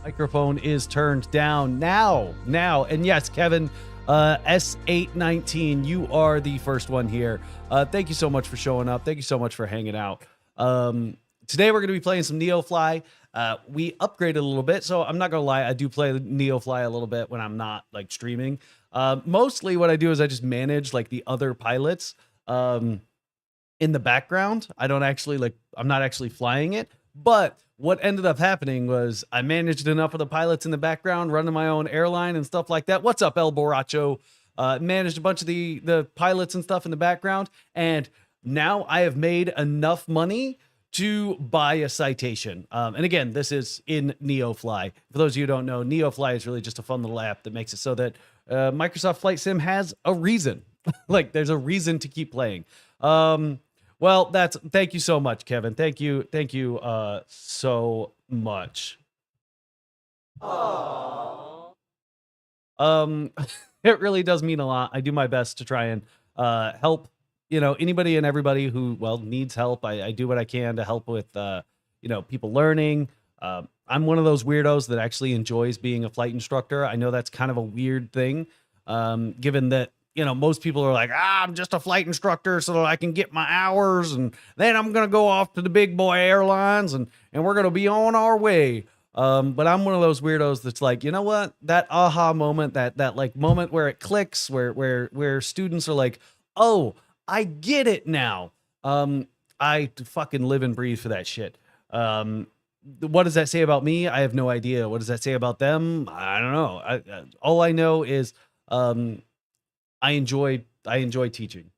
Microphone is turned down now. And yes, Kevin, S819, you are the first one here. Thank you so much for showing up. Thank you so much for hanging out. Today we're going to be playing some Neofly. We upgraded a little bit, so I'm not going to lie, I do play Neofly a little bit when I'm not like streaming. Mostly what I do is I just manage like the other pilots in the background. I'm not actually flying it, but what ended up happening was I managed enough of the pilots in the background, running my own airline and stuff like that. What's up, El Borracho? Managed a bunch of the pilots and stuff in the background. And now I have made enough money to buy a Citation. And again, this is in Neofly. For those of you who don't know, Neofly is really just a fun little app that makes it so that Microsoft Flight Sim has a reason. Like there's a reason to keep playing. Well, thank you so much, Kevin. Thank you so much. Aww. It really does mean a lot. I do my best to try and help, anybody and everybody who, needs help. I do what I can to help with, people learning. I'm one of those weirdos that actually enjoys being a flight instructor. I know that's kind of a weird thing, given that, most people are like, I'm just a flight instructor so that I can get my hours. And then I'm going to go off to the big boy airlines and we're going to be on our way. But I'm one of those weirdos that's like, you know what, that aha moment, that like moment where it clicks, where students are like, oh, I get it now. I fucking live and breathe for that shit. What does that say about me? I have no idea. What does that say about them? I don't know. All I know is, I enjoy teaching.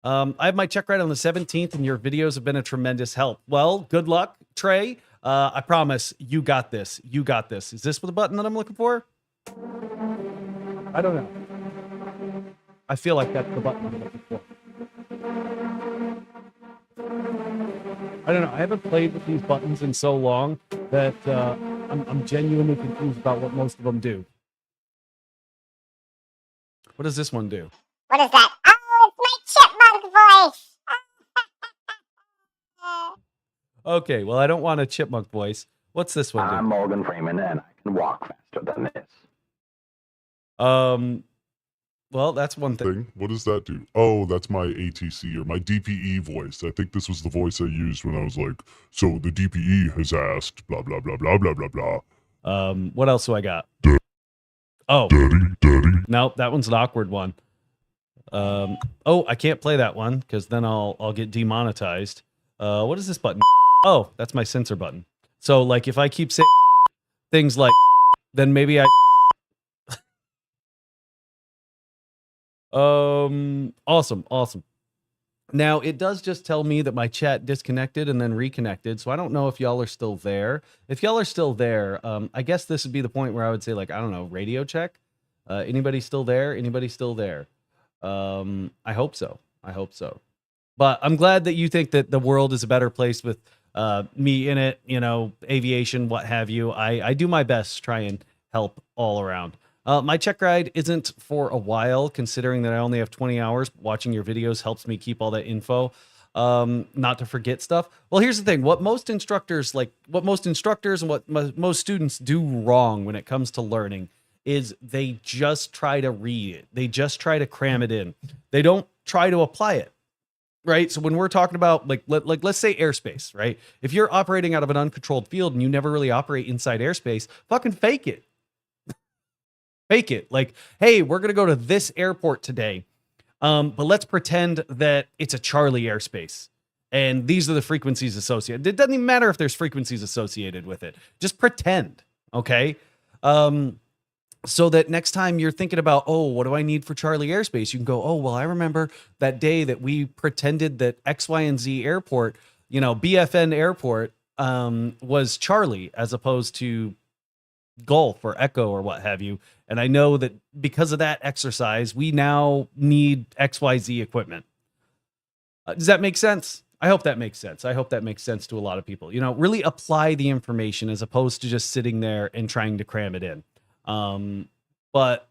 I have my check ride on the 17th, and your videos have been a tremendous help. Well, good luck, Trey. I promise you got this. You got this. Is this the button that I'm looking for? I don't know. I feel like that's the button I'm looking for. I don't know. I haven't played with these buttons in so long that I'm genuinely confused about what most of them do. What does this one do? What is that? Oh, it's my chipmunk voice. Okay, well, I don't want a chipmunk voice. What's this one do? I'm Morgan Freeman, and I can walk faster than this. Well, that's one thing. What does that do? Oh, that's my ATC or my DPE voice. I think this was the voice I used when I was like, so the DPE has asked, blah, blah, blah, blah, blah, blah, blah. What else do I got? Oh, Daddy. no, that one's an awkward one. Oh, I can't play that one because then I'll get demonetized. What is this button? Oh, that's my censor button. So like if I keep saying things like, then maybe I. Awesome. Now it does just tell me that my chat disconnected and then reconnected. So I don't know if y'all are still there. If y'all are still there, I guess this would be the point where I would say like, I don't know, radio check. Anybody still there? Anybody still there? I hope so. But I'm glad that you think that the world is a better place with me in it, aviation, what have you. I do my best to try and help all around. My check ride isn't for a while, considering that I only have 20 hours. Watching your videos helps me keep all that info, not to forget stuff. Well, here's the thing. What most instructors and what most students do wrong when it comes to learning is they just try to read it. They just try to cram it in. They don't try to apply it. Right. So when we're talking about let's say airspace, right? If you're operating out of an uncontrolled field and you never really operate inside airspace, fucking fake it. Fake it. Like, hey, we're going to go to this airport today. But let's pretend that it's a Charlie airspace. And these are the frequencies associated. It doesn't even matter if there's frequencies associated with it. Just pretend. Okay. So that next time you're thinking about, oh, what do I need for Charlie airspace? You can go, oh, well, I remember that day that we pretended that X, Y, and Z airport, BFN airport was Charlie as opposed to Golf or Echo or what have you. And I know that because of that exercise, we now need XYZ equipment. Does that make sense? I hope that makes sense. I hope that makes sense to a lot of people. Really apply the information as opposed to just sitting there and trying to cram it in. But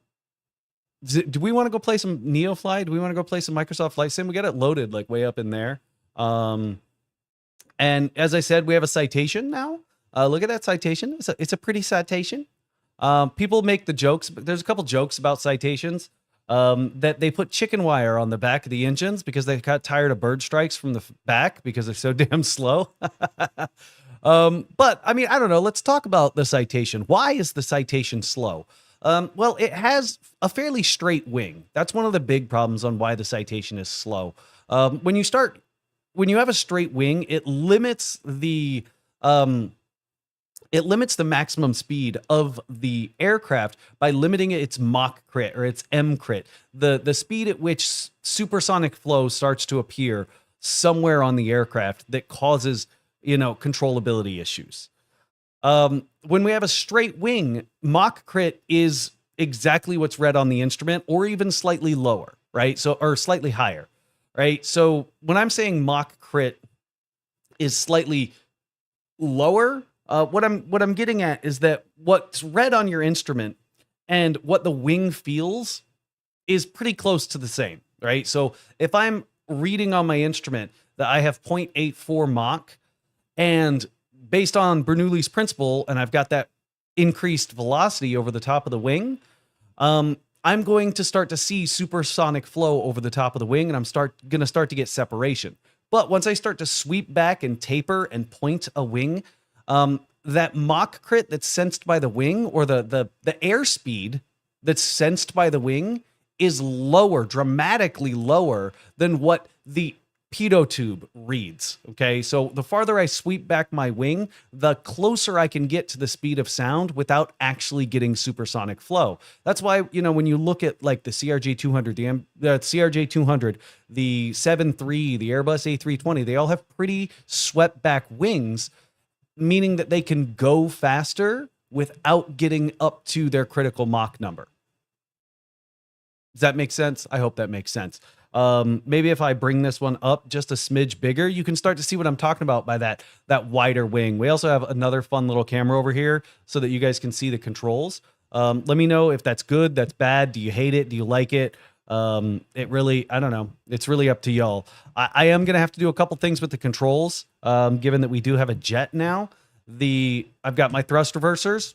do we want to go play some Neofly? Do we want to go play some Microsoft Flight Sim? We got it loaded like way up in there. And as I said, we have a Citation now. Look at that citation. It's a pretty citation. People make the jokes, but there's a couple jokes about citations that they put chicken wire on the back of the engines because they got tired of bird strikes from the back because they're so damn slow. But I mean, I don't know. Let's talk about the Citation. Why is the Citation slow? Well, it has a fairly straight wing. That's one of the big problems on why the Citation is slow. When you have a straight wing, it limits the maximum speed of the aircraft by limiting its Mach crit or its M crit, the speed at which supersonic flow starts to appear somewhere on the aircraft that causes, controllability issues. When we have a straight wing, Mach crit is exactly what's read on the instrument or even slightly lower, right? So, or slightly higher, right? So when I'm saying Mach crit is slightly lower, what I'm getting at is that what's read on your instrument and what the wing feels is pretty close to the same, right? So if I'm reading on my instrument that I have 0.84 Mach, and based on Bernoulli's principle, and I've got that increased velocity over the top of the wing, I'm going to start to see supersonic flow over the top of the wing, and I'm going to start to get separation. But once I start to sweep back and taper and point a wing, that Mach crit that's sensed by the wing, or the airspeed that's sensed by the wing, is lower, dramatically lower than what the pitot tube reads. Okay, so the farther I sweep back my wing, the closer I can get to the speed of sound without actually getting supersonic flow. That's why, when you look at like the CRJ200, the CRJ200, the 7.3, the Airbus A320, they all have pretty swept back wings, meaning that they can go faster without getting up to their critical Mach number. Does that make sense? I hope that makes sense. Maybe if I bring this one up just a smidge bigger, you can start to see what I'm talking about by that wider wing. We also have another fun little camera over here so that you guys can see the controls. Let me know if that's good, that's bad. Do you hate it? Do you like it? It really, I don't know. It's really up to y'all. I am going to have to do a couple things with the controls, given that we do have a jet now. I've got my thrust reversers.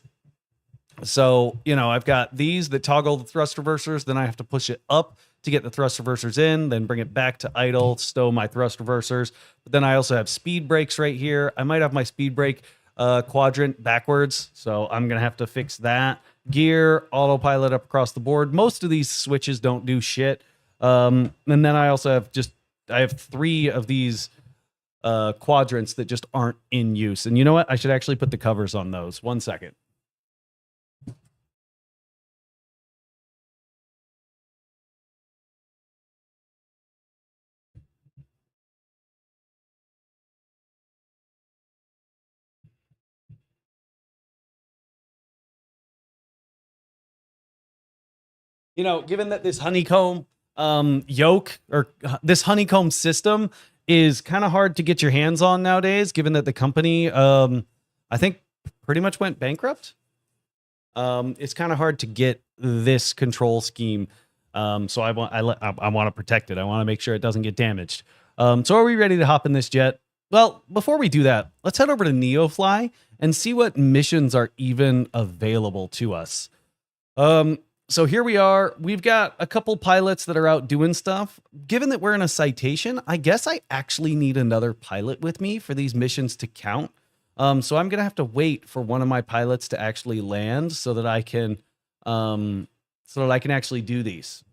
So, I've got these that toggle the thrust reversers. Then I have to push it up to get the thrust reversers in, then bring it back to idle, stow my thrust reversers. But then I also have speed brakes right here. I might have my speed brake quadrant backwards, so I'm going to have to fix that. Gear, autopilot up across the board. Most of these switches don't do shit. And then I also have 3 of these quadrants that just aren't in use. And you know what? I should actually put the covers on those. 1 second. Given that this honeycomb yoke or this honeycomb system is kind of hard to get your hands on nowadays, given that the company, I think, pretty much went bankrupt. It's kind of hard to get this control scheme. So I want to protect it. I want to make sure it doesn't get damaged. So are we ready to hop in this jet? Well, before we do that, let's head over to Neofly and see what missions are even available to us. So here we are. We've got a couple pilots that are out doing stuff. Given that we're in a citation, I guess I actually need another pilot with me for these missions to count. So I'm going to have to wait for one of my pilots to actually land so that I can actually do these.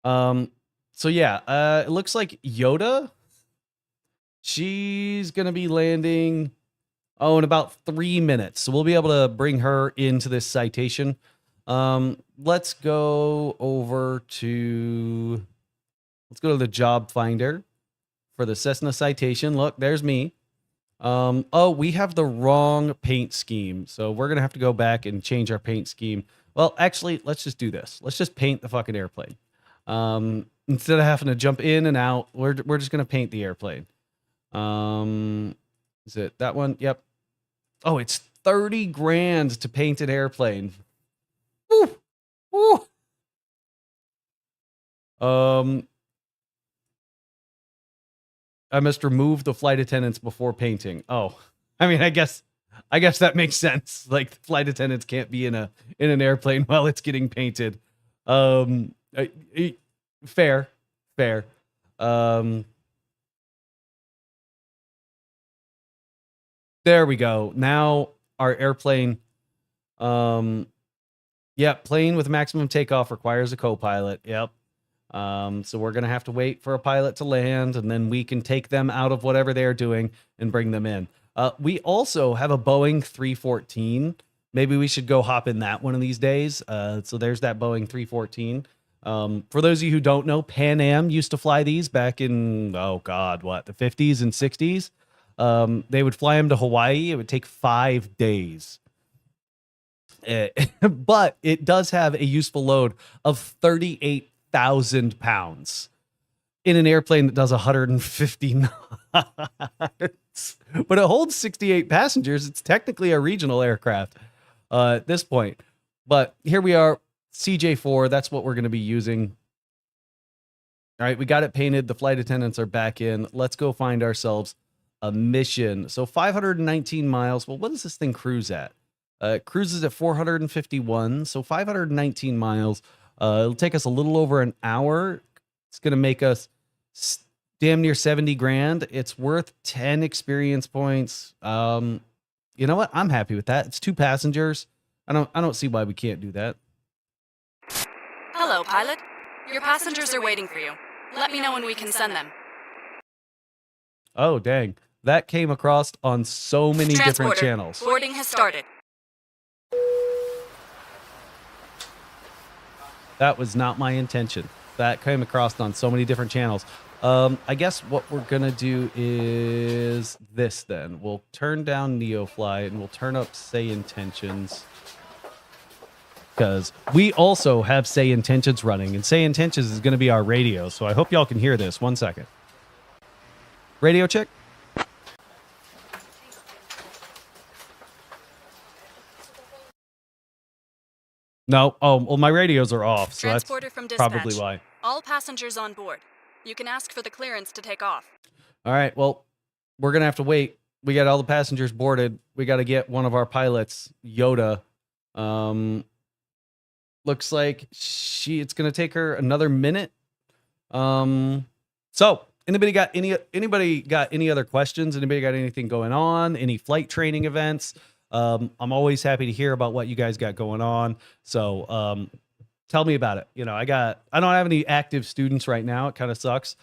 So yeah, it looks like Yoda, she's going to be landing, in about 3 minutes. So we'll be able to bring her into this citation. Let's go to the job finder for the Cessna Citation. Look, there's me. We have the wrong paint scheme. So we're going to have to go back and change our paint scheme. Well, actually, let's just do this. Let's just paint the fucking airplane. Instead of having to jump in and out, we're just going to paint the airplane. Is it that one? Yep. Oh, it's 30 grand to paint an airplane. Woo! Woo! I must remove the flight attendants before painting. Oh, I mean, I guess that makes sense. Like the flight attendants can't be in an airplane while it's getting painted. Fair. There we go. Now our airplane, plane with maximum takeoff requires a co-pilot. Yep. So we're going to have to wait for a pilot to land, and then we can take them out of whatever they're doing and bring them in. We also have a Boeing 314. Maybe we should go hop in that one of these days. So there's that Boeing 314. For those of you who don't know, Pan Am used to fly these back in, the 50s and 60s. They would fly them to Hawaii. It would take 5 days. But it does have a useful load of 38,000 pounds in an airplane that does 150 knots. But it holds 68 passengers. It's technically a regional aircraft at this point. But here we are, CJ4. That's what we're going to be using. All right, we got it painted. The flight attendants are back in. Let's go find ourselves a mission. So 519 miles. Well, what does this thing cruise at? It cruises at 451. So 519 miles. It'll take us a little over an hour. It's going to make us damn near 70 grand. It's worth 10 experience points. You know what? I'm happy with that. It's 2 passengers. I don't see why we can't do that. Hello, pilot. Your passengers are waiting for you. Let me know when we can send them. Oh, dang. That came across on so many different channels. Boarding has started. That was not my intention. That came across on so many different channels. I guess what we're going to do is this then. We'll turn down Neofly and we'll turn up Say Intentions. Because we also have Say Intentions running. And Say Intentions is going to be our radio. So I hope y'all can hear this. 1 second. Radio check. No. Oh, well, my radios are off. So that's probably why. All passengers on board. You can ask for the clearance to take off. All right. Well, we're going to have to wait. We got all the passengers boarded. We got to get one of our pilots, Yoda. Looks like it's going to take her another minute. So anybody got any other questions? Anybody got anything going on? Any flight training events? I'm always happy to hear about what you guys got going on. So, tell me about it. You know, I don't have any active students right now. It kind of sucks.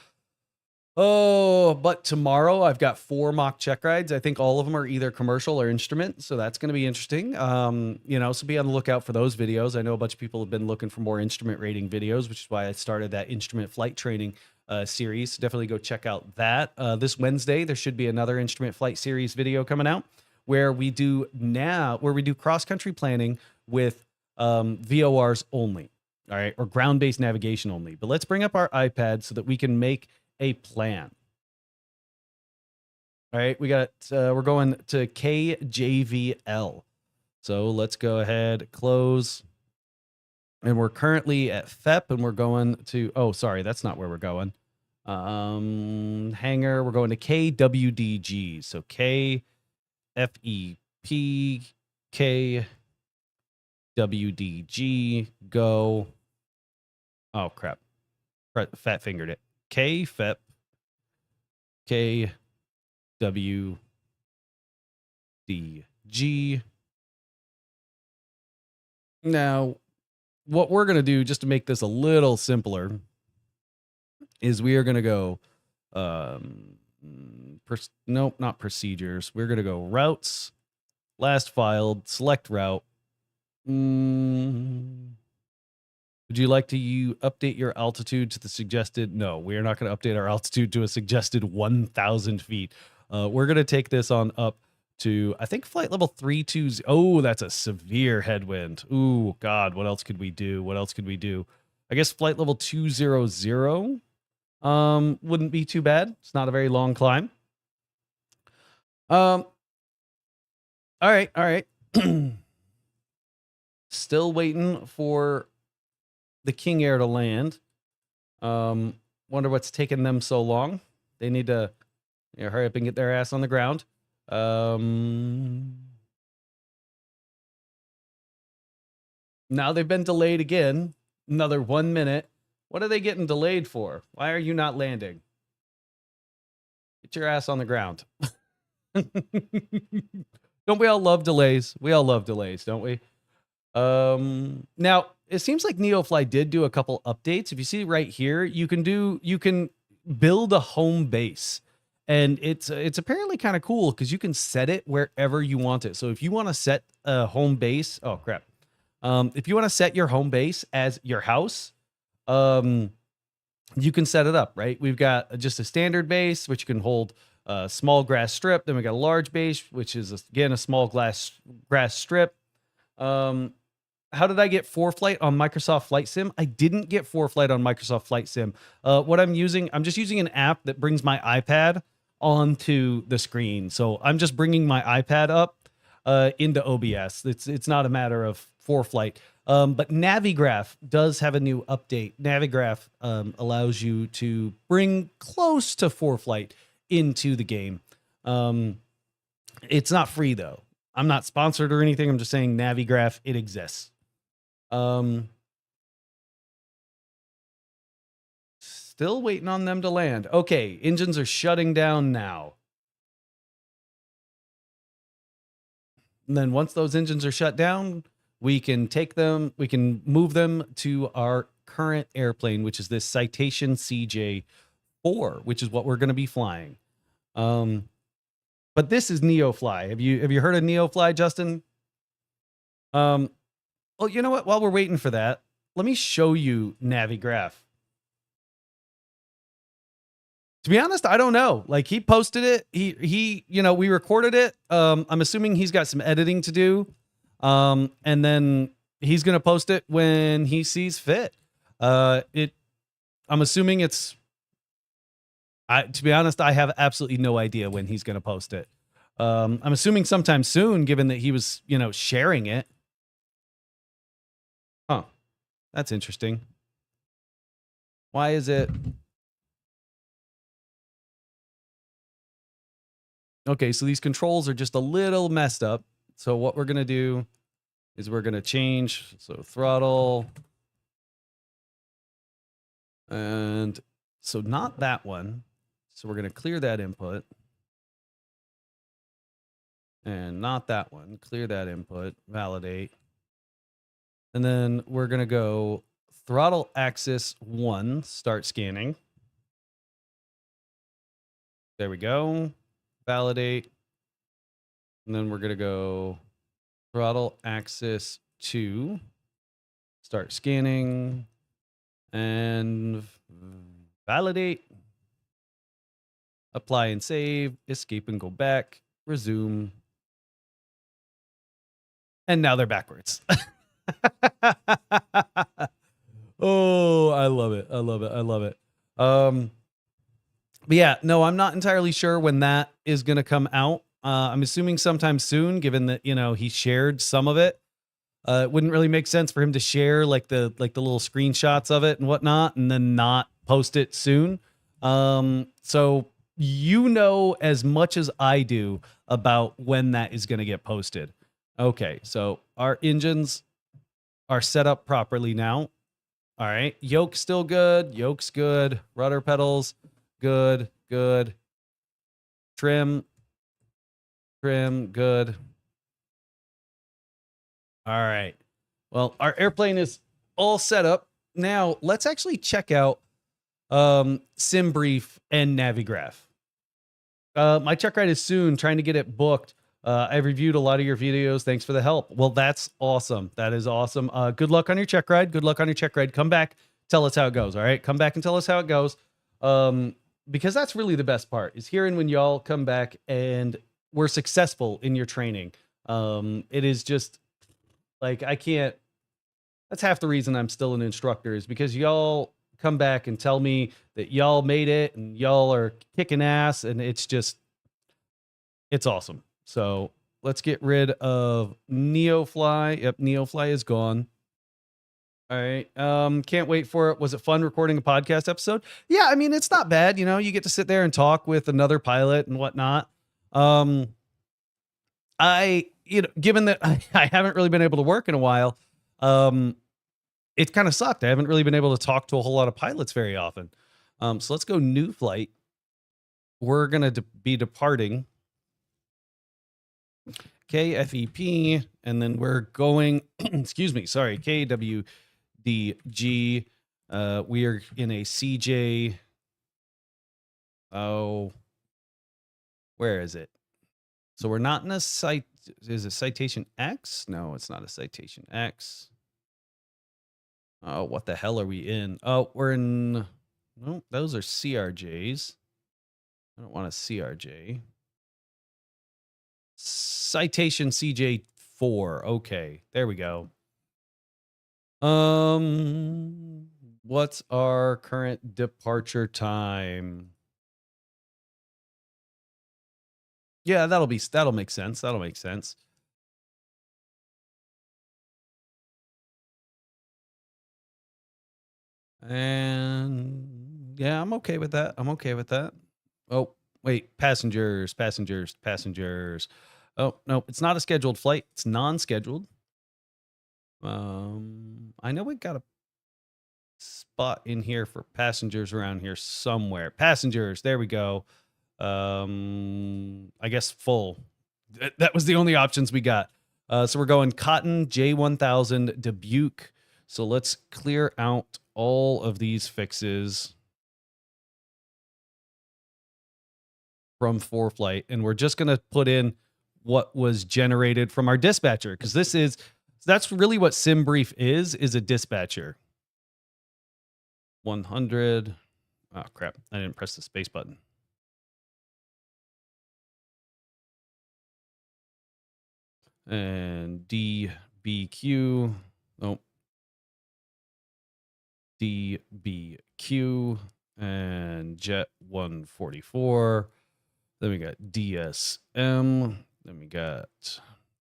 Oh, but tomorrow I've got 4 mock check rides. I think all of them are either commercial or instrument. So that's going to be interesting. So be on the lookout for those videos. I know a bunch of people have been looking for more instrument rating videos, which is why I started that instrument flight training series. Definitely go check out that. This Wednesday, there should be another instrument flight series video coming out where we do cross-country planning with VORs only. All right. Or ground-based navigation only. But let's bring up our iPad so that we can make a plan. All right, we're going to KJVL. So let's go ahead, close. And we're currently at FEP and we're going to, that's not where we're going. Hangar, we're going to KWDG. So KFEP, KWDG, go. Oh, crap. Fat fingered it. KFEP, KWDG. Now, what we're going to do, just to make this a little simpler, is we are going to go, not procedures. We're going to go routes, last filed, select route. Would you like to update your altitude to the suggested? No, we are not going to update our altitude to a suggested 1,000 feet. We're going to take this on up to, I think, flight level 320. Oh, that's a severe headwind. Ooh, God, what else could we do? I guess flight level 200 wouldn't be too bad. It's not a very long climb. All right. Still waiting for the King Air to land. Wonder what's taking them so long. They need to Yeah, hurry up and get their ass on the ground. Now they've been delayed again. Another 1 minute. What are they getting delayed for? Why are you not landing? Get your ass on the ground. Don't we all love delays? We all love delays, don't we? Now it seems like Neofly did do a couple updates. If you see right here, you can build a home base, and it's apparently kind of cool because you can set it wherever you want it. So if you want to set a home base, oh crap, if you want to set your home base as your house, you can set it up, right? We've got just a standard base, which can hold a small grass strip. Then we got a large base, which is again a small grass strip. How did I get ForeFlight on Microsoft Flight Sim? I didn't get ForeFlight on Microsoft Flight Sim. What I'm just using an app that brings my iPad onto the screen. So I'm just bringing my iPad up into OBS. It's not a matter of ForeFlight. But Navigraph does have a new update. Navigraph allows you to bring close to ForeFlight into the game. It's not free though. I'm not sponsored or anything. I'm just saying Navigraph, it exists. Still waiting on them to land. Okay, engines are shutting down now. And then once those engines are shut down, we can move them to our current airplane, which is this Citation CJ4, which is what we're going to be flying. But this is Neofly. Have you heard of Neofly, Justin? Well, you know what? While we're waiting for that, let me show you Navigraph. To be honest, I don't know. Like he posted it. He, we recorded it. I'm assuming he's got some editing to do. And then he's going to post it when he sees fit. I'm assuming to be honest, I have absolutely no idea when he's going to post it. I'm assuming sometime soon, given that he was, sharing it. Huh. That's interesting. Why is it? Okay, so these controls are just a little messed up. So what we're going to do is we're going to change. So throttle. And so not that one. So we're going to clear that input. And not that one. Clear that input. Validate. And then we're going to go throttle axis 1. Start scanning. There we go. Validate. And then we're going to go throttle axis 2. Start scanning. And validate. Apply and save. Escape and go back. Resume. And now they're backwards. Oh, I love it. I love it. I love it. But yeah, no, I'm not entirely sure when that is going to come out. I'm assuming sometime soon, given that, he shared some of it. It wouldn't really make sense for him to share like the little screenshots of it and whatnot, and then not post it soon. So as much as I do about when that is going to get posted. Okay, so our engines are set up properly now. All right, yoke's still good. Yoke's good. Rudder pedals, good, good. Trim, good. All right. Well, our airplane is all set up. Now, let's actually check out SimBrief and Navigraph. My check ride is soon, trying to get it booked. I've reviewed a lot of your videos. Thanks for the help. Well, that's awesome. That is awesome. Good luck on your check ride. Good luck on your check ride. Come back. Tell us how it goes. All right. Come back and tell us how it goes. Because that's really the best part, is hearing when y'all come back and we're successful in your training. It is just like, that's half the reason I'm still an instructor, is because y'all come back and tell me that y'all made it and y'all are kicking ass, and it's awesome. So let's get rid of Neofly. Yep, Neofly is gone. All right. Can't wait for it. Was it fun recording a podcast episode? Yeah, I mean, it's not bad. You know, you get to sit there and talk with another pilot and whatnot. Given that I haven't really been able to work in a while, it kind of sucked. I haven't really been able to talk to a whole lot of pilots very often. So let's go new flight. We're going to be departing KFEP, and then we're going, excuse me, sorry, KWDG. We are in a CJ. Oh, where is it? So we're not in a site. Is it Citation X? No, it's not a Citation X. Oh, what the hell are we in? Oh, we're in. No, those are CRJs. I don't want a CRJ. Citation CJ4. Okay, there we go. What's our current departure time? Yeah, that'll make sense. That'll make sense. And yeah, I'm okay with that. I'm okay with that. Oh, wait, passengers. Oh, no, it's not a scheduled flight. It's non-scheduled. I know we got a spot in here for passengers around here somewhere. Passengers, there we go. I guess full. That was the only options we got. So we're going Cotton J1000 Dubuque. So let's clear out all of these fixes from ForeFlight, and we're just going to put in what was generated from our dispatcher, because that's really what SimBrief is a dispatcher. 100. Oh, crap. I didn't press the space button. And DBQ. Oh. DBQ and Jet 144. Then we got DSM. Then we got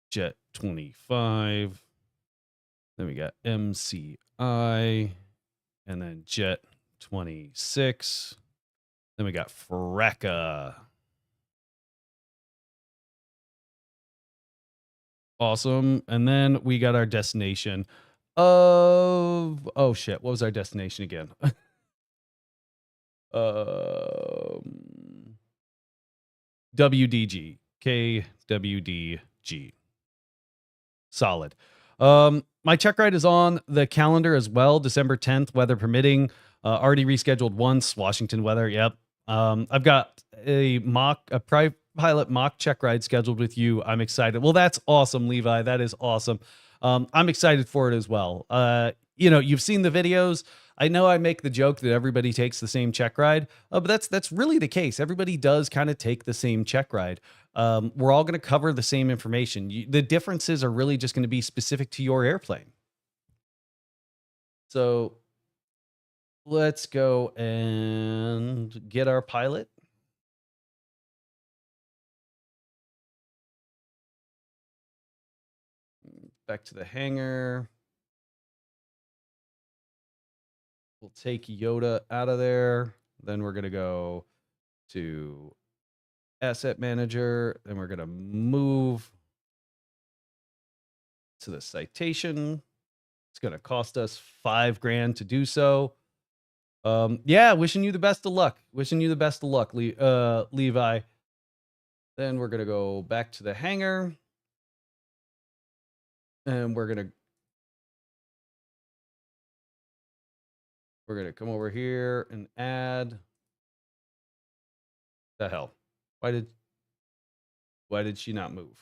Jet 25. Then we got MCI. And then Jet 26. Then we got Fracka. Awesome. And then we got our destination of, oh shit, what was our destination again? WDG. KWDG. Solid. My check ride is on the calendar as well, December 10th, weather permitting. Already rescheduled once, Washington weather. Yep. I've got a private pilot mock check ride scheduled with you. I'm excited. Well, that's awesome, Levi. That is awesome. I'm excited for it as well. You've seen the videos. I know I make the joke that everybody takes the same check ride, but that's really the case. Everybody does kind of take the same check ride. We're all going to cover the same information. The differences are really just going to be specific to your airplane. So let's go and get our pilot. Back to the hangar. We'll take Yoda out of there. Then we're going to go to Asset Manager. Then we're going to move to the Citation. It's going to cost us $5,000 to do so. Yeah, wishing you the best of luck. Wishing you the best of luck, Levi. Then we're going to go back to the hangar. And we're going to come over here and add. The hell? Why did she not move?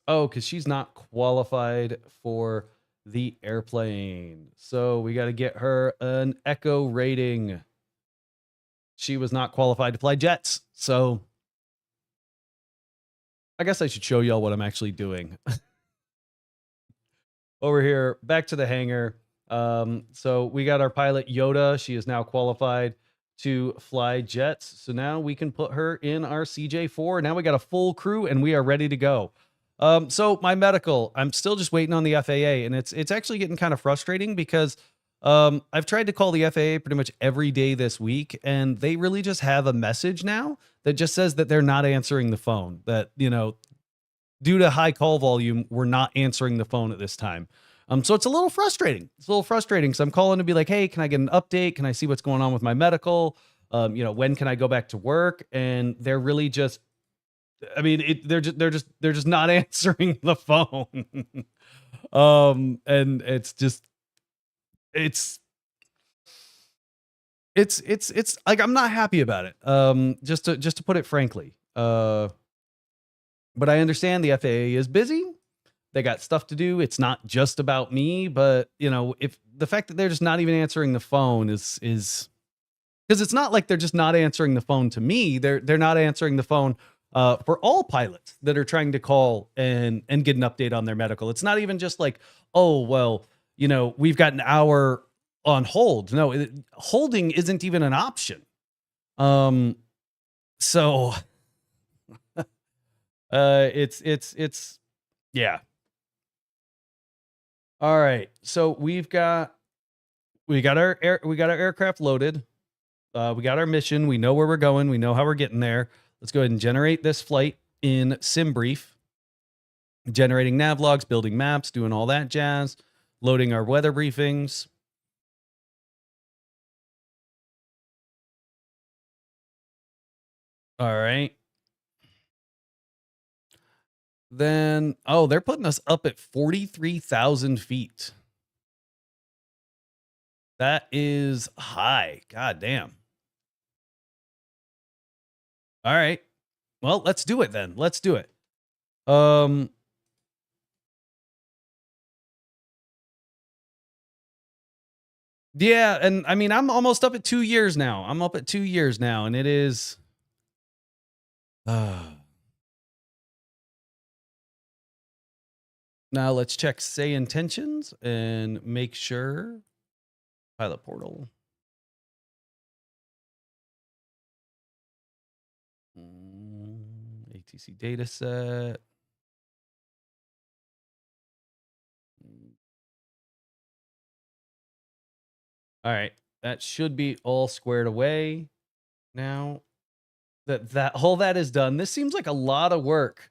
Oh, because she's not qualified for the airplane. So we got to get her an Echo rating. She was not qualified to fly jets. So I guess I should show y'all what I'm actually doing. Over here, back to the hangar. So we got our pilot Yoda. She is now qualified to fly jets. So now we can put her in our CJ4. Now we got a full crew and we are ready to go. So my medical, I'm still just waiting on the FAA, and it's actually getting kind of frustrating because I've tried to call the FAA pretty much every day this week, and they really just have a message now that just says that they're not answering the phone. That, you know, due to high call volume, we're not answering the phone at this time. So it's a little frustrating. It's a little frustrating because I'm calling to be like, hey, can I get an update? Can I see what's going on with my medical? You know, when can I go back to work? And they're really just, I mean, they're just not answering the phone. And it's just, it's like, I'm not happy about it. Just to put it frankly. But I understand the FAA is busy. They got stuff to do. It's not just about me, but you know, if the fact that they're just not even answering the phone is because it's not like they're just not answering the phone to me. They're not answering the phone for all pilots that are trying to call and get an update on their medical. It's not even just like, oh, well, you know, we've got an hour on hold. No, holding isn't even an option. So it's yeah. All right. So we got our aircraft loaded. We got our mission. We know where we're going. We know how we're getting there. Let's go ahead and generate this flight in SimBrief. Generating nav logs, building maps, doing all that jazz, loading our weather briefings. All right. Then, oh, they're putting us up at 43,000 feet. That is high. God damn. All right. Well, let's do it then. Let's do it. Yeah, and I mean, I'm almost up at 2 years now. I'm up at 2 years now, and it is now let's check say intentions and make sure pilot portal. ATC data set. All right, that should be all squared away. Now that all that is done, this seems like a lot of work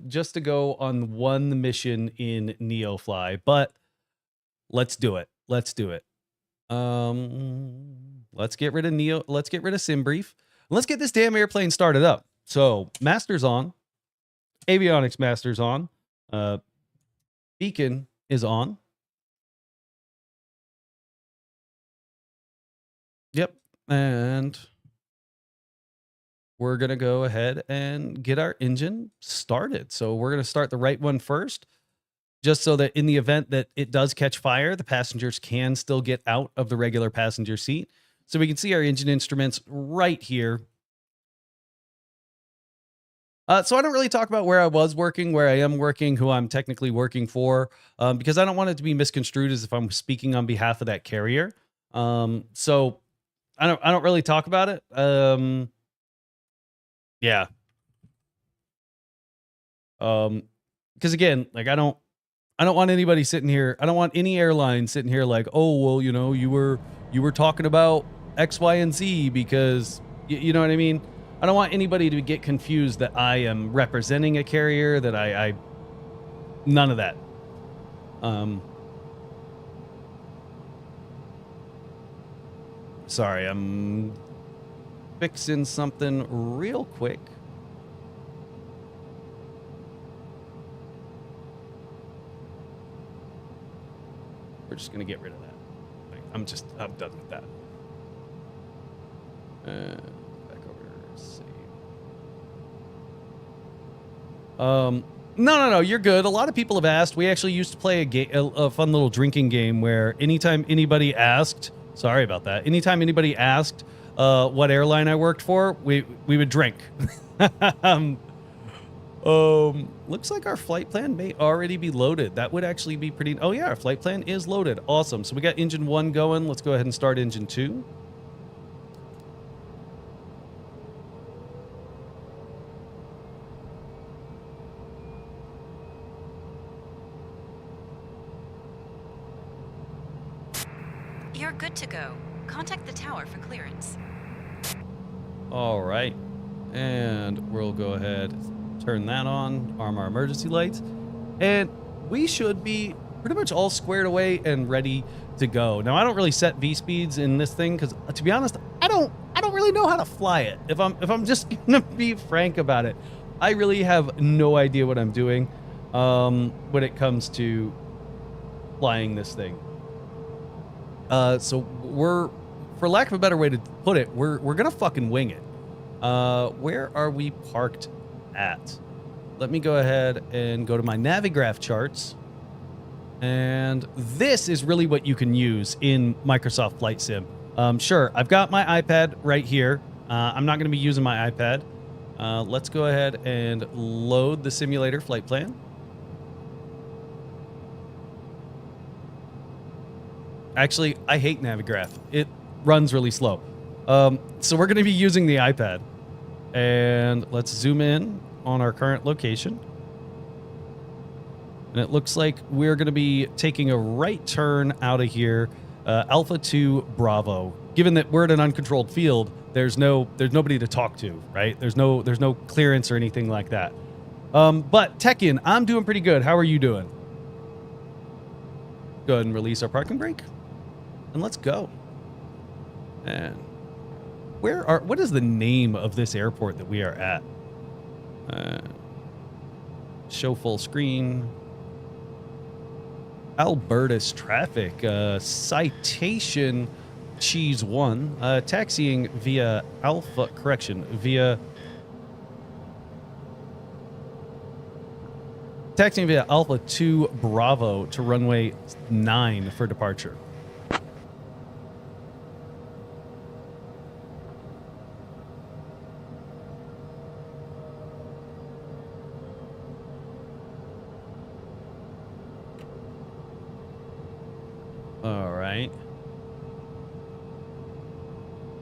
just to go on one mission in Neofly, but let's do it. Let's do it. Let's get rid of SimBrief. Let's get this damn airplane started up. So master's on, avionics master's on, beacon is on. Yep. And we're going to go ahead and get our engine started. So we're going to start the right one first, just so that in the event that it does catch fire, the passengers can still get out of the regular passenger seat. So we can see our engine instruments right here. So I don't really talk about where I was working, where I am working, who I'm technically working for, because I don't want it to be misconstrued as if I'm speaking on behalf of that carrier. So I don't really talk about it. Yeah. Because again, like I don't want anybody sitting here. I don't want any airline sitting here like, oh, well, you know, you were talking about X, Y, and Z because you know what I mean? I don't want anybody to get confused that I am representing a carrier, that I none of that. Sorry, I'm fixing something real quick. We're just gonna get rid of that. I'm done with that. Back over, save. No, you're good. A lot of people have asked. We actually used to play a fun little drinking game where anytime anybody asked, sorry about that. Anytime anybody asked what airline I worked for, we would drink. Looks like our flight plan may already be loaded. That would actually be pretty... Oh yeah, our flight plan is loaded. Awesome. So we got engine 1 going. Let's go ahead and start engine 2. You're good to go. Contact the tower for clearance. All right. And we'll go ahead, turn that on, arm our emergency lights, and we should be pretty much all squared away and ready to go. Now, I don't really set V speeds in this thing because, to be honest, I don't really know how to fly it. If I'm just gonna be frank about it, I really have no idea what I'm doing when it comes to flying this thing. So we're, for lack of a better way to put it, we're gonna fucking wing it. Where are we parked at? Let me go ahead and go to my Navigraph charts. And this is really what you can use in Microsoft Flight Sim. Sure, I've got my iPad right here. I'm not going to be using my iPad. Let's go ahead and load the simulator flight plan. Actually, I hate Navigraph. It runs really slow. So we're going to be using the iPad. And let's zoom in on our current location. And it looks like we're going to be taking a right turn out of here, Alpha 2 Bravo. Given that we're in an uncontrolled field, there's nobody to talk to, right? There's no clearance or anything like that. But Tekken, I'm doing pretty good. How are you doing? Go ahead and release our parking brake, and let's go. And what is the name of this airport that we are at? Show full screen. Alberta's traffic. Citation Cheese 1. Taxiing via Alpha, taxiing via Alpha 2 Bravo to runway 9 for departure. All right.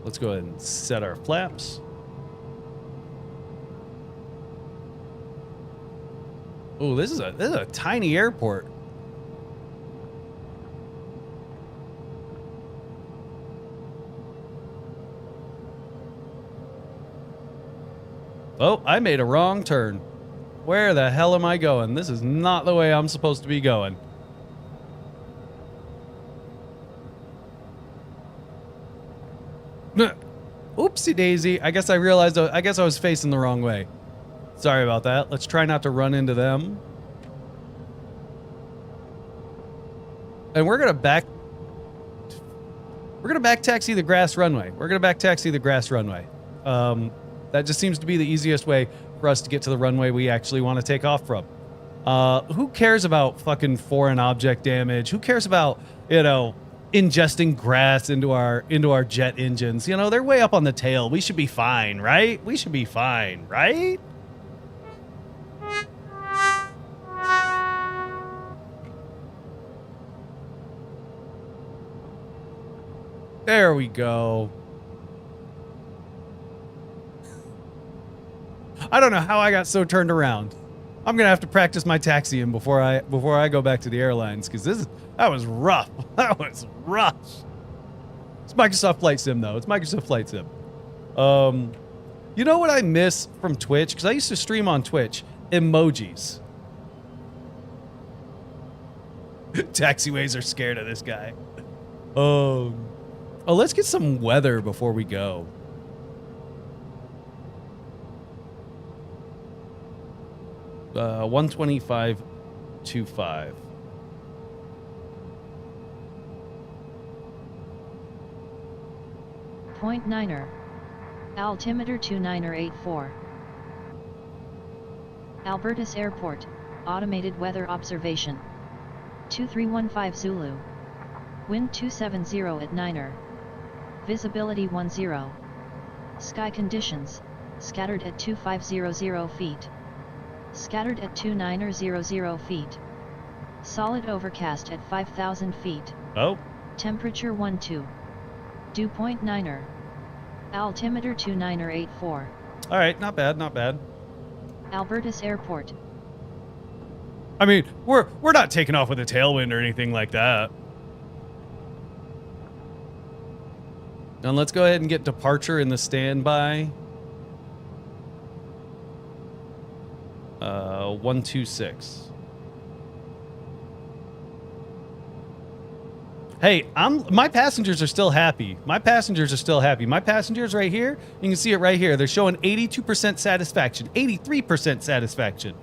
Let's go ahead and set our flaps. Oh, this is a tiny airport. Oh, I made a wrong turn. Where the hell am I going? This is not the way I'm supposed to be going. Oopsie daisy. I guess I realized, I guess I was facing the wrong way. Sorry about that. Let's try not to run into them. And we're gonna back taxi the grass runway. That just seems to be the easiest way for us to get to the runway we actually want to take off from. Who cares about fucking foreign object damage? Who cares about, ingesting grass into our jet engines? They're way up on the tail. We should be fine, right? There we go. I don't know how I got so turned around. I'm gonna have to practice my taxiing before I go back to the airlines, because that was rough. That was rough. It's Microsoft Flight Sim though. It's Microsoft Flight Sim. You know what I miss from Twitch? Because I used to stream on Twitch. Emojis. Taxiways are scared of this guy. Oh, let's get some weather before we go. Uh, 125.25. Point niner. Altimeter 2984. Albertus Airport, automated weather observation. 2315 Zulu. Wind 270 at niner. Visibility 10. Sky conditions, scattered at 2500 feet. Scattered at 2900 feet. Solid overcast at 5000 feet. Oh. Temperature 12. Dew point 9er. Altimeter 2984. All right, not bad, not bad. Albertus Airport. I mean, we're not taking off with a tailwind or anything like that. And let's go ahead and get departure in the standby. 126. Hey, my passengers are still happy. My passengers are still happy. My passengers right here, you can see it right here. They're showing 82% satisfaction, 83% satisfaction.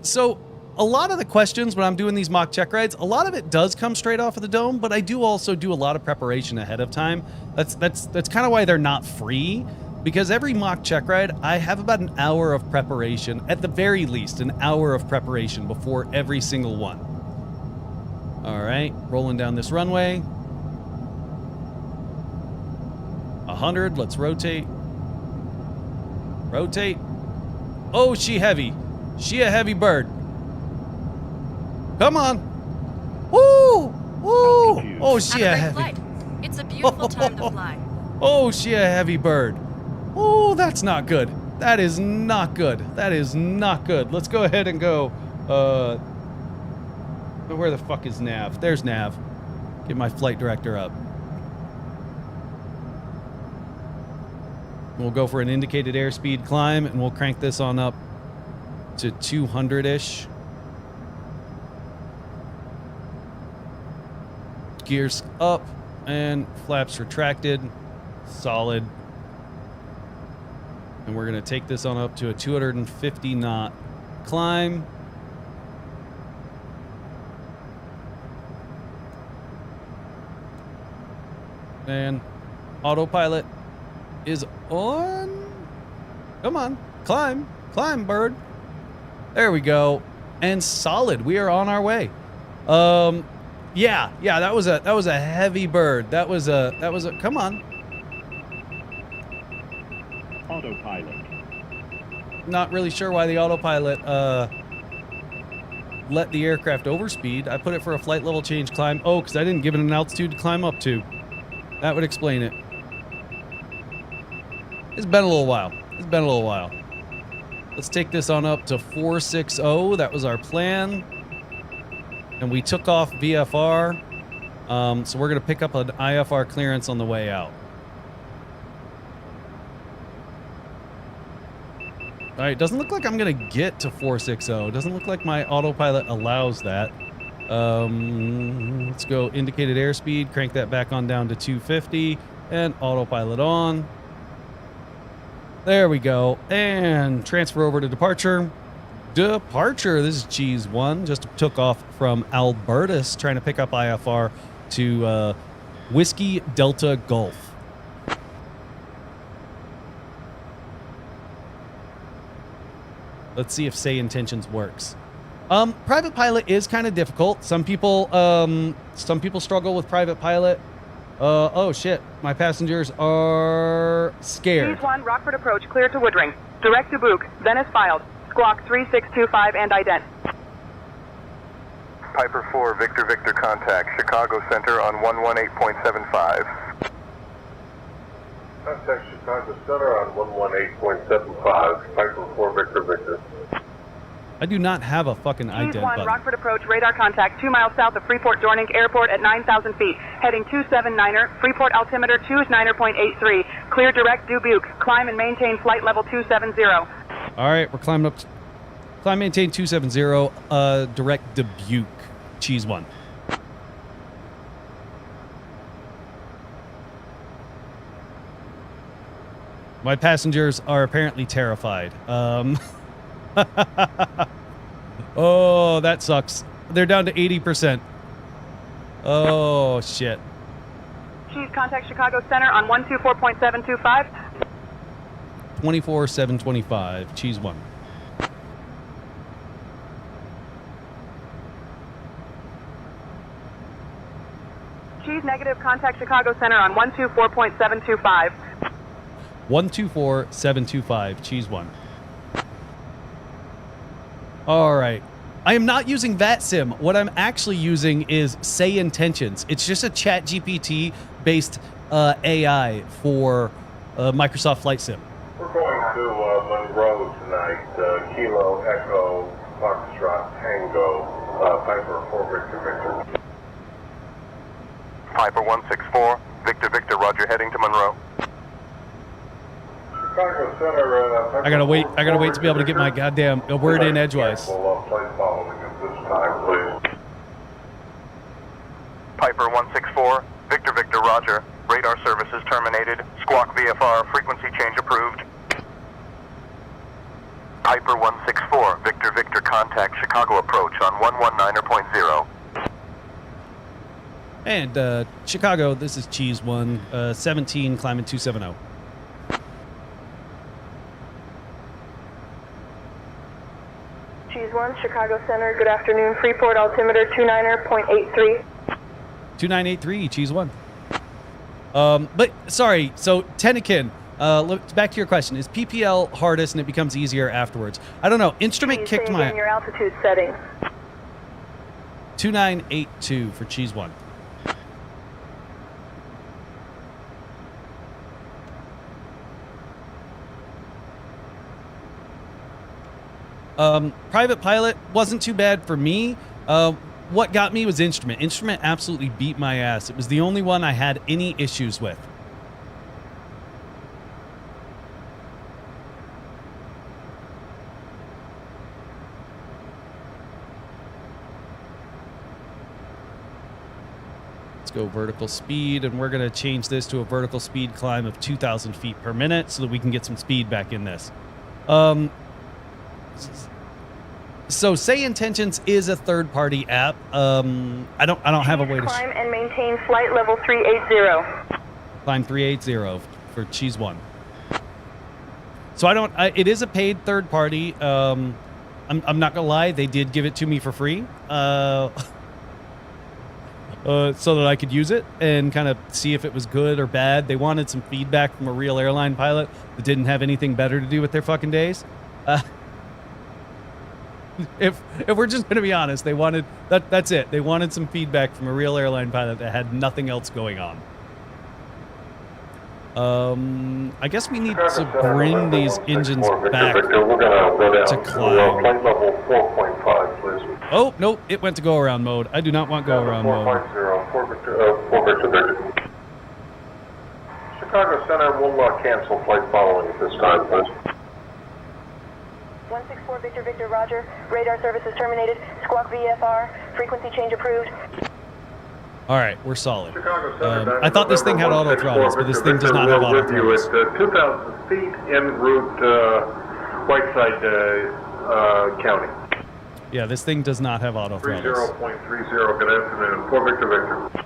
So a lot of the questions when I'm doing these mock check rides, a lot of it does come straight off of the dome, but I do also do a lot of preparation ahead of time. That's kind of why they're not free, because every mock check ride, I have about an hour of preparation, at the very least, an hour of preparation before every single one. All right, rolling down this runway. 100, let's rotate. Rotate. Oh, she heavy. She a heavy bird. Come on. Woo! Woo! Oh, she a Have a great heavy. flight. It's a beautiful time to fly. Oh, she a heavy bird. Oh, that's not good. That is not good. That is not good. Let's go ahead and go. Where the fuck is Nav? There's Nav. Get my flight director up. We'll go for an indicated airspeed climb, and we'll crank this on up to 200-ish. Gears up, and flaps retracted. Solid. And we're going to take this on up to a 250 knot climb. And autopilot is on. Come on, climb, climb, bird. There we go. And solid. We are on our way. Yeah, that was a heavy bird. That was a come on. Autopilot. Not really sure why the autopilot let the aircraft overspeed. I put it for a flight level change climb. Oh, because I didn't give it an altitude to climb up to. That would explain it. It's been a little while. It's been a little while. Let's take this on up to 460. That was our plan. And we took off VFR. So we're going to pick up an IFR clearance on the way out. All right, doesn't look like I'm going to get to 460. Doesn't look like my autopilot allows that. Let's go indicated airspeed, crank that back on down to 250, and autopilot on. There we go. And transfer over to departure. Departure. This is Cheese 1. Just took off from Albertus, trying to pick up IFR to Whiskey Delta Golf. Let's see if Say Intentions works. Private pilot is kind of difficult. Some people struggle with private pilot. Oh shit, my passengers are scared. Cheese 1, Rockford approach, clear to Woodring. Direct to Book, Venice filed. Squawk 3625 and ident. Piper 4, Victor Victor contact, Chicago Center on 118.75. Contact Chicago Center on 118.75, Piper 4, Victor Victor. I do not have a fucking ident Cheese 1, button. Rockford approach, radar contact 2 miles south of Freeport Dornick Airport at 9,000 feet. Heading 279er, Freeport altimeter 29.83. Clear direct Dubuque. Climb and maintain flight level 270. All right, we're climbing up. Climb maintain 270, direct Dubuque. Cheese 1. My passengers are apparently terrified. Oh, that sucks. They're down to 80%. Oh, shit. Cheese, contact Chicago Center on 124.725. 24,725. Cheese 1. Cheese, negative, contact Chicago Center on 124.725. 124725, Cheese 1. All right. I am not using VATSIM. What I'm actually using is Say Intentions. It's just a chat GPT based AI for Microsoft Flight Sim. We're going to Monroe tonight. Kilo Echo Foxtrot Tango Piper 4 Victor Victor. Piper 164, Victor Victor, Roger, heading to Monroe. Chicago Center. I gotta wait to be able to get my goddamn word in edgewise. Flight following at this time, please. Piper 164, Victor Victor, Roger. Radar services terminated. Squawk VFR, frequency change approved. Piper 164, Victor Victor, contact Chicago approach on 119.0. And Chicago, this is Cheese 1, 17, climbing 270. Cheese 1, Chicago Center, good afternoon. Freeport altimeter 29.83. 2983, Cheese 1. But sorry, so Tenekin, back to your question. Is PPL hardest and it becomes easier afterwards? I don't know. Instrument Please kicked say my again your altitude settings. 2982 for Cheese 1. Private pilot wasn't too bad for me. What got me was Instrument. Instrument absolutely beat my ass. It was the only one I had any issues with. Let's go vertical speed, and we're going to change this to a vertical speed climb of 2,000 feet per minute so that we can get some speed back in this. So Say Intentions is a third-party app. I don't have a way to climb and maintain flight level 380. climb 380 for Cheese 1. So it is a paid third party. I'm not gonna lie, they did give it to me for free. So that I could use it and kind of see if it was good or bad. They wanted some feedback from a real airline pilot that didn't have anything better to do with their fucking days. If we're just going to be honest, they wanted that's it. They wanted some feedback from a real airline pilot that had nothing else going on. I guess we need to bring these engines back to climb. Flight level 4.5, please. Oh, nope, it went to go around mode. I do not want go around mode. 4 Victor Victor. Chicago Center will cancel flight following at this time, please. 164 Victor Victor, Roger. Radar services terminated. Squawk VFR, frequency change approved. All right, we're solid. I thought this thing had auto throttles, but this thing does not have auto throttles. At 2,000 feet en route Whiteside County. Yeah, this thing does not have auto throttles. 30.30, good afternoon. 4 Victor Victor.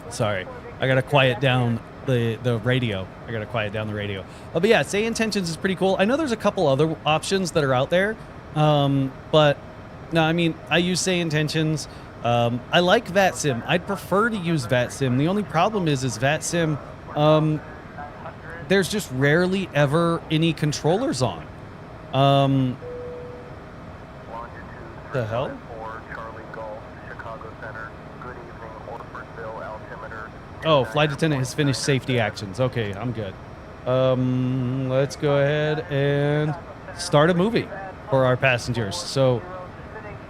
Sorry, I gotta quiet down the radio. I gotta quiet down the radio. But yeah, Say Intentions is pretty cool. I know there's a couple other options that are out there, but no, I mean, I use Say Intentions. I like VATSIM. I'd prefer to use VATSIM. The only problem is VATSIM, there's just rarely ever any controllers on. The hell? Oh, flight attendant has finished safety actions. Okay, I'm good. Let's go ahead and start a movie for our passengers. So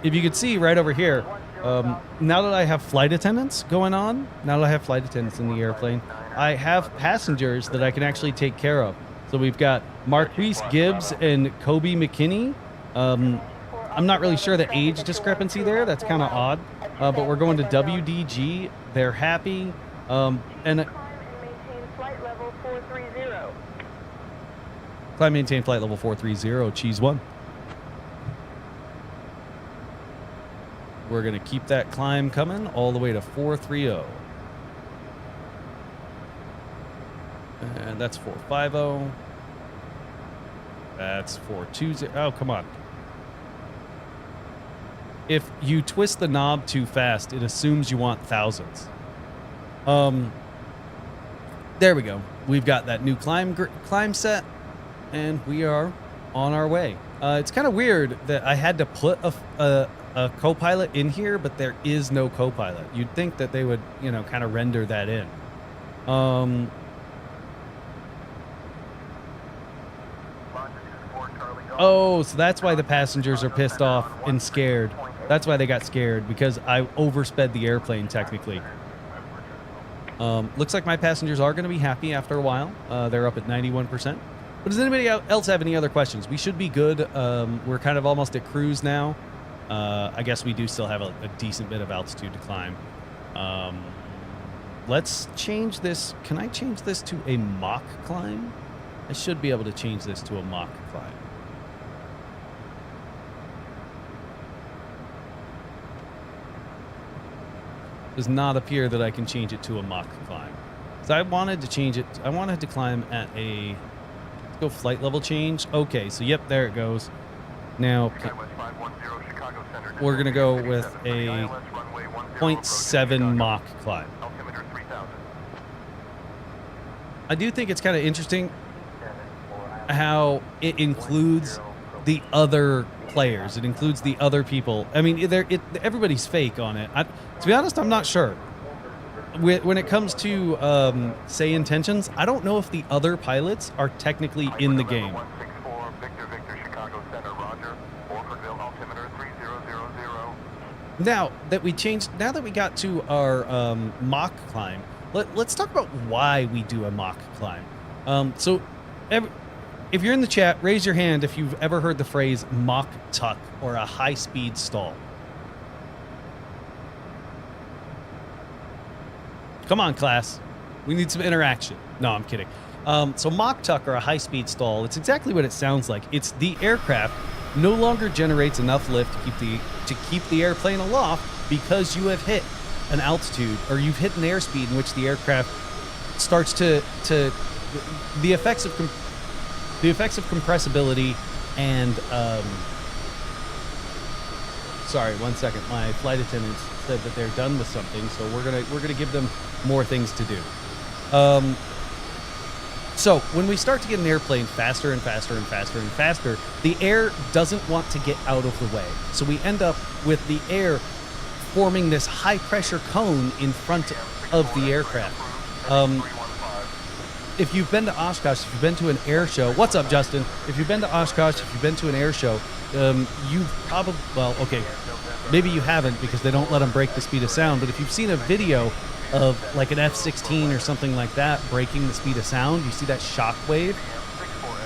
if you could see right over here, now that I have flight attendants going on, now that I have flight attendants in the airplane, I have passengers that I can actually take care of. So we've got Marquise Gibbs and Kobe McKinney. I'm not really sure the age discrepancy there. That's kind of odd. But we're going to WDG. They're happy. And Climb flight level 430. Climb maintain flight level 430, Cheese 1. We're going to keep that climb coming all the way to 430. And that's 450. That's 420. Oh, come on. If you twist the knob too fast, it assumes you want thousands. There we go. We've got that new climb set, and we are on our way. It's kind of weird that I had to put a co-pilot in here, but there is no co-pilot. You'd think that they would, you know, kind of render that in. Oh, so that's why the passengers are pissed off and scared. That's why they got scared, because I oversped the airplane technically. Looks like my passengers are going to be happy after a while. They're up at 91%. But does anybody else have any other questions? We should be good. We're kind of almost at cruise now. I guess we do still have a decent bit of altitude to climb. Let's change this. Can I change this to a Mach climb? I should be able to change this to a Mach climb. Does not appear that I can change it to a Mach climb. So I wanted to change it. I wanted to climb at a, let's go flight level change. Okay, so yep, there it goes. Now we're going to go with a 0.7 Mach climb. I do think it's kind of interesting how it includes the other players. It includes the other people. I mean, everybody's fake on it. To be honest, I'm not sure. When it comes to, say, intentions, I don't know if the other pilots are technically in the game. Now that we got to our Mach climb, let's talk about why we do a Mach climb. If you're in the chat, raise your hand if you've ever heard the phrase Mach tuck or a high-speed stall. Come on, class. We need some interaction. No, I'm kidding. So Mach tuck or a high-speed stall, it's exactly what it sounds like. It's the aircraft no longer generates enough lift to keep the airplane aloft because you have hit an altitude or you've hit an airspeed in which the aircraft starts to the effects of compressibility and sorry, 1 second. My flight attendants said that they're done with something, so we're gonna give them more things to do. So when we start to get an airplane faster and faster and faster and faster, the air doesn't want to get out of the way. So we end up with the air forming this high pressure cone in front of the aircraft. If you've been to Oshkosh, if you've been to an air show, what's up, Justin? If you've been to Oshkosh, if you've been to an air show, you've probably, well, okay, maybe you haven't because they don't let them break the speed of sound, but if you've seen a video of like an F-16 or something like that breaking the speed of sound, you see that shock wave?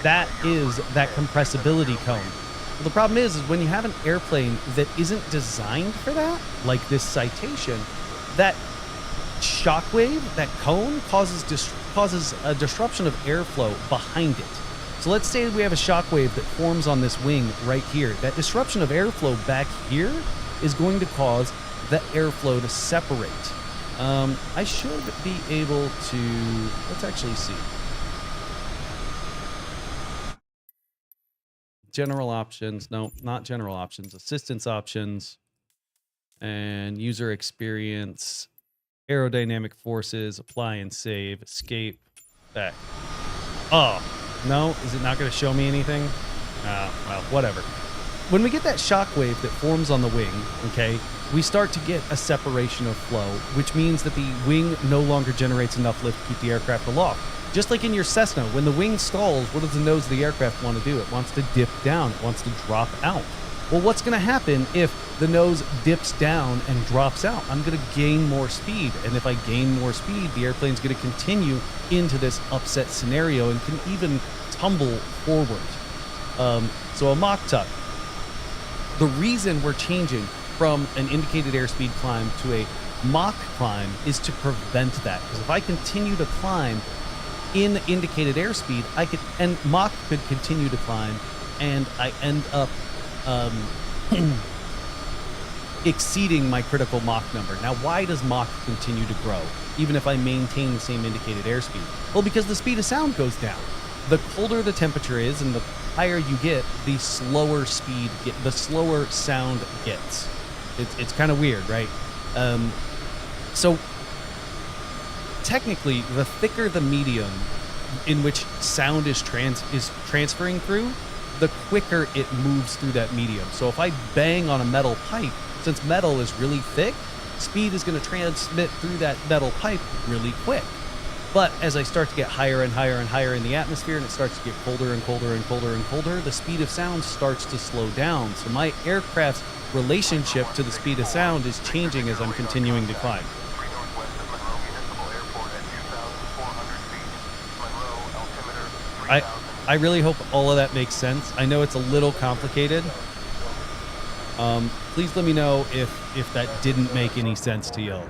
That is that compressibility cone. Well, the problem is when you have an airplane that isn't designed for that, like this Citation, that shock wave, that cone, causes a disruption of airflow behind it. So let's say we have a shock wave that forms on this wing right here. That disruption of airflow back here is going to cause the airflow to separate. I should be able to, let's actually see. General options, no, not general options, assistance options, and user experience, aerodynamic forces, apply and save, escape, back. Oh, no, is it not going to show me anything? Well, whatever. When we get that shock wave that forms on the wing, okay, we start to get a separation of flow, which means that the wing no longer generates enough lift to keep the aircraft aloft. Just like in your Cessna, when the wing stalls, what does the nose of the aircraft want to do? It wants to dip down. It wants to drop out. Well, what's going to happen if the nose dips down and drops out? I'm going to gain more speed. And if I gain more speed, the airplane's going to continue into this upset scenario and can even tumble forward. So a Mach tuck. The reason we're changing from an indicated airspeed climb to a Mach climb is to prevent that. Because if I continue to climb in indicated airspeed, and Mach could continue to climb, and I end up exceeding my critical Mach number. Now, why does Mach continue to grow, even if I maintain the same indicated airspeed? Well, because the speed of sound goes down. The colder the temperature is and the higher you get, the slower sound gets. It's kind of weird, right? So technically, the thicker the medium in which sound is transferring through, the quicker it moves through that medium. So if I bang on a metal pipe, since metal is really thick, speed is going to transmit through that metal pipe really quick. But as I start to get higher and higher and higher in the atmosphere, and it starts to get colder and colder and colder and colder, the speed of sound starts to slow down. So my aircraft's relationship to the speed of sound is changing as I'm continuing to climb. I really hope all of that makes sense. I know it's a little complicated. Please let me know if that didn't make any sense to y'all.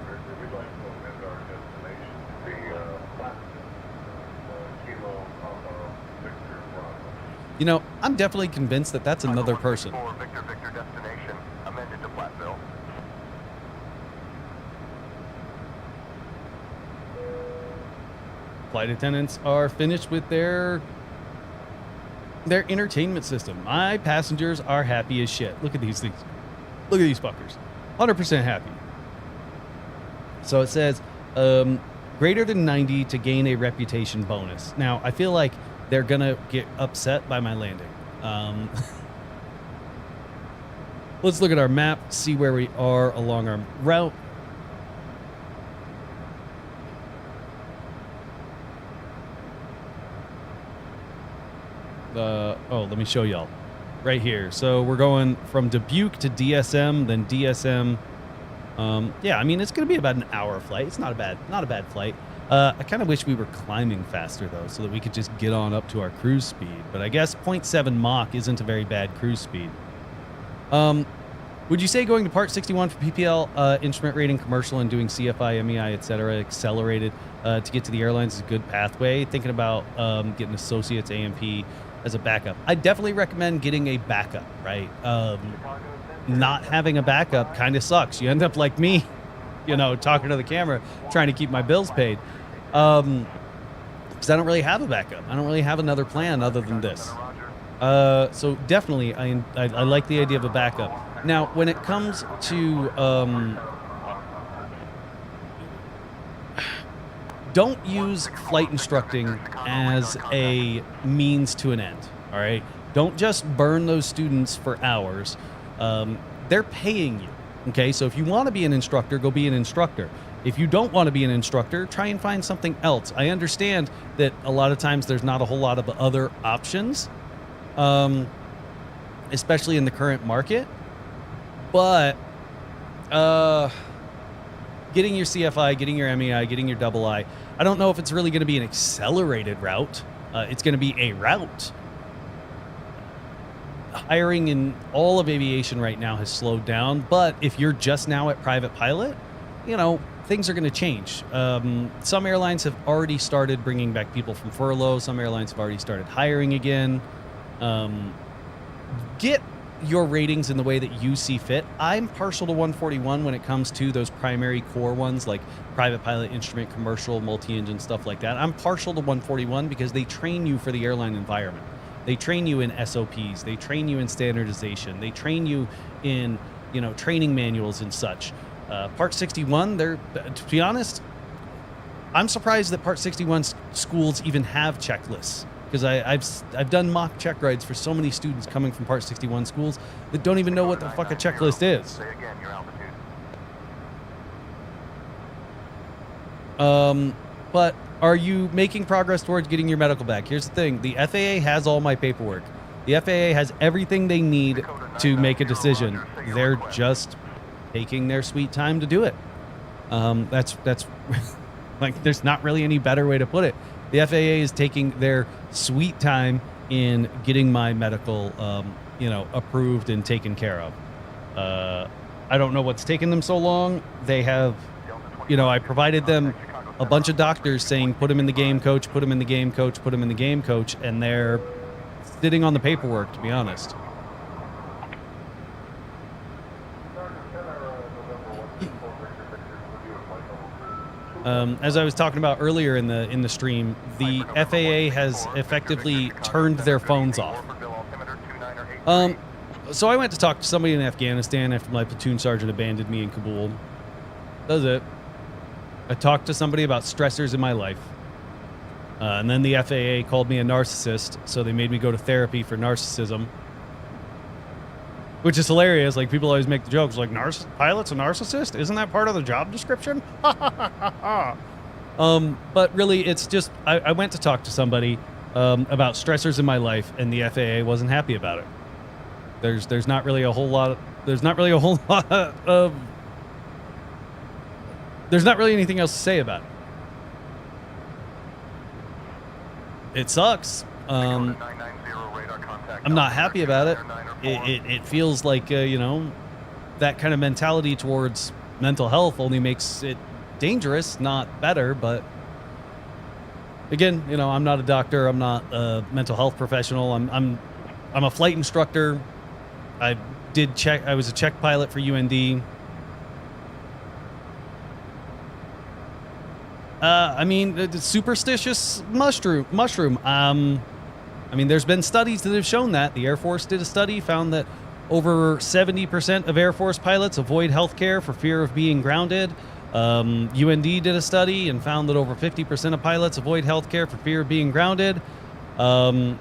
You know, I'm definitely convinced that that's another person. Flight attendants are finished with their entertainment system. My passengers are happy as shit. Look at these things. Look at these fuckers. 100% happy. So it says, greater than 90 to gain a reputation bonus. Now, I feel like they're going to get upset by my landing. Let's look at our map, see where we are along our route. Let me show y'all right here. So we're going from Dubuque to DSM, then DSM. Yeah, I mean, it's going to be about an hour flight. It's not a bad flight. I kind of wish we were climbing faster though, so that we could just get on up to our cruise speed. But I guess 0.7 Mach isn't a very bad cruise speed. Would you say going to Part 61 for PPL, instrument rating, commercial, and doing CFI, MEI, etc., accelerated to get to the airlines is a good pathway? Thinking about getting associates, AMP as a backup. I definitely recommend getting a backup, right? Not having a backup kind of sucks. You end up like me, you know, talking to the camera, trying to keep my bills paid. Because I don't really have a backup. I don't really have another plan other than this. So definitely, I like the idea of a backup. Now, when it comes to don't use flight instructing as a means to an end. All right, don't just burn those students for hours. They're paying you. Okay, so if you want to be an instructor, go be an instructor. If you don't want to be an instructor, try and find something else. I understand that a lot of times there's not a whole lot of other options, especially in the current market. But getting your CFI, getting your MEI, getting your double I, I don't know if it's really going to be an accelerated route. It's going to be a route. Hiring in all of aviation right now has slowed down, but if you're just now at private pilot, you know, things are going to change. Some airlines have already started bringing back people from furlough. Some airlines have already started hiring again. Get your ratings in the way that you see fit. I'm partial to 141 when it comes to those primary core ones like private pilot, instrument, commercial, multi-engine, stuff like that. I'm partial to 141 because they train you for the airline environment. They train you in SOPs. They train you in standardization. They train you in, you know, training manuals and such. Part 61, to be honest, I'm surprised that Part 61 schools even have checklists. Because I've done mock check rides for so many students coming from Part 61 schools that don't even know what the fuck a checklist is. But are you making progress towards getting your medical back? Here's the thing. The FAA has all my paperwork. The FAA has everything they need to make a decision. They're just taking their sweet time to do it. That's like, there's not really any better way to put it. The FAA is taking their sweet time in getting my medical, approved and taken care of. I don't know what's taken them so long. They have, I provided them a bunch of doctors saying, put him in the game, coach, put him in the game, coach, put him in the game, coach, and they're sitting on the paperwork, to be honest. As I was talking about earlier in the stream, the FAA has effectively turned their phones off. So I went to talk to somebody in Afghanistan after my platoon sergeant abandoned me in Kabul. That was it. I talked to somebody about stressors in my life. And then the FAA called me a narcissist, so they made me go to therapy for narcissism. Which is hilarious. Like, people always make the jokes, like, pilot's a narcissist? Isn't that part of the job description? But really, it's just, I went to talk to somebody about stressors in my life, and the FAA wasn't happy about it. There's not really a whole lot of, there's not really anything else to say about it. It sucks. I'm not happy about it. It feels like, you know, that kind of mentality towards mental health only makes it dangerous, not better. But again, you know, I'm not a doctor. I'm not a mental health professional. I'm a flight instructor. I was a check pilot for UND. I mean, the superstitious mushroom. I mean, there's been studies that have shown that. The Air Force did a study, found that over 70% of Air Force pilots avoid healthcare for fear of being grounded. UND did a study and found that over 50% of pilots avoid healthcare for fear of being grounded. But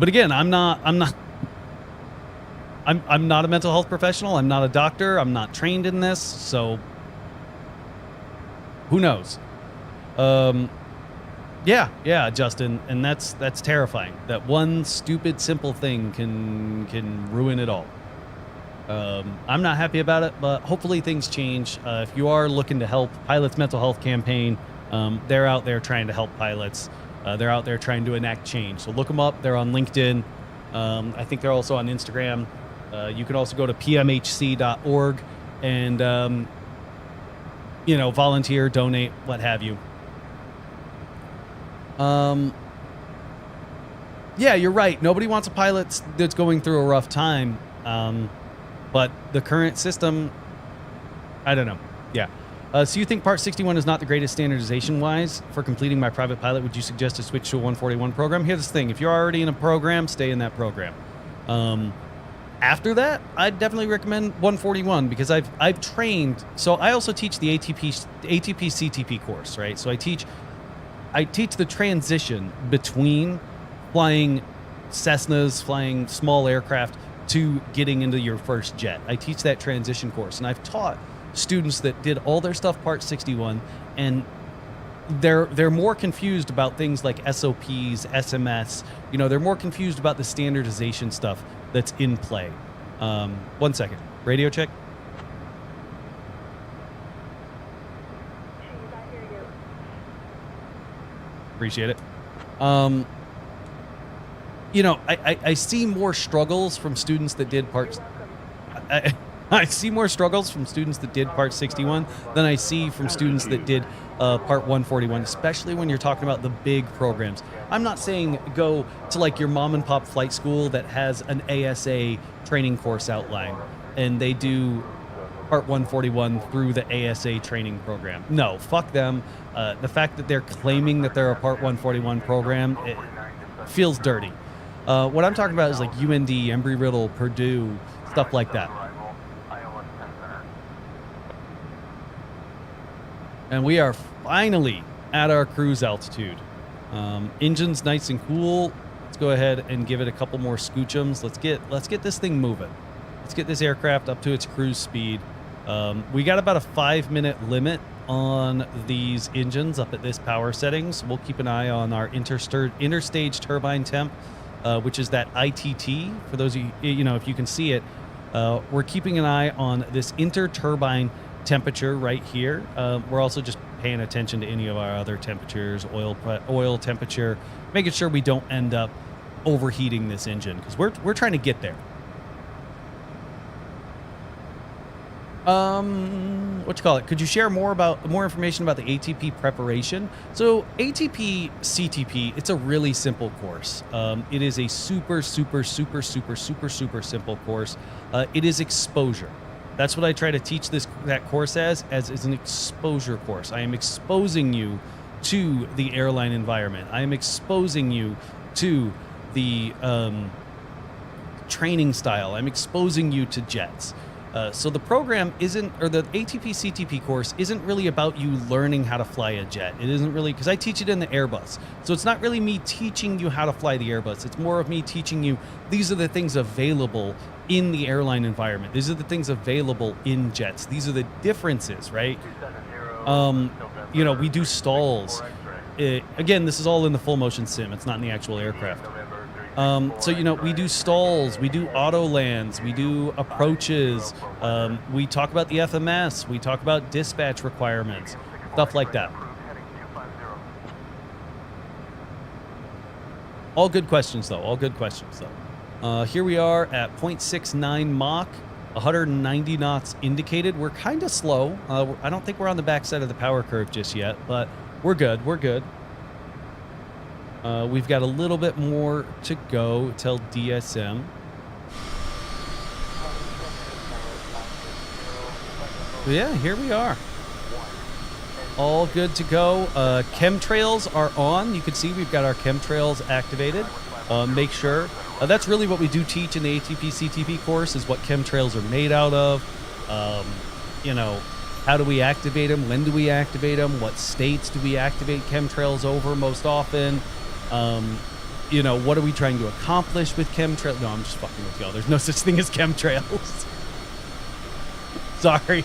again, I'm not a mental health professional. I'm not a doctor. I'm not trained in this, so who knows? Yeah, Justin, and that's terrifying. That one stupid, simple thing can ruin it all. I'm not happy about it, but hopefully things change. If you are looking to help Pilots Mental Health Campaign, they're out there trying to help pilots. They're out there trying to enact change. So look them up. They're on LinkedIn. I think they're also on Instagram. You can also go to pmhc.org and you know, volunteer, donate, what have you. Yeah, you're right. Nobody wants a pilot that's going through a rough time. But the current system, I don't know. Yeah. So you think Part 61 is not the greatest standardization-wise for completing my private pilot? Would you suggest to switch to a 141 program? Here's the thing. If you're already in a program, stay in that program. After that, I'd definitely recommend 141 because I've trained. So I also teach the ATP CTP course, right? So I teach the transition between flying Cessnas, flying small aircraft, to getting into your first jet. I teach that transition course, and I've taught students that did all their stuff Part 61, and they're more confused about things like SOPs, SMS. You know, they're more confused about the standardization stuff that's in play. 1 second. Radio check. Appreciate it. You know, I see more struggles from students that did Part... I see more struggles from students that did Part 61 than I see from students that did Part 141, especially when you're talking about the big programs. I'm not saying go to like your mom and pop flight school that has an ASA training course outline and they do Part 141 through the ASA training program. No, fuck them. The fact that they're claiming that they're a Part 141 program, it feels dirty. What I'm talking about is like UND, Embry-Riddle, Purdue, stuff like that. And we are finally at our cruise altitude. Engine's nice and cool. Let's go ahead and give it a couple more scoochums. Let's get this thing moving. Let's get this aircraft up to its cruise speed. We got about a 5-minute limit on these engines up at this power settings. We'll keep an eye on our interstage turbine temp, which is that ITT. For those of you know, if you can see it, we're keeping an eye on this interturbine temperature right here. We're also just paying attention to any of our other temperatures, oil temperature, making sure we don't end up overheating this engine because we're trying to get there. What you call it? Could you share more information about the ATP preparation? So ATP CTP, it's a really simple course. It is a super simple course. It is exposure. That's what I try to teach that course as an exposure course. I am exposing you to the airline environment. I am exposing you to the training style. I'm exposing you to jets. So the program isn't, or the ATP CTP course isn't really about you learning how to fly a jet. It isn't really, because I teach it in the Airbus. So it's not really me teaching you how to fly the Airbus. It's more of me teaching you, these are the things available in the airline environment. These are the things available in jets. These are the differences, right? You know, we do stalls. Again, this is all in the full motion sim. It's not in the actual aircraft. So, you know, we do stalls, we do auto lands, we do approaches, we talk about the FMS, we talk about dispatch requirements, stuff like that. All good questions, though. All good questions, though. Here we are at 0.69 Mach, 190 knots indicated. We're kind of slow. I don't think we're on the backside of the power curve just yet, but we're good. We're good. We've got a little bit more to go till DSM. But yeah, here we are. All good to go. Chemtrails are on. You can see we've got our chemtrails activated. Make sure. That's really what we do teach in the ATP CTP course, is what chemtrails are made out of. You know, how do we activate them? When do we activate them? What states do we activate chemtrails over most often? You know, what are we trying to accomplish with chemtrails? No, I'm just fucking with y'all. There's no such thing as chemtrails. Sorry.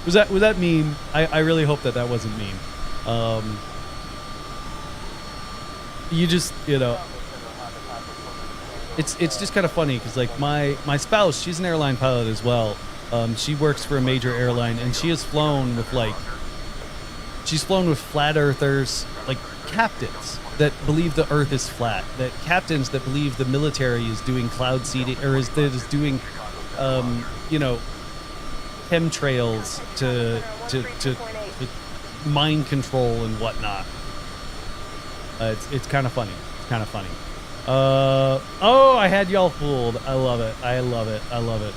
Was that mean? I really hope that wasn't mean. You just, you know, it's just kind of funny because, like, my spouse, she's an airline pilot as well. She works for a major airline, and she has flown with, like, she's flown with flat earthers, like captains that believe the earth is flat, that captains that believe the military is doing cloud seeding, or is doing, you know, chemtrails to mind control and whatnot. It's kind of funny. It's kind of funny. Oh, I had y'all fooled. I love it. I love it. I love it.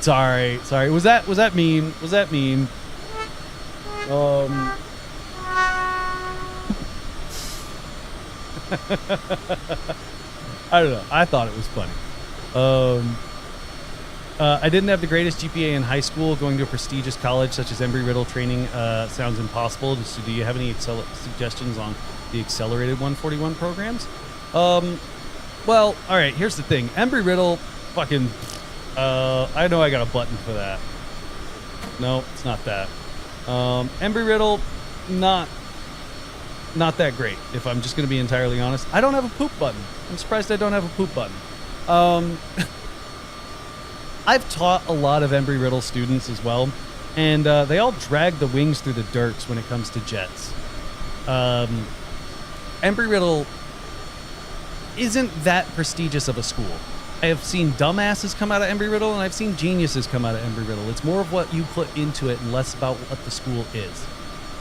Sorry. Was that mean? Was that mean? I don't know. I thought it was funny. I didn't have the greatest GPA in high school. Going to a prestigious college such as Embry-Riddle training sounds impossible. So do you have any suggestions on the accelerated 141 programs? Well, all right. Here's the thing. Embry-Riddle, fucking. I know I got a button for that. No, it's not that. Embry-Riddle, not that great, if I'm just going to be entirely honest. I don't have a poop button. I'm surprised I don't have a poop button. I've taught a lot of Embry-Riddle students as well, and they all drag the wings through the dirts when it comes to jets. Embry-Riddle isn't that prestigious of a school. I have seen dumbasses come out of Embry-Riddle, and I've seen geniuses come out of Embry-Riddle. It's more of what you put into it and less about what the school is.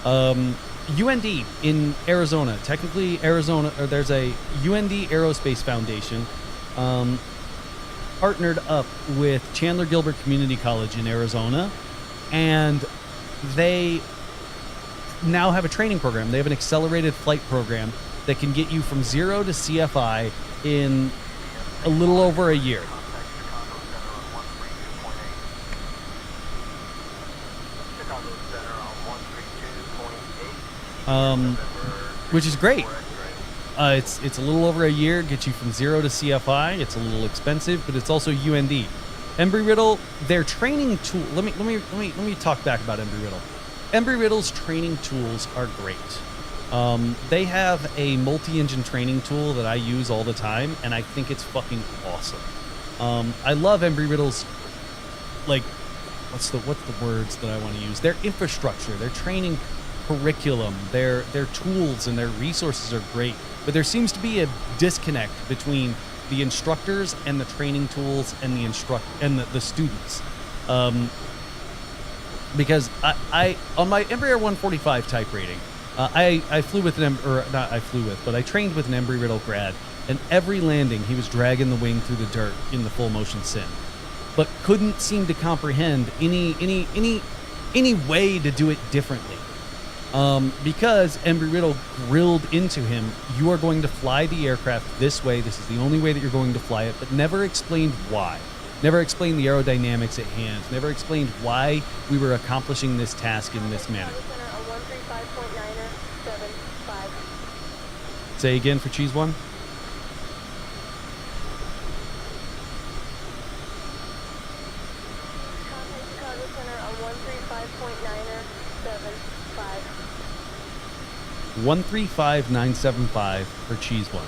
UND in Arizona, technically Arizona, or there's a UND Aerospace Foundation, partnered up with Chandler Gilbert Community College in Arizona, and they now have a training program. They have an accelerated flight program that can get you from 0 to CFI in a little over a year. Which is great. It's a little over a year, gets you from 0 to CFI. It's a little expensive, but it's also UND. Embry-Riddle, their training tool. Let me talk back about Embry-Riddle. Embry-Riddle's training tools are great. They have a multi-engine training tool that I use all the time, and I think it's fucking awesome. I love Embry-Riddle's, like, what's the words that I want to use? Their infrastructure, their training curriculum, their tools and their resources are great, but there seems to be a disconnect between the instructors and the training tools and the students. Because I on my Embraer 145 type rating, I flew with I trained with an Embry-Riddle grad, and every landing he was dragging the wing through the dirt in the full motion sim, but couldn't seem to comprehend any way to do it differently. Because Embry-Riddle grilled into him, you are going to fly the aircraft this way. This is the only way that you're going to fly it, but never explained why. Never explained the aerodynamics at hand. Never explained why we were accomplishing this task in this manner. Say again for Cheese One. Chicago Center on 135.975. 135975 for Cheese One.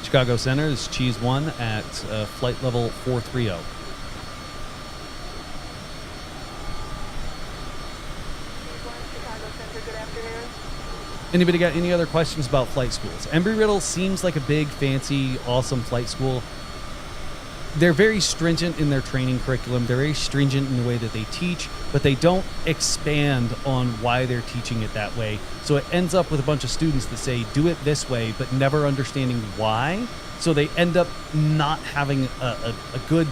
Chicago Center is Cheese One at flight level 430. Anybody got any other questions about flight schools? Embry-Riddle seems like a big, fancy, awesome flight school. They're very stringent in their training curriculum. They're very stringent in the way that they teach, but they don't expand on why they're teaching it that way. So it ends up with a bunch of students that say, do it this way, but never understanding why. So they end up not having a good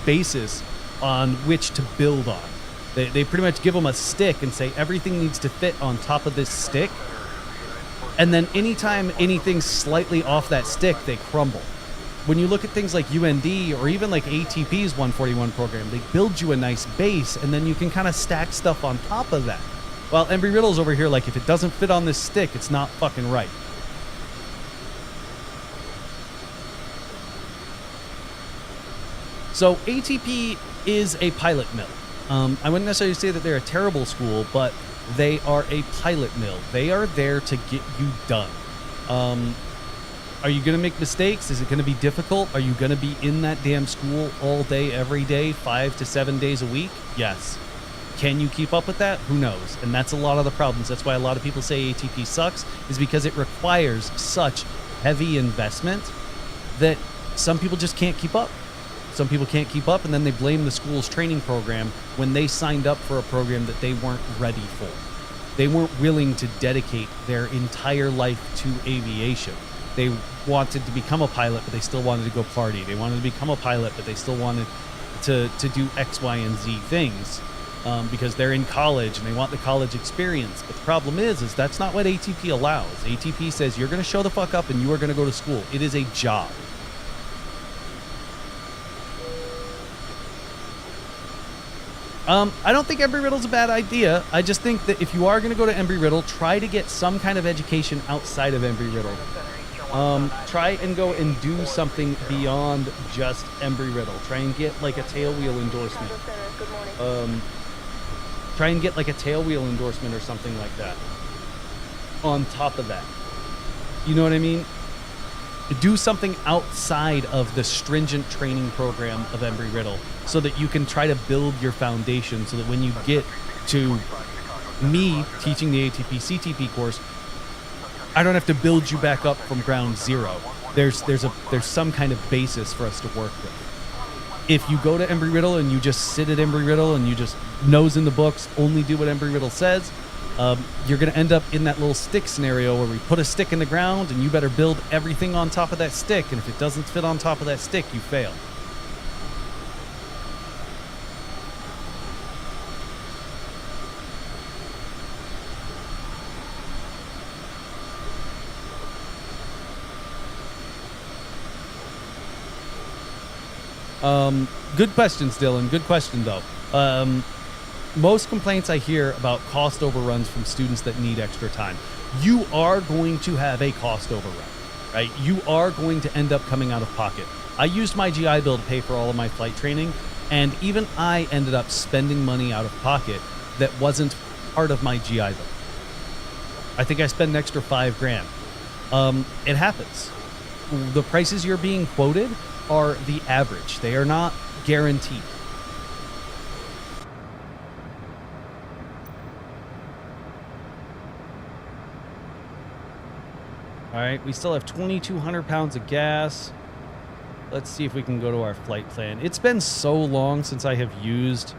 basis on which to build on. They pretty much give them a stick and say everything needs to fit on top of this stick. And then anytime anything's slightly off that stick, they crumble. When you look at things like UND or even like ATP's 141 program, they build you a nice base and then you can kind of stack stuff on top of that. While Embry-Riddle's over here like, if it doesn't fit on this stick, it's not fucking right. So ATP is a pilot mill. I wouldn't necessarily say that they're a terrible school, but they are a pilot mill. They are there to get you done. Are you going to make mistakes? Is it going to be difficult? Are you going to be in that damn school all day, every day, 5 to 7 days a week? Yes. Can you keep up with that? Who knows? And that's a lot of the problems. That's why a lot of people say ATP sucks, is because it requires such heavy investment that some people just can't keep up. Some people can't keep up, and then they blame the school's training program when they signed up for a program that they weren't ready for. They weren't willing to dedicate their entire life to aviation. They wanted to become a pilot, but they still wanted to go party. They wanted to become a pilot, but they still wanted to do X, Y, and Z things because they're in college and they want the college experience. But the problem is that's not what ATP allows. ATP says you're going to show the fuck up and you are going to go to school. It is a job. I don't think Embry-Riddle's a bad idea. I just think that if you are going to go to Embry-Riddle, try to get some kind of education outside of Embry-Riddle. Try and go and do something beyond just Embry-Riddle. Try and get like a tailwheel endorsement. Try and get like a tailwheel endorsement or something like that. On top of that. You know what I mean? Do something outside of the stringent training program of Embry-Riddle so that you can try to build your foundation so that when you get to me teaching the ATP CTP course, I don't have to build you back up from ground zero. There's some kind of basis for us to work with. If you go to Embry-Riddle and you just sit at Embry-Riddle and you just nose in the books, only do what Embry-Riddle says, you're going to end up in that little stick scenario where we put a stick in the ground and you better build everything on top of that stick. And if it doesn't fit on top of that stick, you fail. Good questions, Dylan. Good question, though. Most complaints I hear about cost overruns from students that need extra time. You are going to have a cost overrun, right? You are going to end up coming out of pocket. I used my GI Bill to pay for all of my flight training, and even I ended up spending money out of pocket that wasn't part of my GI Bill. I think I spent an extra $5,000. It happens. The prices you're being quoted are the average. They are not guaranteed. All right, we still have 2,200 pounds of gas. Let's see if we can go to our flight plan. It's been so long since I have used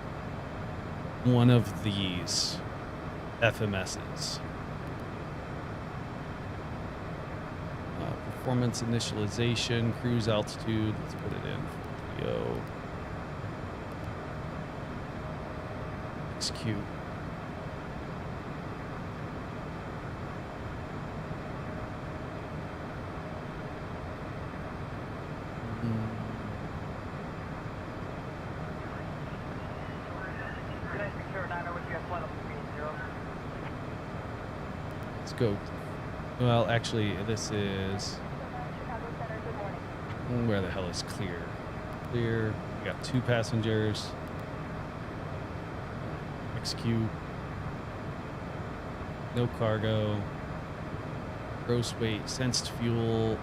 one of these FMSs. Performance initialization, cruise altitude. Let's put it in. Go. Execute. Let's go. Well, actually, this is... Where the hell is clear? Clear. We got 2 passengers. Execute. No cargo. Gross weight. Sensed fuel.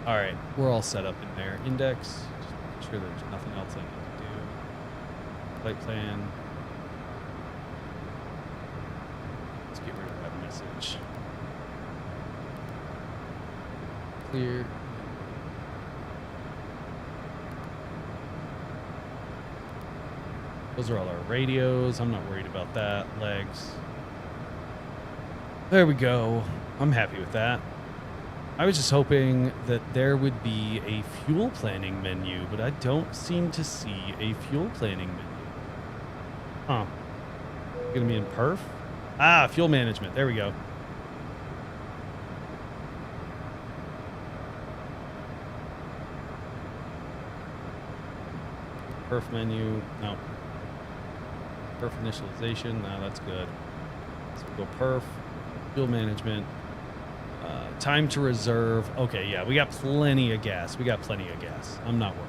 Alright, we're all set up in there. Index. Just making sure there's nothing else I need to do. Flight plan. Let's get rid of that message. Clear. Those are all our radios. I'm not worried about that. Legs. There we go. I'm happy with that. I was just hoping that there would be a fuel planning menu, but I don't seem to see a fuel planning menu. Huh. Gonna be in perf? Ah, fuel management. There we go. Perf menu. No. Perf initialization. No, that's good. So we'll go perf. Fuel management. Time to reserve. Okay, yeah, we got plenty of gas. I'm not worried.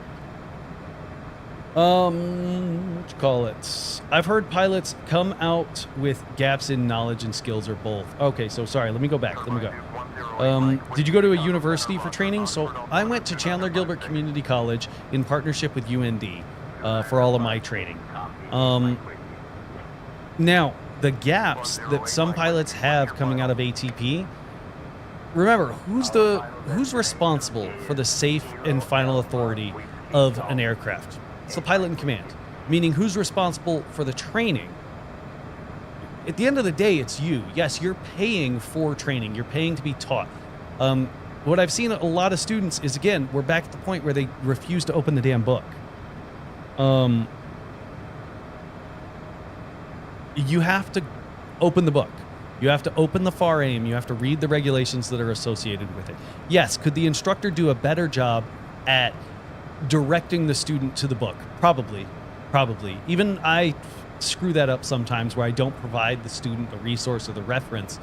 What you call it? I've heard pilots come out with gaps in knowledge and skills or both. Okay, so sorry, let me go back. Did you go to a university for training? So I went to Chandler Gilbert Community College in partnership with UND for all of my training. Now, the gaps that some pilots have coming out of ATP, remember, who's responsible for the safe and final authority of an aircraft? It's the pilot in command, meaning who's responsible for the training. At the end of the day, it's you. Yes, you're paying for training. You're paying to be taught. What I've seen a lot of students is, again, we're back at the point where they refuse to open the damn book. You have to open the book. You have to open the FAR AIM. You have to read the regulations that are associated with it. Yes, could the instructor do a better job at directing the student to the book? Probably. Even I screw that up sometimes where I don't provide the student the resource or the reference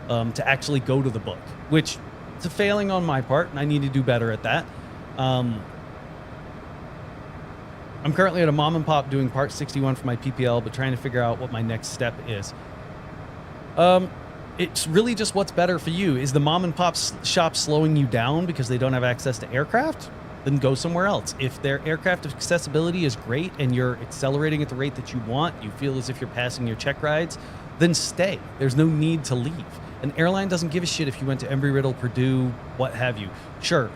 to actually go to the book, which is a failing on my part, and I need to do better at that. I'm currently at a mom and pop doing part 61 for my PPL, but trying to figure out what my next step is. It's really just what's better for you. Is the mom and pop shop slowing you down because they don't have access to aircraft? Then go somewhere else. If their aircraft accessibility is great and you're accelerating at the rate that you want, you feel as if you're passing your check rides, then stay. There's no need to leave. An airline doesn't give a shit if you went to Embry-Riddle, Purdue, what have you. Sure,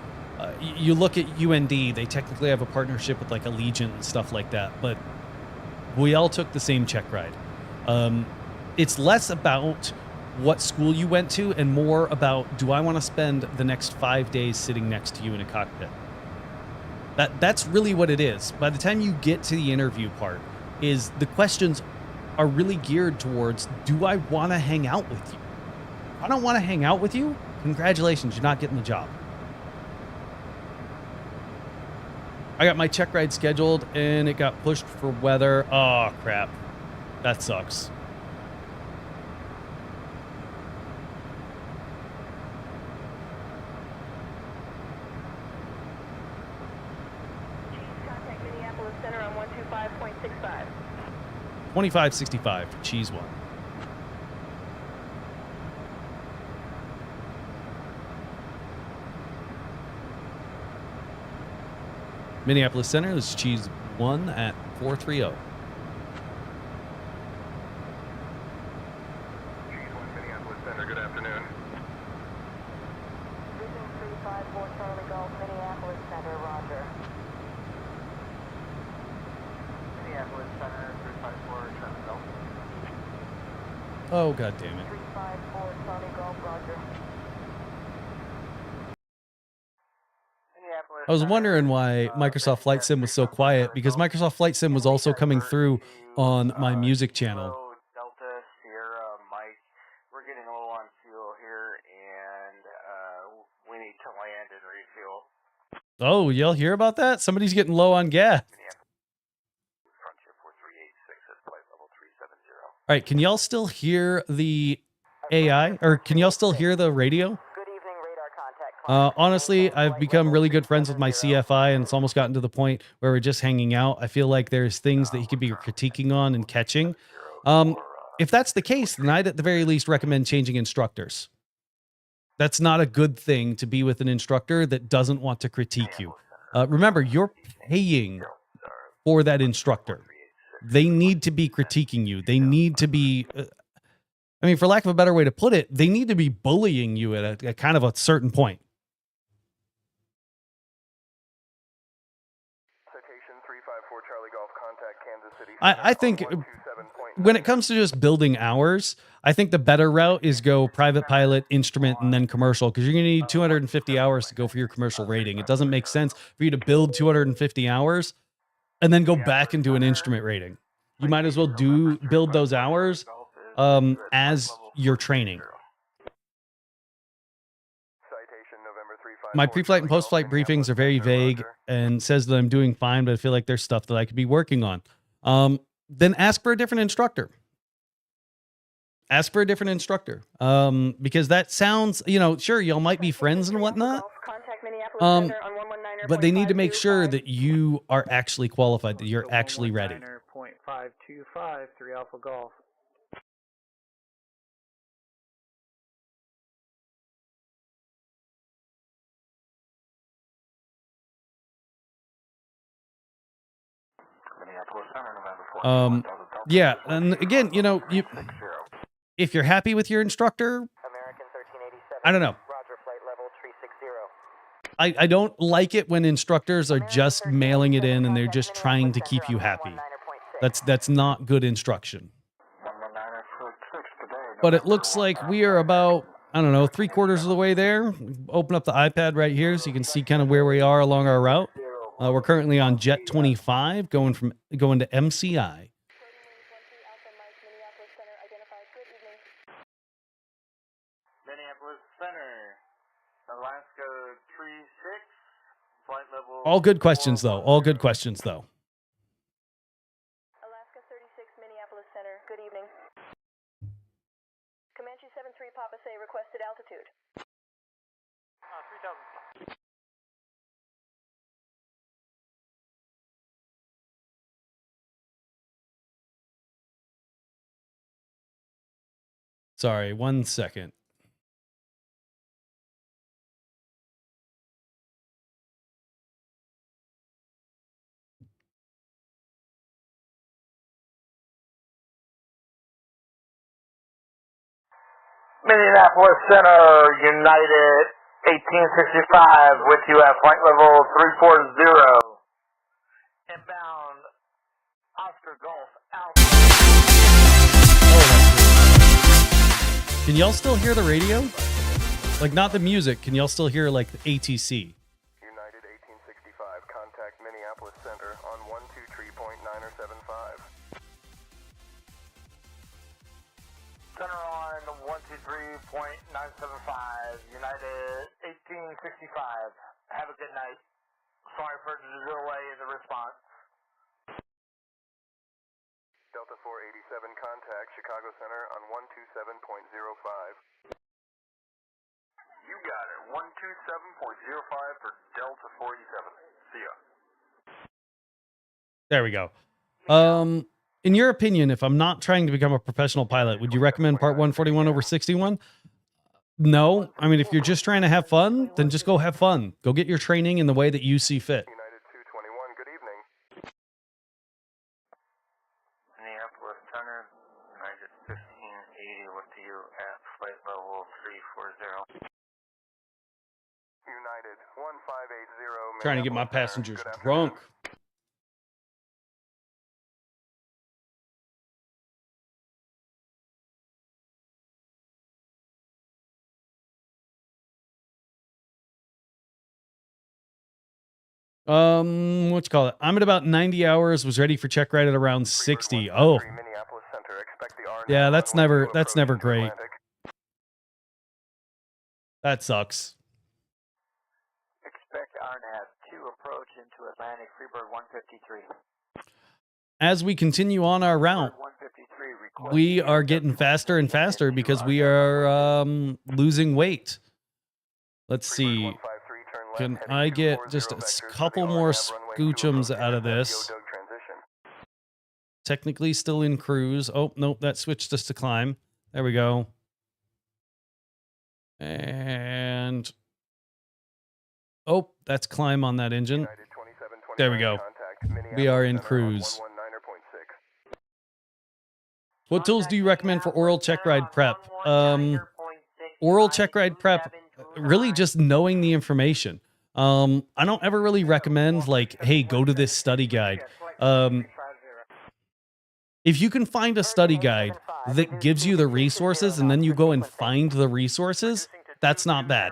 you look at UND, they technically have a partnership with like Allegiant and stuff like that, but we all took the same check ride. It's less about what school you went to and more about, do I want to spend the next 5 days sitting next to you in a cockpit? That's really what it is. By the time you get to the interview part, is the questions are really geared towards, do I want to hang out with you? If I don't want to hang out with you, congratulations, you're not getting the job. I got my check ride scheduled and it got pushed for weather. Oh, crap. That sucks. Contact Minneapolis Center on 125.65. 2565 for Cheese One. Minneapolis Center, this is Cheese One at 430. Cheese 1 Minneapolis Center, good afternoon. Vision 354 Charlie Golf, Minneapolis Center, roger. Minneapolis Center, 354 Charlie Golf. Oh, god damn it. 354 Charlie Golf, roger. I was wondering why Microsoft Flight Sim was so quiet, because Microsoft Flight Sim was also coming through on my music channel. Delta, Sierra, Mike. We're getting low on fuel here, and we need to land and refuel. Oh, y'all hear about that? Somebody's getting low on gas. Frontier 4386 at flight level 370. All right, can y'all still hear the AI, or can y'all still hear the radio? Good evening, radar contact. Honestly, I've become really good friends with my CFI, and it's almost gotten to the point where we're just hanging out. I feel like there's things that he could be critiquing on and catching. If that's the case, then I'd at the very least recommend changing instructors. That's not a good thing to be with an instructor that doesn't want to critique you. Remember, you're paying for that instructor. They need to be critiquing you. They need to be, I mean, for lack of a better way to put it, they need to be bullying you at a kind of a certain point. Citation 354 Charlie Golf, contact Kansas City. I think when it comes to just building hours, I think the better route is go private pilot, instrument, and then commercial, because you're going to need 250 hours to go for your commercial rating. It doesn't make sense for you to build 250 hours and then go back and do an instrument rating. You might as well build those hours as you're training. My pre-flight and post-flight briefings are very vague and says that I'm doing fine, but I feel like there's stuff that I could be working on. Then ask for a different instructor. Ask for a different instructor. Because that sounds, sure, y'all might be friends and whatnot. But they need to make sure that you are actually qualified, that you're actually ready. 0.525, 3 Alpha Golf. Yeah, and again, if you're happy with your instructor, I don't know. I don't like it when instructors are just mailing it in and they're just trying to keep you happy. That's not good instruction. But it looks like we are about, I don't know, 3/4 of the way there. Open up the iPad right here so you can see kind of where we are along our route. We're currently on Jet 25 going to MCI. Minneapolis Center, Alaska 36, flight level. All good questions though. All good questions though. Alaska 36, Minneapolis Center. Good evening. Comanche 73 Papa Say requested altitude. 3,000. Sorry, 1 second. Minneapolis Center, United 1865, with you at flight level 340. Inbound, Oscar Golf Alpha. Can y'all still hear the radio? Like, not the music. Can y'all still hear, like, the ATC? United 1865, contact Minneapolis Center on 123.975. Center on 123.975, United 1865. Have a good night. Sorry for the delay in the response. Delta 487, contact Chicago Center on 127.05. You got it. 127.05 for Delta 487. See ya. There we go. In your opinion, if I'm not trying to become a professional pilot, would you recommend Part 141 over 61? No. I mean, if you're just trying to have fun, then just go have fun. Go get your training in the way that you see fit. United 221, good evening. Minneapolis Center, United 1580, with you at flight level 340. United 1580. Trying to get my passengers drunk. What you call it? I'm at about 90 hours, was ready for check right at around 60. Oh. Yeah, that's never great. That sucks. Expect RNAV 2 approach into Atlantic Freebird 153. As we continue on our route, we are getting faster and faster because we are losing weight. Let's see. Can I get just a couple more scoochums out of this? Technically still in cruise. Oh, nope, that switched us to climb. There we go. And oh, that's climb on that engine. There we go. We are in cruise. What tools do you recommend for oral check ride prep? Oral check ride prep, really just knowing the information. I don't ever really recommend like, hey, go to this study guide. If you can find a study guide that gives you the resources and then you go and find the resources, that's not bad.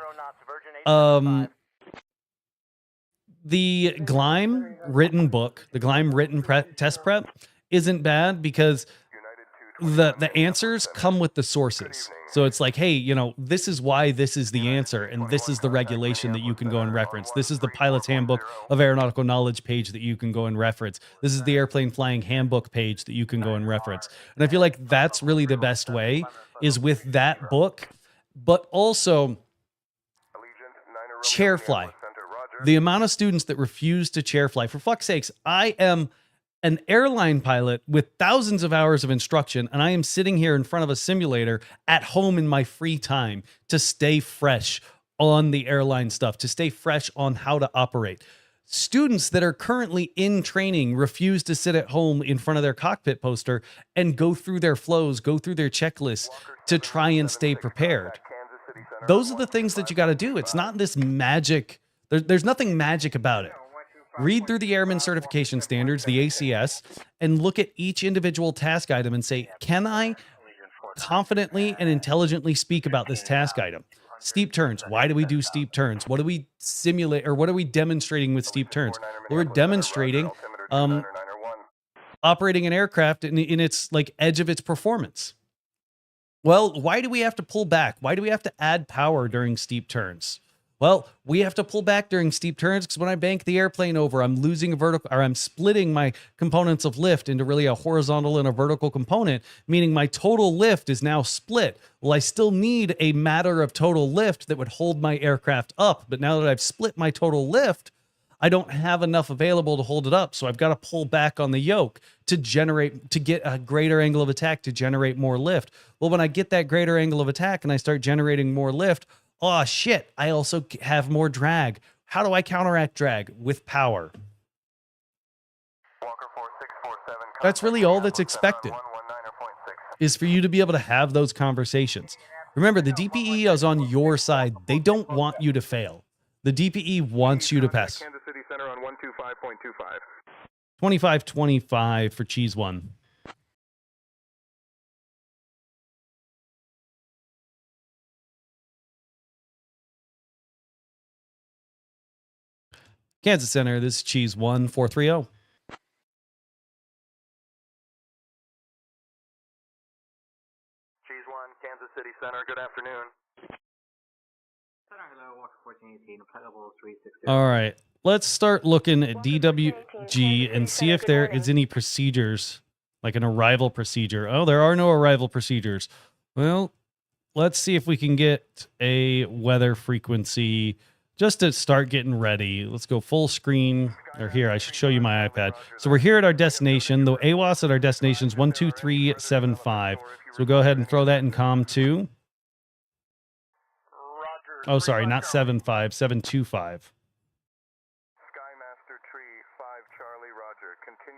The Gleim written book, the Gleim written test prep isn't bad because the answers come with the sources. So it's like, hey, you know, this is why this is the answer, and this is the regulation that you can go and reference. This is the Pilot's Handbook of Aeronautical Knowledge page that you can go and reference. This is the Airplane Flying Handbook page that you can go and reference. And I feel like that's really the best way, is with that book, but also chair fly. The amount of students that refuse to chair fly, for fuck's sakes, I am an airline pilot with thousands of hours of instruction, and I am sitting here in front of a simulator at home in my free time to stay fresh on the airline stuff, to stay fresh on how to operate. Students that are currently in training refuse to sit at home in front of their cockpit poster and go through their flows, go through their checklists to try and stay prepared. Those are the things that you got to do. It's not this magic. There's nothing magic about it. Read through the Airman Certification Standards, the ACS, and look at each individual task item and say, can I confidently and intelligently speak about this task item? Steep turns. Why do we do steep turns? What do we simulate, or what are we demonstrating with steep turns? We're demonstrating operating an aircraft in its like edge of its performance. Well, why do we have to pull back? Why do we have to add power during steep turns? Well, we have to pull back during steep turns because when I bank the airplane over, I'm losing a vertical, or I'm splitting my components of lift into really a horizontal and a vertical component, meaning my total lift is now split. Well, I still need a matter of total lift that would hold my aircraft up. But now that I've split my total lift, I don't have enough available to hold it up. So I've got to pull back on the yoke to get a greater angle of attack to generate more lift. Well, when I get that greater angle of attack and I start generating more lift, oh shit, I also have more drag. How do I counteract drag? With power. That's really all that's expected, is for you to be able to have those conversations. Remember, the DPE is on your side. They don't want you to fail. The DPE wants you to pass. Kansas City Center on 125.25. 2525 for Cheese One. Kansas Center, this is Cheese 1430. Cheese 1, Kansas City Center, good afternoon. All right, let's start looking at DWG and see if there is any procedures, like an arrival procedure. Oh, there are no arrival procedures. Well, let's see if we can get a weather frequency just to start getting ready. Let's go full screen. Or here, I should show you my iPad. So we're here at our destination. The AWAS at our destination is 12375. So we'll go ahead and throw that in COM 2. Oh, sorry, not 75, 725.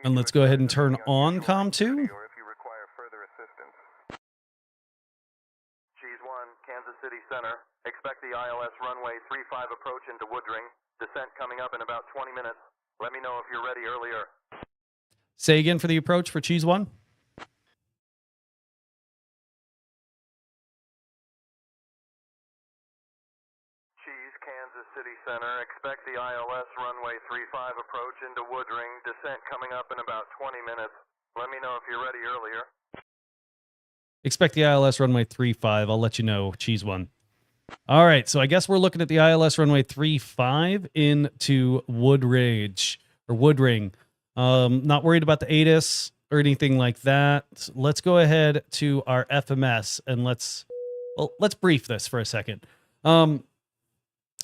And let's go ahead and turn on COM 2. Cheese 1, Kansas City Center. Expect the ILS runway 35 approach into Woodring. Descent coming up in about 20 minutes. Let me know if you're ready earlier. Say again for the approach for Cheese 1. Cheese, Kansas City Center. Expect the ILS runway 35 approach into Woodring. Descent coming up in about 20 minutes. Let me know if you're ready earlier. Expect the ILS runway 35. I'll let you know, Cheese One. All right, so I guess we're looking at the ILS runway 35 into Woodring. Not worried about the ATIS or anything like that. Let's go ahead to our FMS and let's brief this for a second.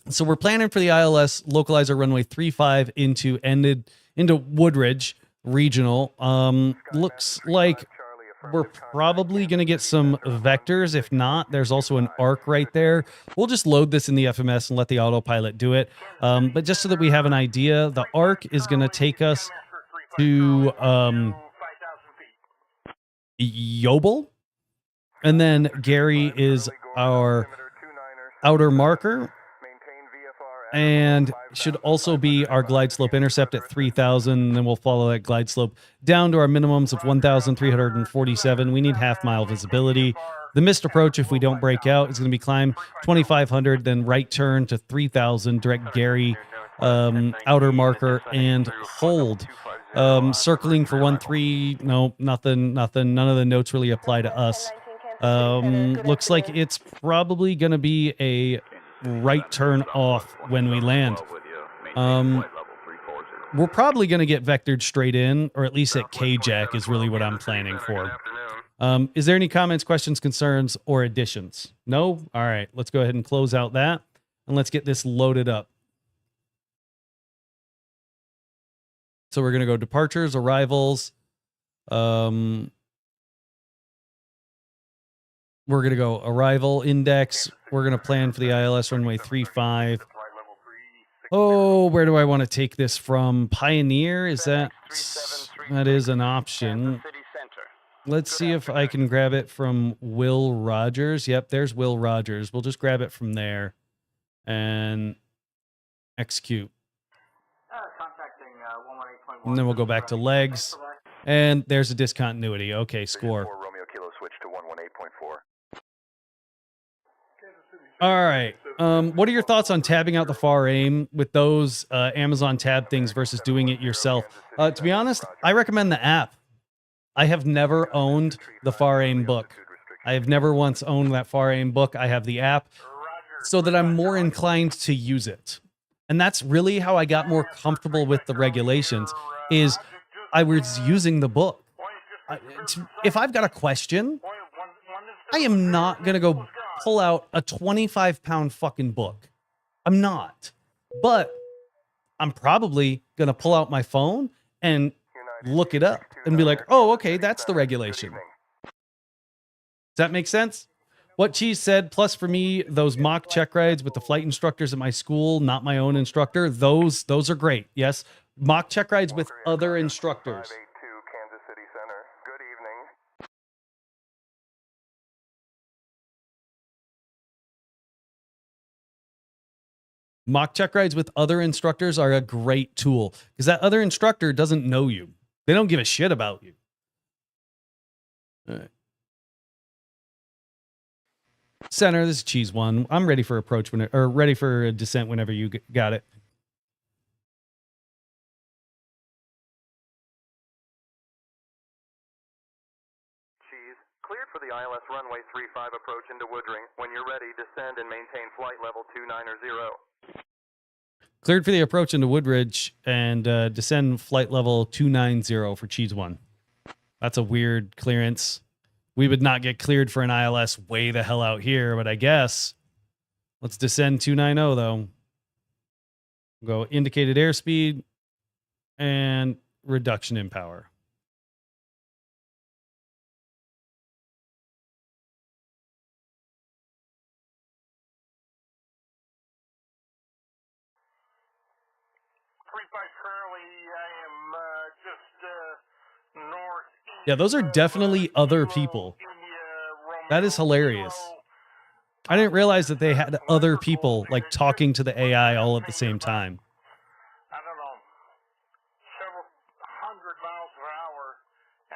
So we're planning for the ILS localizer runway 35 into Woodridge Regional. Looks like we're probably going to get some vectors. If not, there's also an arc right there. We'll just load this in the FMS and let the autopilot do it. But just so that we have an idea, the arc is going to take us to Yobel. And then Gary is our outer marker. And should also be our glide slope intercept at 3,000. And then we'll follow that glide slope down to our minimums of 1,347. We need half-mile visibility. The missed approach, if we don't break out, is going to be climb 2,500, then right turn to 3,000, direct Gary, outer marker, and hold. Circling for 1-3. No, nothing. None of the notes really apply to us. Looks like it's probably going to be a right turn off when we land. We're probably going to get vectored straight in, or at least at K-Jack is really what I'm planning for. Is there any comments, questions, concerns, or additions? No? All right, let's go ahead and close out that, and let's get this loaded up. So we're going to go departures, arrivals. We're going to go arrival index. We're going to plan for the ILS runway 35. Oh, where do I want to take this from? Pioneer? That is an option. Let's see if I can grab it from Will Rogers. Yep, there's Will Rogers. We'll just grab it from there and execute. And then we'll go back to legs. And there's a discontinuity. Okay, score. All right. What are your thoughts on tabbing out the far aim with those Amazon tab things versus doing it yourself? To be honest, I recommend the app. I have never owned the far aim book. I have never once owned that far aim book. I have the app so that I'm more inclined to use it. And that's really how I got more comfortable with the regulations is I was using the book. If I've got a question, I am not going to go pull out a 25-pound fucking book. I'm not. But I'm probably going to pull out my phone and look it up and be like, oh, okay, that's the regulation. Does that make sense? What Cheese said, plus for me, those mock check rides with the flight instructors at my school, not my own instructor, those are great. Yes, mock check rides with other instructors. Mock check rides with other instructors are a great tool because that other instructor doesn't know you. They don't give a shit about you. All right. Center, this is Cheese One. I'm ready for approach or ready for a descent whenever you got it. Cheese, cleared for the ILS runway 35 approach into Woodring. When you're ready, descend and maintain flight level 290. Cleared for the approach into Woodridge and descend flight level 290 for Cheese One. That's a weird clearance. We would not get cleared for an ILS way the hell out here, but I guess let's descend 290 though. Go indicated airspeed and reduction in power. Yeah, those are definitely other people. That is hilarious. I didn't realize that they had other people like talking to the AI all at the same time. I don't know, several hundred miles per hour,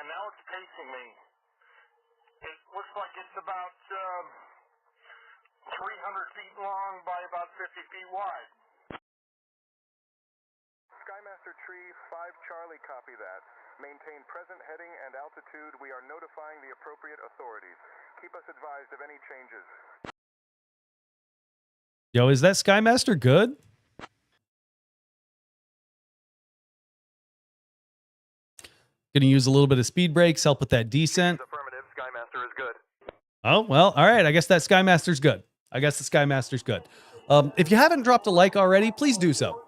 and now it's pacing me. It looks like it's about 300 feet long by about feet wide. Skymaster Tree 5 Charlie, copy that. Maintain present heading and altitude. We are notifying the appropriate authorities. Keep us advised of any changes. Yo, is that Skymaster good? Gonna use a little bit of speed brakes, help with that descent. Affirmative. Skymaster is good. Oh, well, all right. I guess that Skymaster's good. I guess the Skymaster's good. If you haven't dropped a like already, please do so.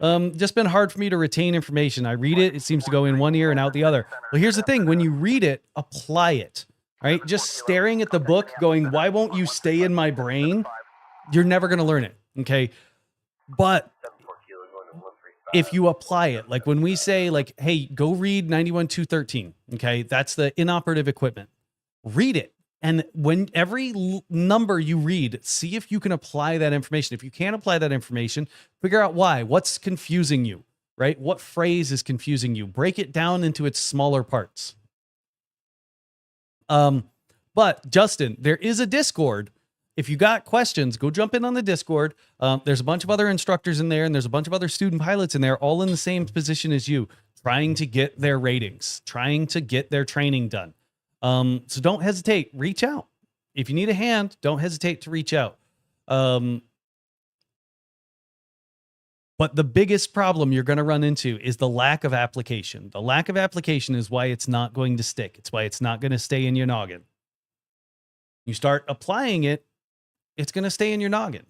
Just been hard for me to retain information. I read it. It seems to go in one ear and out the other. Well, here's the thing. When you read it, apply it. Right? Just staring at the book going, why won't you stay in my brain? You're never going to learn it. Okay. But if you apply it, like when we say like, hey, go read 91.213. Okay. That's the inoperative equipment. Read it. And when every number you read, see if you can apply that information. If you can't apply that information, figure out why. What's confusing you, right? What phrase is confusing you? Break it down into its smaller parts. But Justin, there is a Discord. If you got questions, go jump in on the Discord. There's a bunch of other instructors in there, and there's a bunch of other student pilots in there, all in the same position as you, trying to get their ratings, trying to get their training done. So don't hesitate, reach out. If you need a hand, don't hesitate to reach out. But the biggest problem you're going to run into is the lack of application. The lack of application is why it's not going to stick. It's why it's not going to stay in your noggin. You start applying it, it's going to stay in your noggin.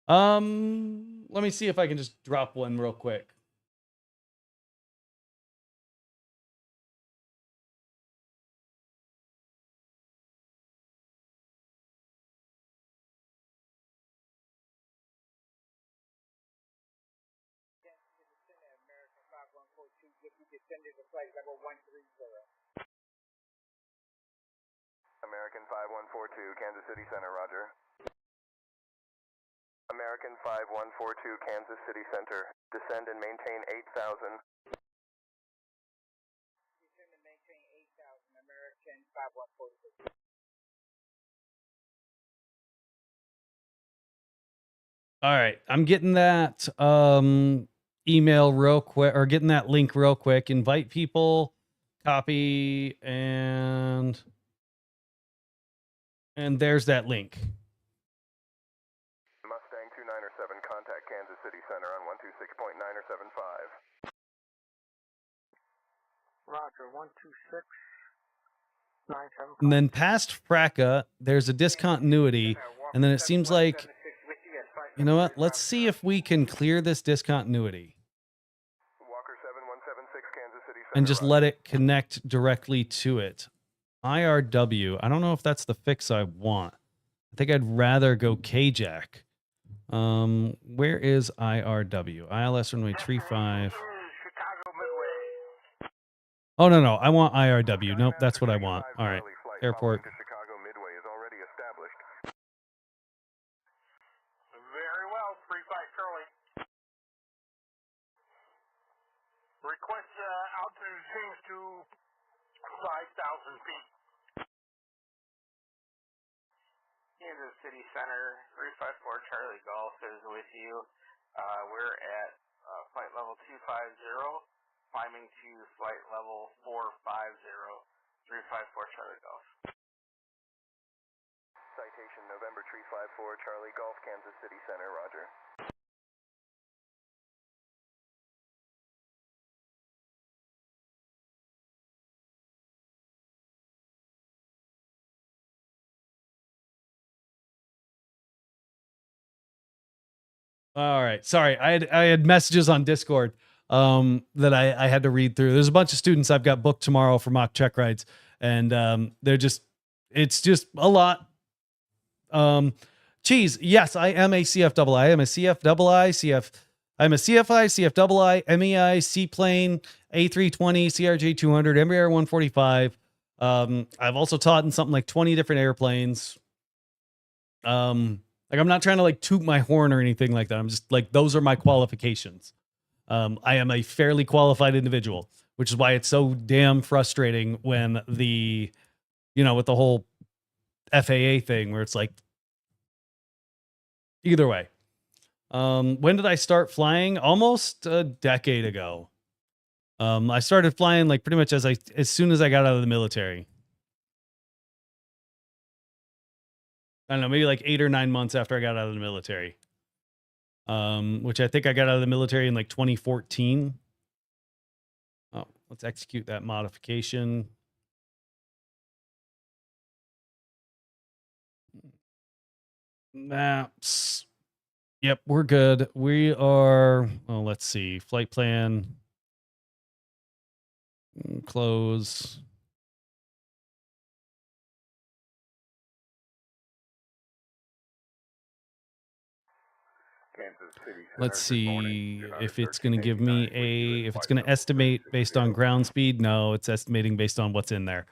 Let me see if I can just drop one real quick. American 5142, Kansas City Center, roger. American 5142, Kansas City Center. Descend and maintain 8,000. Descend and maintain 8,000, American 5142. All right, I'm getting that email real quick, or getting that link real quick. Invite people, copy, and there's that link. Mustang 2907, contact Kansas City Center on 126.975. Roger, 126.975. And then past Fracca, there's a discontinuity, and then it seems like, you know what? Let's see if we can clear this discontinuity. Walker 7176, Kansas City Center. And just let it connect directly to it. IRW. I don't know if that's the fix I want. I think I'd rather go KJack. Where is IRW? ILS runway 35. Oh, no. I want IRW. Nope, that's what I want. All right. Airport. Chicago Midway is already established. Very well, 35 Charlie. Request altitude change to 5,000 feet. Kansas City Center, 354 Charlie Golf is with you. We're at flight level 250, climbing to flight level 450, 354 Charlie Golf. Citation November 354 Charlie Golf, Kansas City Center, roger. All right. Sorry. I had messages on Discord that I had to read through. There's a bunch of students I've got booked tomorrow for mock check rides, and it's just a lot. Cheese. Yes, I am a CFII. I am a CFII, I'm a CFI, CFII, MEI, Seaplane, A320, CRJ 200, Embraer 145. I've also taught in something like 20 different airplanes. Like, I'm not trying to like toot my horn or anything like that. I'm just like, those are my qualifications. I am a fairly qualified individual, which is why it's so damn frustrating when with the whole FAA thing where it's like, either way. When did I start flying? Almost a decade ago. I started flying like pretty much as soon as I got out of the military. I don't know, maybe like 8 or 9 months after I got out of the military. Which I think I got out of the military in like 2014. Oh, let's execute that modification. Maps. Yep, we're good. We are, oh, let's see. Flight plan. Close. Let's see if it's going to give me if it's going to estimate based on ground speed. No, it's estimating based on what's in there.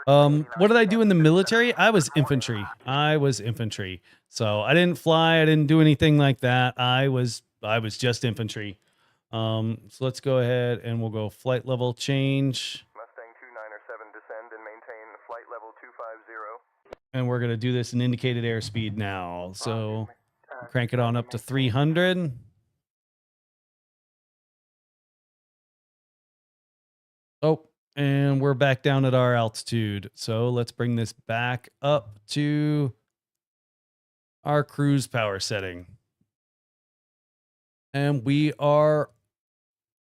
What did I do in the military? I was infantry. So I didn't fly. I didn't do anything like that. I was just infantry. So let's go ahead and we'll go flight level change. Mustang 297 descend and maintain flight level 250. And we're going to do this in indicated airspeed now. So crank it on up to 300. Oh, and we're back down at our altitude. So let's bring this back up to our cruise power setting. And we are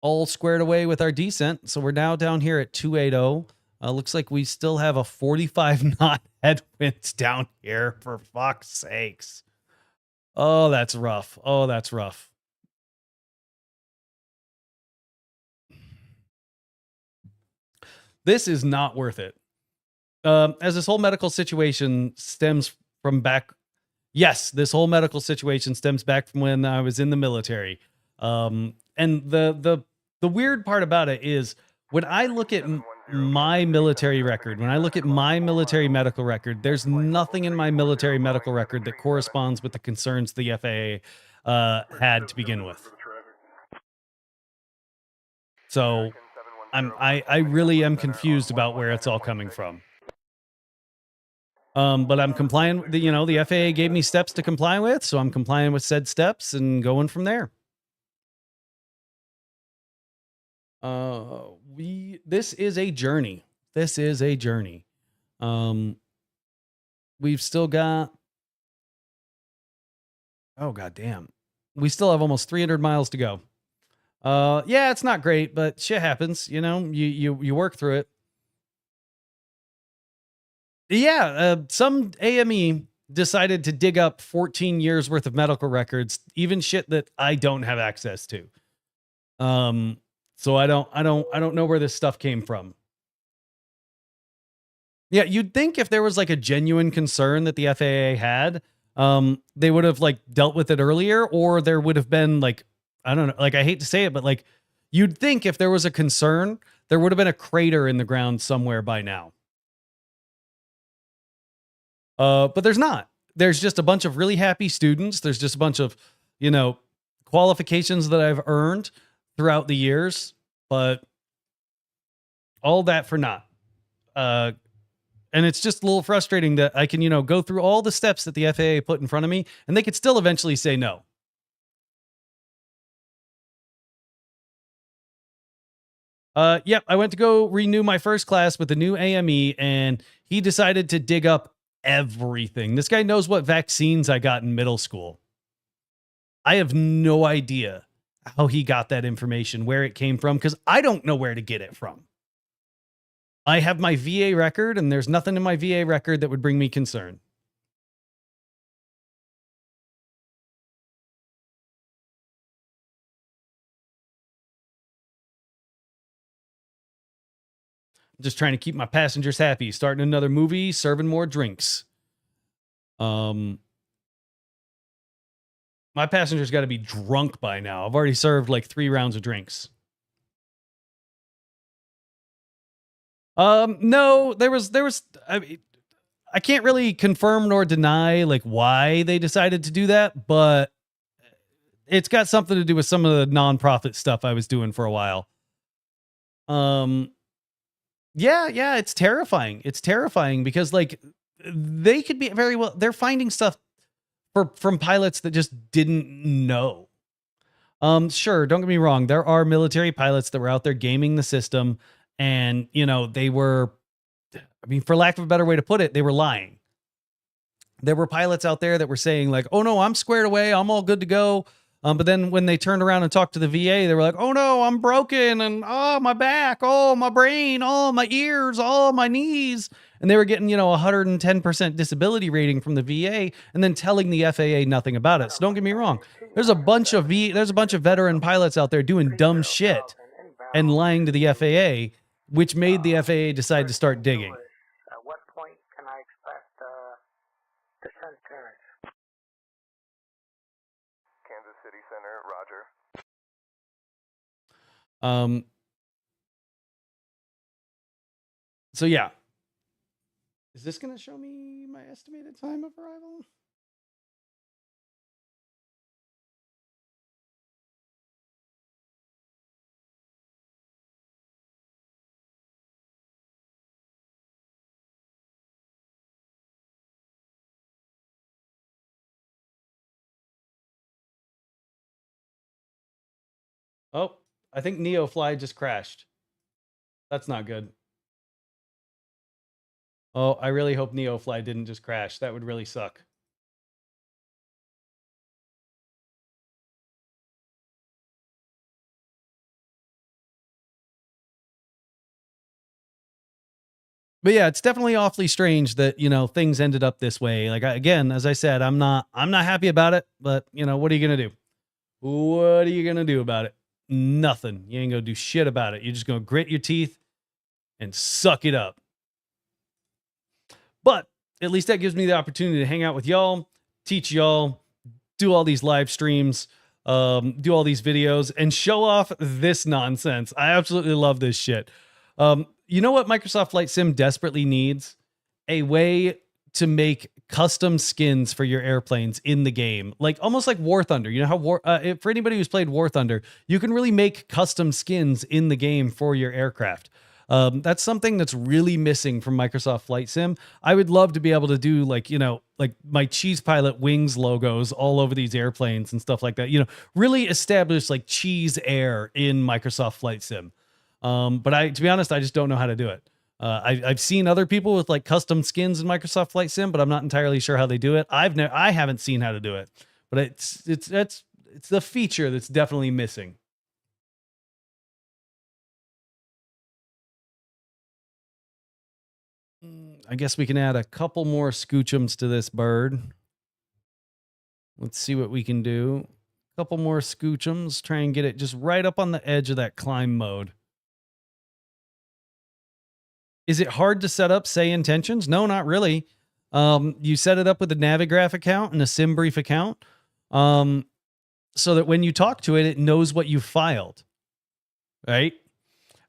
all squared away with our descent. So we're now down here at 280. Looks like we still have a 45 knot headwinds down here, for fuck's sakes. Oh, that's rough. Oh, that's rough. This is not worth it. As this whole medical situation stems from back. Yes, this whole medical situation stems back from when I was in the military. And the weird part about it is when I look at my military record, when I look at my military medical record, there's nothing in my military medical record that corresponds with the concerns the FAA had to begin with. So I really am confused about where it's all coming from. But I'm complying. The FAA gave me steps to comply with, so I'm complying with said steps and going from there. This is a journey. We've still got, oh god damn, we still have almost 300 miles to go. Yeah, it's not great, but shit happens. You work through it. Yeah, some AME decided to dig up 14 years worth of medical records, even shit that I don't have access to. So I don't know where this stuff came from. Yeah, you'd think if there was like a genuine concern that the FAA had, they would have like dealt with it earlier, or there would have been like, I don't know, like I hate to say it, but like you'd think if there was a concern, there would have been a crater in the ground somewhere by now. But there's not. There's just a bunch of really happy students. There's just a bunch of, qualifications that I've earned throughout the years, but all that for naught. And it's just a little frustrating that I can, go through all the steps that the FAA put in front of me, and they could still eventually say no. Yep, I went to go renew my first class with the new AME, and he decided to dig up everything. This guy knows what vaccines I got in middle school. I have no idea how he got that information, where it came from, because I don't know where to get it from. I have my VA record, and there's nothing in my VA record that would bring me concern. I'm just trying to keep my passengers happy. Starting another movie, serving more drinks. My passengers got to be drunk by now. I've already served like 3 rounds of drinks. No, there was, I can't really confirm nor deny like why they decided to do that, but it's got something to do with some of the nonprofit stuff I was doing for a while. Yeah, it's terrifying. It's terrifying because like they could be very well, they're finding stuff from pilots that just didn't know. Sure, don't get me wrong. There are military pilots that were out there gaming the system, and they were, I mean, for lack of a better way to put it, they were lying. There were pilots out there that were saying like, "Oh no, I'm squared away, I'm all good to go." But then when they turned around and talked to the VA, they were like, "Oh no, I'm broken, and oh my back, oh my brain, oh my ears, oh my knees," and they were getting 110% disability rating from the VA, and then telling the FAA nothing about it. So don't get me wrong, there's a bunch of veteran pilots out there doing dumb shit and lying to the FAA, which made the FAA decide to start digging. At what point can I expect descent clearance? Kansas City Center, roger. So yeah. Is this going to show me my estimated time of arrival? Oh, I think Neofly just crashed. That's not good. Oh, I really hope Neofly didn't just crash. That would really suck. But yeah, it's definitely awfully strange that, things ended up this way. Like, again, as I said, I'm not happy about it, but what are you going to do? What are you going to do about it? Nothing. You ain't going to do shit about it. You're just going to grit your teeth and suck it up. But at least that gives me the opportunity to hang out with y'all, teach y'all, do all these live streams, do all these videos, and show off this nonsense. I absolutely love this shit. You know what Microsoft Flight Sim desperately needs? A way to make custom skins for your airplanes in the game, like almost like War Thunder. You know how for anybody who's played War Thunder, you can really make custom skins in the game for your aircraft. That's something that's really missing from Microsoft Flight Sim. I would love to be able to do like my CheesePilot wings logos all over these airplanes and stuff like that. Really establish like Cheese Air in Microsoft Flight Sim. But to be honest, I just don't know how to do it. I've seen other people with like custom skins in Microsoft Flight Sim, but I'm not entirely sure how they do it. I haven't seen how to do it, but it's the feature that's definitely missing. I guess we can add a couple more scoochums to this bird. Let's see what we can do. A couple more scoochums. Try and get it just right up on the edge of that climb mode. Is it hard to set up say intentions? No, not really. You set it up with a Navigraph account and a SimBrief account, so that when you talk to it, it knows what you filed, right?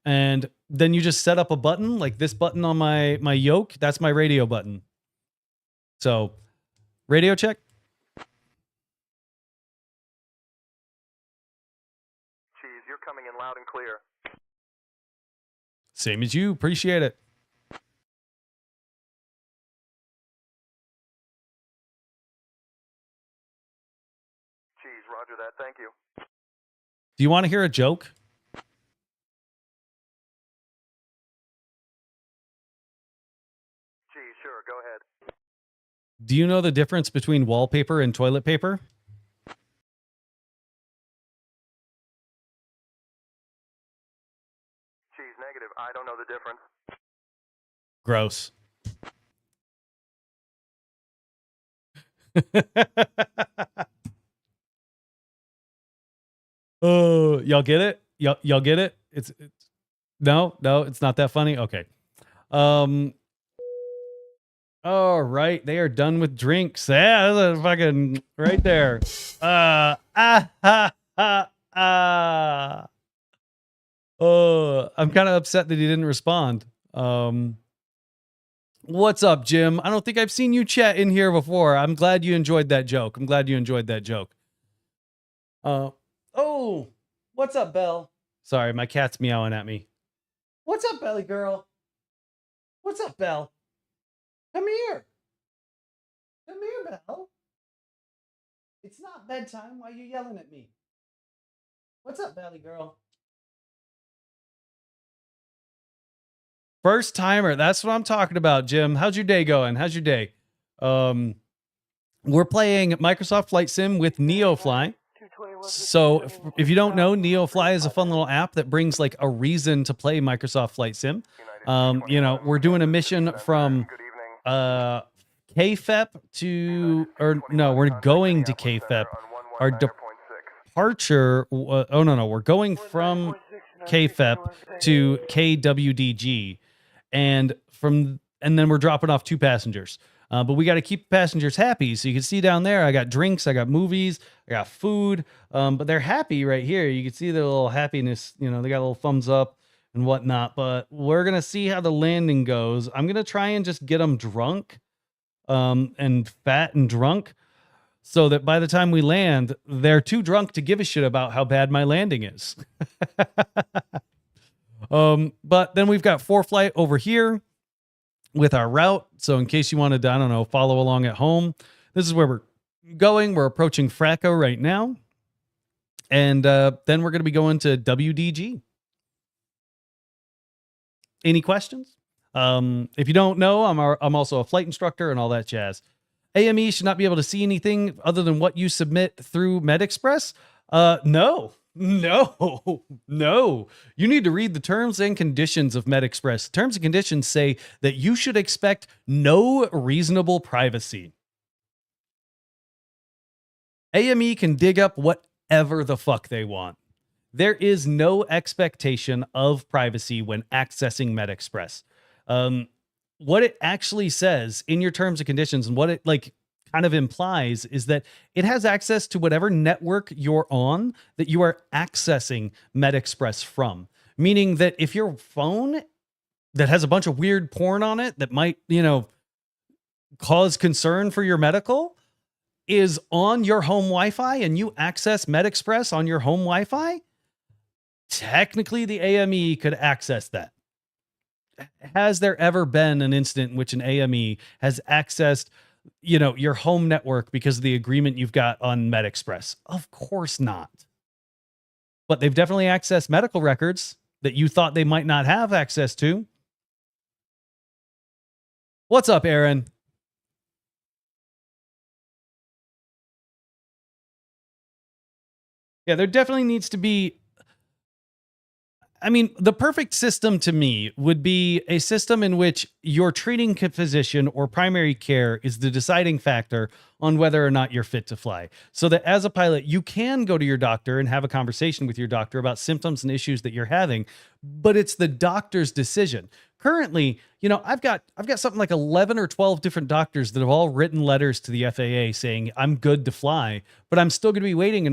And then you just set up a button like this button on my yoke. That's my radio button. So radio check. Cheese, you're coming in loud and clear. Same as you. Appreciate it. Cheese, roger that. Thank you. Do you want to hear a joke? Cheese, sure. Go ahead. Do you know the difference between wallpaper and toilet paper? Cheese, negative. I don't know the difference. Gross. Oh, y'all get it? Y'all get it? It's no, it's not that funny. Okay. All right, they are done with drinks. Yeah, that's fucking right there. Oh, I'm kind of upset that he didn't respond. What's up, Jim? I don't think I've seen you chat in here before. I'm glad you enjoyed that joke. Oh, what's up, Belle? Sorry, my cat's meowing at me. What's up, Belly girl? What's up, Belle? Come here. not bedtime. Why are you yelling at me? What's up, Valley Girl? First timer. That's what I'm talking about, Jim. How's your day going? How's your day? We're playing Microsoft Flight Sim with Neofly. So if you don't know, Neofly is a fun little app that brings like a reason to play Microsoft Flight Sim. You know, we're doing a mission from KFEP to, or no, we're going to KFEP. Our departure, oh no, we're going from KFEP to KWDG, and then we're dropping off 2 passengers. But we got to keep passengers happy. So you can see down there, I got drinks, I got movies, I got food. But they're happy right here. You can see their little happiness. You know, they got a little thumbs up and whatnot. But we're gonna see how the landing goes. I'm gonna try and just get them drunk, and fat and drunk, so that by the time we land, they're too drunk to give a shit about how bad my landing is. But then we've got ForeFlight over here with our route. So in case you wanted to, I don't know, follow along at home, this is where we're going. We're approaching Fracco right now. And then we're going to be going to WDG. Any questions? If you don't know, I'm also a flight instructor and all that jazz. AME should not be able to see anything other than what you submit through MedExpress. No. You need to read the terms and conditions of MedExpress. Terms and conditions say that you should expect no reasonable privacy. AME can dig up whatever the fuck they want. There is no expectation of privacy when accessing MedExpress. What it actually says in your terms and conditions, and what it like kind of implies, is that it has access to whatever network you're on that you are accessing MedExpress from. Meaning that if your phone that has a bunch of weird porn on it that might, you know, cause concern for your medical is on your home Wi-Fi and you access MedExpress on your home Wi-Fi, technically the AME could access that. Has there ever been an incident in which an AME has accessed, you know, your home network because of the agreement you've got on MedExpress? Of course not. But they've definitely accessed medical records that you thought they might not have access to. What's up, Aaron? Yeah, there definitely needs to be, I mean, the perfect system to me would be a system in which your treating physician or primary care is the deciding factor on whether or not you're fit to fly. So that as a pilot, you can go to your doctor and have a conversation with your doctor about symptoms and issues that you're having, but it's the doctor's decision. Currently, you know, I've got something like 11 or 12 different doctors that have all written letters to the FAA saying I'm good to fly, but I'm still going to be waiting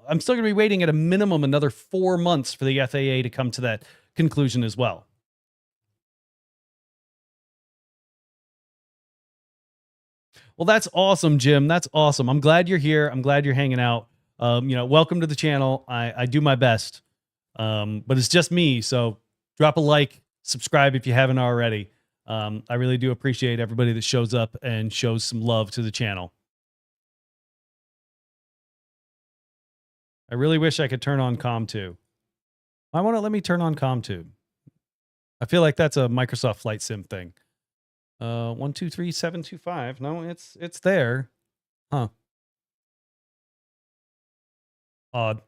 I'm still going to be waiting at a minimum another 4 months for the FAA to come to that conclusion as well. Well, that's awesome, Jim. That's awesome. I'm glad you're here. I'm glad you're hanging out. You know, welcome to the channel. I do my best, but it's just me. So drop a like, subscribe if you haven't already. I really do appreciate everybody that shows up and shows some love to the channel. I really wish I could turn on Comm2. Why won't it let me turn on Comm2? I feel like that's a Microsoft Flight Sim thing. 123725. No, it's there. Huh. Odd.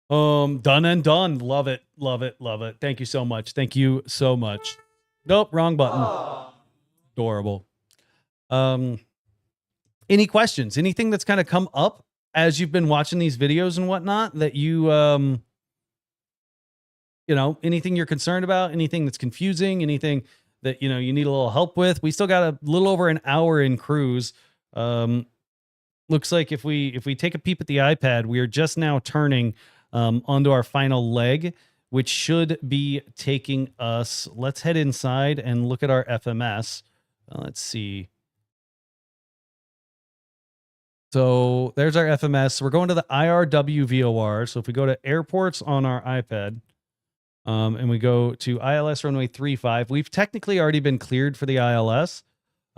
Done and done. Love it. Love it. Love it. Thank you so much. Thank you so much. Nope, wrong button. Oh. Adorable. Any questions? Anything that's kind of come up as you've been watching these videos and whatnot that you, you know, anything you're concerned about, anything that's confusing, anything that, you know, you need a little help with? We still got a little over an hour in cruise. Looks like if we take a peep at the iPad, we are just now turning onto our final leg, which should be taking us. Let's head inside and look at our FMS. Let's see. So there's our FMS. We're going to the IRW VOR. So if we go to airports on our iPad, and we go to ILS runway 35, we've technically already been cleared for the ILS.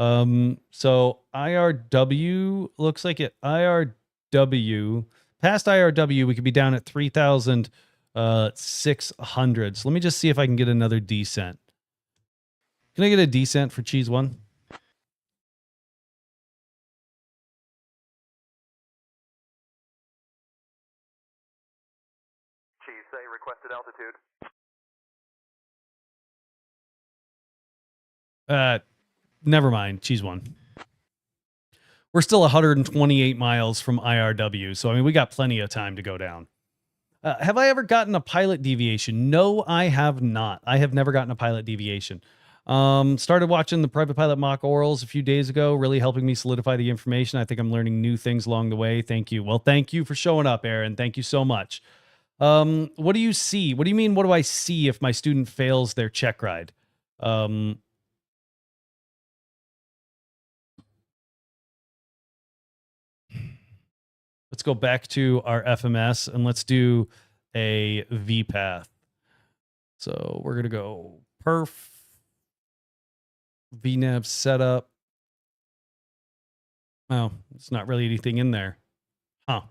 So IRW looks like it. IRW past IRW, we could be down at 3,600. So let me just see if I can get another descent. Can I get a descent for Cheese One? Cheese, say requested altitude. Never mind. Cheese One. We're still 128 miles from IRW. So, I mean, we got plenty of time to go down. Have I ever gotten a pilot deviation? No, I have not. I have never gotten a pilot deviation. Started watching the private pilot mock orals a few days ago, really helping me solidify the information. I think I'm learning new things along the way. Thank you. Well, thank you for showing up, Aaron. Thank you so much. What do you see? What do you mean? What do I see if my student fails their check ride? Let's go back to our FMS and let's do a VPath. So we're going to go perf, VNav setup. Oh, it's not really anything in there. Huh.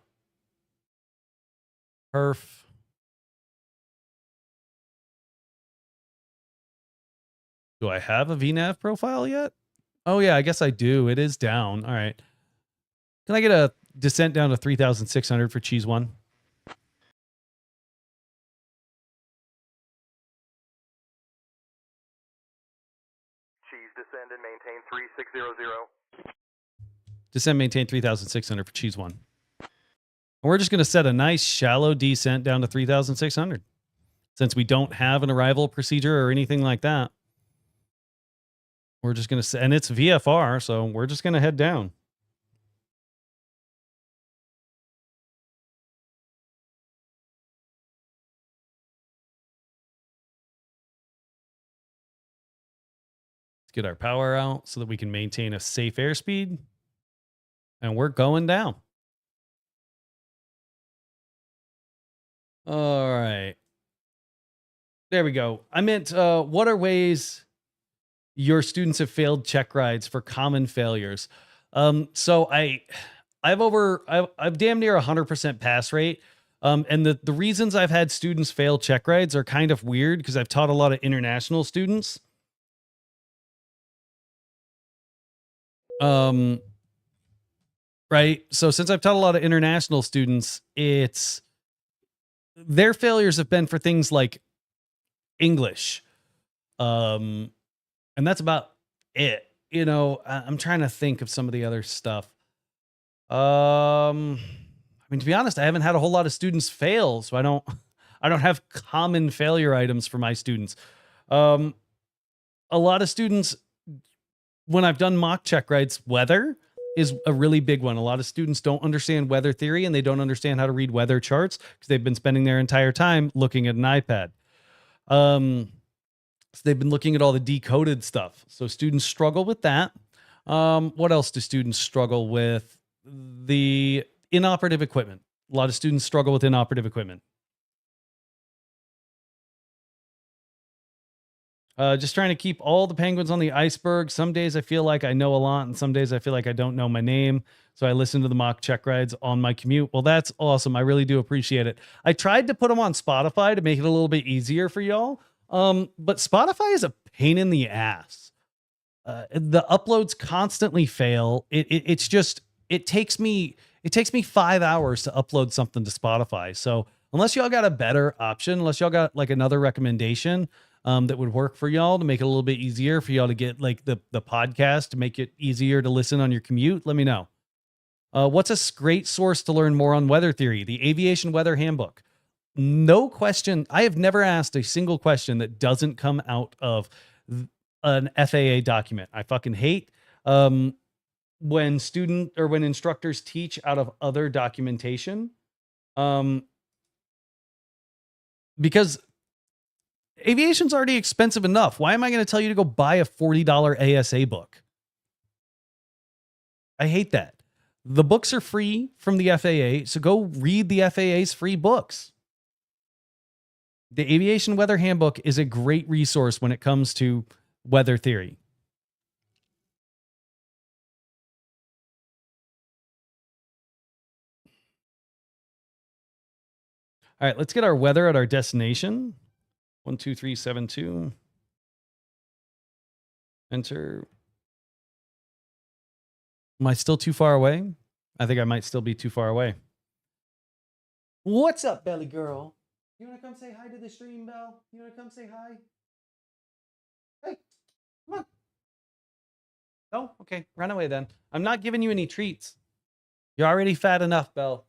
Perf. Do I have a VNav profile yet? Oh, yeah, I guess I do. It is down. All right. Can I get a descent down to 3,600 for Cheese One? Cheese, descend and maintain 3600. Descent, maintain 3,600 for Cheese One. And we're just going to set a nice shallow descent down to 3,600 since we don't have an arrival procedure or anything like that. We're just going to, and it's VFR, so we're just going to head down. Let's get our power out so that we can maintain a safe airspeed. And we're going down. All right. There we go. I meant, what are ways your students have failed check rides for common failures? So I've damn near 100% pass rate. And the reasons I've had students fail check rides are kind of weird because I've taught a lot of international students. Right. So since I've taught a lot of international students, their failures have been for things like English. And that's about it. You know, I'm trying to think of some of the other stuff. I mean, to be honest, I haven't had a whole lot of students fail, so I don't have common failure items for my students. A lot of students, when I've done mock check rides, weather is a really big one. A lot of students don't understand weather theory and they don't understand how to read weather charts because they've been spending their entire time looking at an iPad. So they've been looking at all the decoded stuff. So students struggle with that. What else do students struggle with? The inoperative equipment. A lot of students struggle with inoperative equipment. Just trying to keep all the penguins on the iceberg. Some days I feel like I know a lot, and some days I feel like I don't know my name. So I listen to the mock check rides on my commute. Well, that's awesome. I really do appreciate it. I tried to put them on Spotify to make it a little bit easier for y'all. But Spotify is a pain in the ass. The uploads constantly fail. It takes me 5 hours to upload something to Spotify. So unless y'all got a better option, unless y'all got like another recommendation, that would work for y'all to make it a little bit easier for y'all to get like the podcast to make it easier to listen on your commute, let me know. What's a great source to learn more on weather theory? The Aviation Weather Handbook. No question. I have never asked a single question that doesn't come out of an FAA document. I fucking hate when instructors teach out of other documentation. Because aviation's already expensive enough. Why am I going to tell you to go buy a $40 ASA book? I hate that. The books are free from the FAA, so go read the FAA's free books. The Aviation Weather Handbook is a great resource when it comes to weather theory. All right, let's get our weather at our destination. 12372. Enter. Am I still too far away? I think I might still be too far away. What's up, Belly Girl? You want to come say hi to the stream, Belle? You want to come say hi? Hey, come on. No? Okay, run away then. I'm not giving you any treats. You're already fat enough, Belle.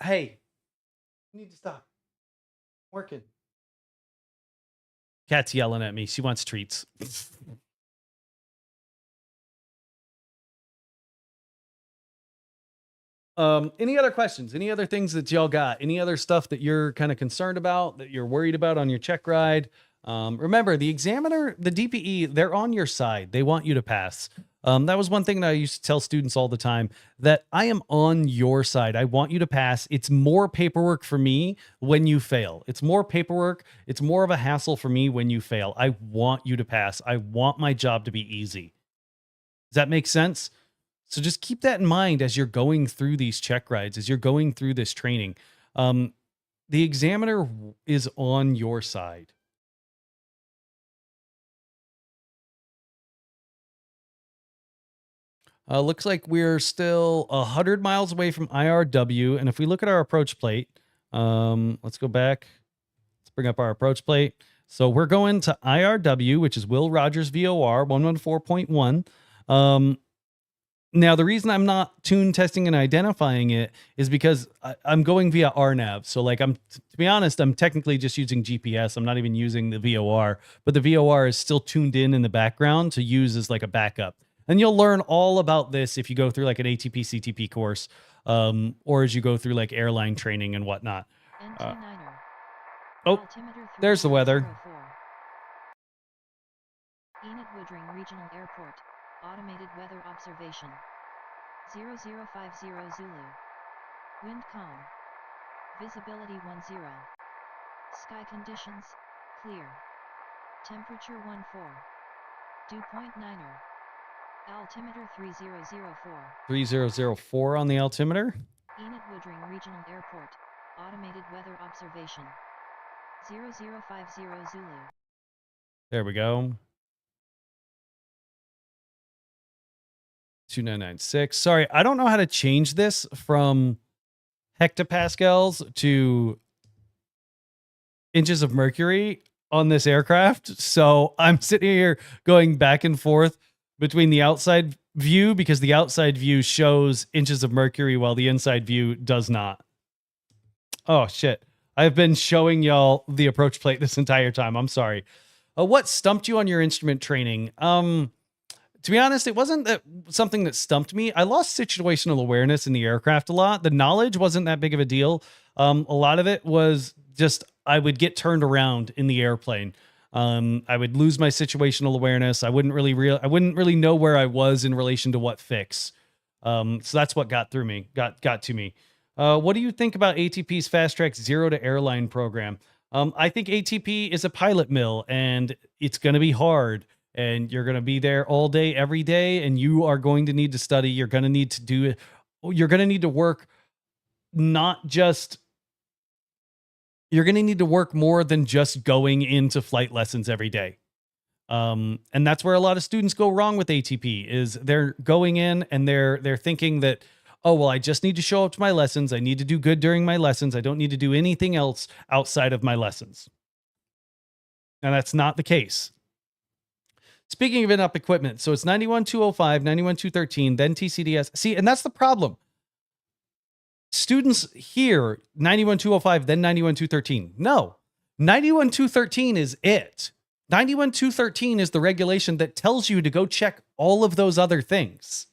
Hey, you need to stop. Working. Cat's yelling at me. She wants treats. Any other questions? Any other things that y'all got? Any other stuff that you're kind of concerned about, that you're worried about on your check ride? Remember, the examiner, the DPE, they're on your side. They want you to pass. That was one thing that I used to tell students all the time, that I am on your side. I want you to pass. It's more paperwork for me when you fail. It's more paperwork. It's more of a hassle for me when you fail. I want you to pass. I want my job to be easy. Does that make sense? So just keep that in mind as you're going through these check rides, as you're going through this training. The examiner is on your side. Looks like we're still 100 miles away from IRW. And if we look at our approach plate, let's go back. Let's bring up our approach plate. So we're going to IRW, which is Will Rogers VOR 114.1. Now, the reason I'm not tune testing and identifying it is because I'm going via RNAV. So like to be honest, I'm technically just using GPS. I'm not even using the VOR, but the VOR is still tuned in the background to use as like a backup. And you'll learn all about this if you go through like an ATP CTP course, or as you go through like airline training and whatnot. Oh, there's the weather. Enid Woodring Regional Airport. Automated weather observation. 0050 Zulu. Wind calm. Visibility 10. Sky conditions, clear. Temperature 14. Dew point 9er. Altimeter 3004. 3004 on the altimeter. Enid Woodring Regional Airport. Automated weather observation. 0050 Zulu. There we go. 2996. Sorry, I don't know how to change this from hectopascals to inches of mercury on this aircraft. So I'm sitting here going back and forth between the outside view, because the outside view shows inches of mercury while the inside view does not. Oh, shit. I've been showing y'all the approach plate this entire time. I'm sorry. What stumped you on your instrument training? To be honest, it wasn't something that stumped me. I lost situational awareness in the aircraft a lot. The knowledge wasn't that big of a deal. A lot of it was just I would get turned around in the airplane. I would lose my situational awareness. I wouldn't really know where I was in relation to what fix. So that's what got through me, got to me. What do you think about ATP's Fast Track Zero to Airline program? I think ATP is a pilot mill, and it's going to be hard. And you're going to be there all day, every day, and you are going to need to study. You're going to need to do it. You're going to need to work, not just, you're going to need to work more than just going into flight lessons every day. And that's where a lot of students go wrong with ATP, is they're going in and they're thinking that, oh, well, I just need to show up to my lessons. I need to do good during my lessons. I don't need to do anything else outside of my lessons. And that's not the case. Speaking of in-up equipment, so it's 91205, 91213, then TCDS. See, and that's the problem. Students hear 91205, then 91213. No, 91213 is it. 91213 is the regulation that tells you to go check all of those other things.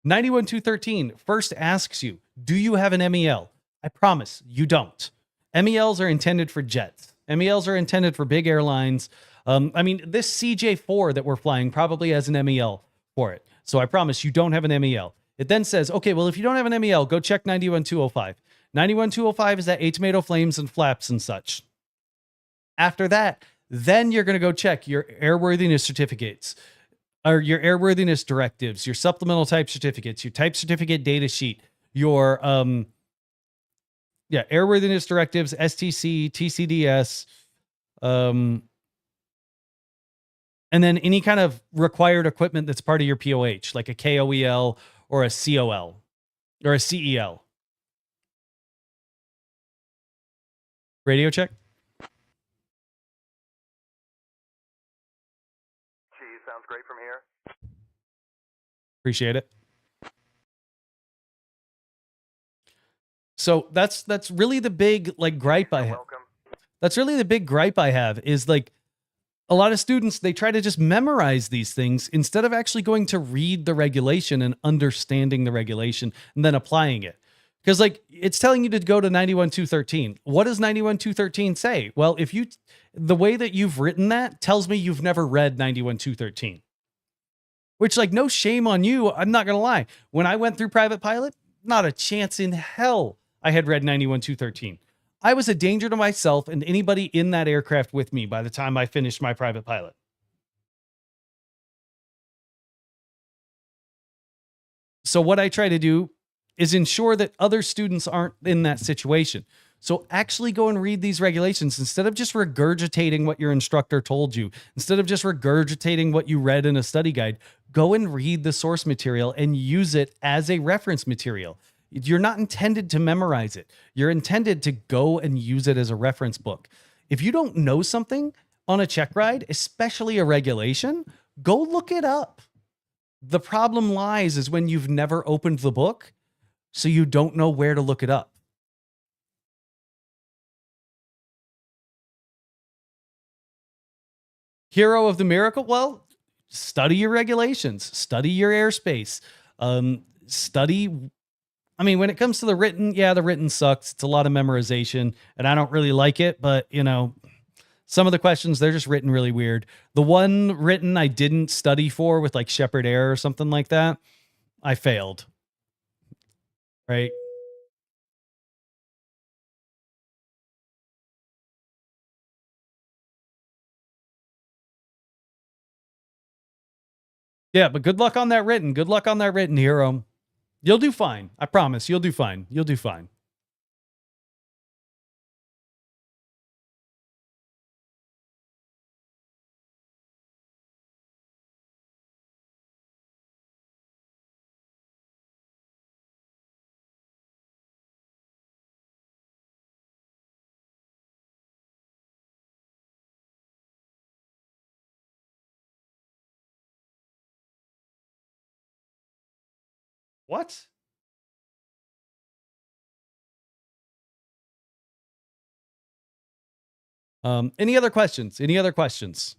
91213 first asks you, do you have an MEL? I promise you don't. MELs are intended for jets. MELs are intended for big airlines. I mean, this CJ4 that we're flying probably has an MEL for it. So I promise you don't have an MEL. It then says, okay, well, if you don't have an MEL, go check 91205. 91205 is that 8 tomato flames and flaps and such. After that, Then you're going to go check your airworthiness certificates or your airworthiness directives, your supplemental type certificates, your type certificate data sheet, your airworthiness directives, STC, TCDS, and then any kind of required equipment that's part of your POH, like a KOEL or a COL or a CEL. Radio check. Cheese, sounds great from here. Appreciate it. So that's really the big like gripe I have. That's really the big gripe I have is like a lot of students, they try to just memorize these things instead of actually going to read the regulation and understanding the regulation and then applying it. Because like it's telling you to go to 91.213. What does 91.213 say? Well, the way that you've written that tells me you've never read 91.213. Which like no shame on you. I'm not going to lie. When I went through private pilot, not a chance in hell I had read 91.213. I was a danger to myself and anybody in that aircraft with me by the time I finished my private pilot. So what I try to do is ensure that other students aren't in that situation. So actually go and read these regulations instead of just regurgitating what your instructor told you, instead of just regurgitating what you read in a study guide. Go and read the source material and use it as a reference material. You're not intended to memorize it. You're intended to go and use it as a reference book. If you don't know something on a check ride, especially a regulation, go look it up. The problem lies is when you've never opened the book, so you don't know where to look it up. Hero of the miracle? Well, study your regulations, study your airspace, study. I mean, when it comes to the written, the written sucks. It's a lot of memorization and I don't really like it, but some of the questions, they're just written really weird. The one written I didn't study for with like Shepherd Air or something like that, I failed. Right? Yeah, but good luck on that written. Good luck on that written, hero. You'll do fine. I promise. You'll do fine. You'll do fine. What? Any other questions? Any other questions?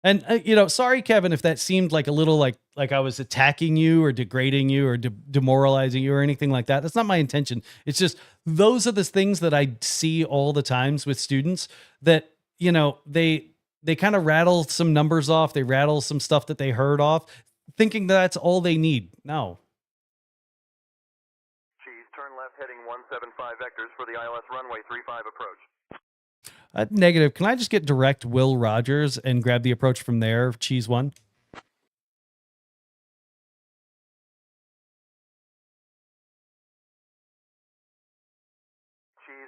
And sorry, Kevin, if that seemed like a little like I was attacking you or degrading you or demoralizing you or anything like that. That's not my intention. It's just those are the things that I see all the times with students that they kind of rattle some numbers off. They rattle some stuff that they heard off, thinking that's all they need. No. Cheese, turn left heading 175 vectors for the ILS runway 35 approach. Negative. Can I just get direct Will Rogers and grab the approach from there? Cheese 1. Cheese,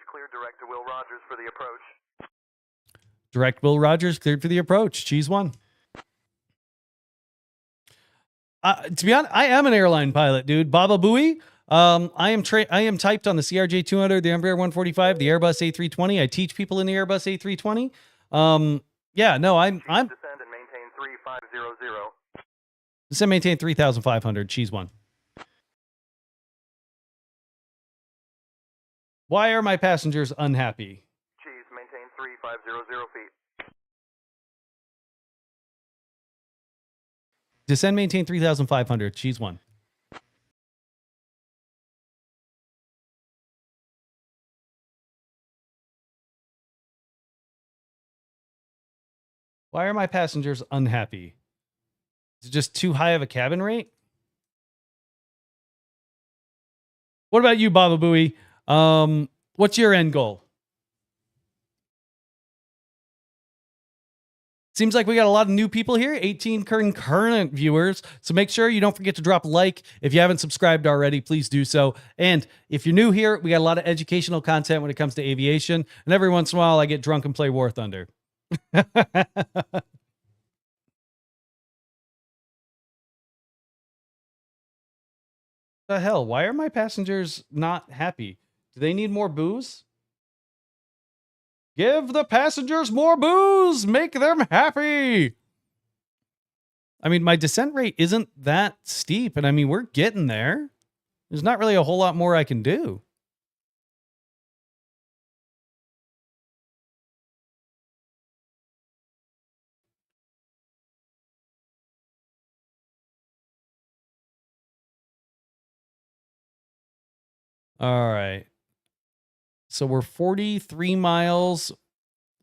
cleared direct to Will Rogers for the approach. Direct Will Rogers cleared for the approach. Cheese 1. To be honest, I am an airline pilot, dude. Baba Booey. I am typed on the CRJ 200, the Embraer 145, the Airbus A320. I teach people in the Airbus A320. I'm Descend and maintain 3500. Descend, maintain 3,500. Cheese 1. Why are my passengers unhappy? Cheese, maintain 3500 feet. Descend, maintain 3,500. Cheese 1. Why are my passengers unhappy? Is it just too high of a cabin rate? What about you, Baba Booey? What's your end goal? Seems like we got a lot of new people here, 18 concurrent viewers. So make sure you don't forget to drop a like. If you haven't subscribed already, please do so. And if you're new here, we got a lot of educational content when it comes to aviation. And every once in a while, I get drunk and play War Thunder. The hell? Why are my passengers not happy? Do they need more booze? Give the passengers more booze. Make them happy. I mean, my descent rate isn't that steep. And I mean, we're getting there. There's not really a whole lot more I can do. All right. So we're 43 miles.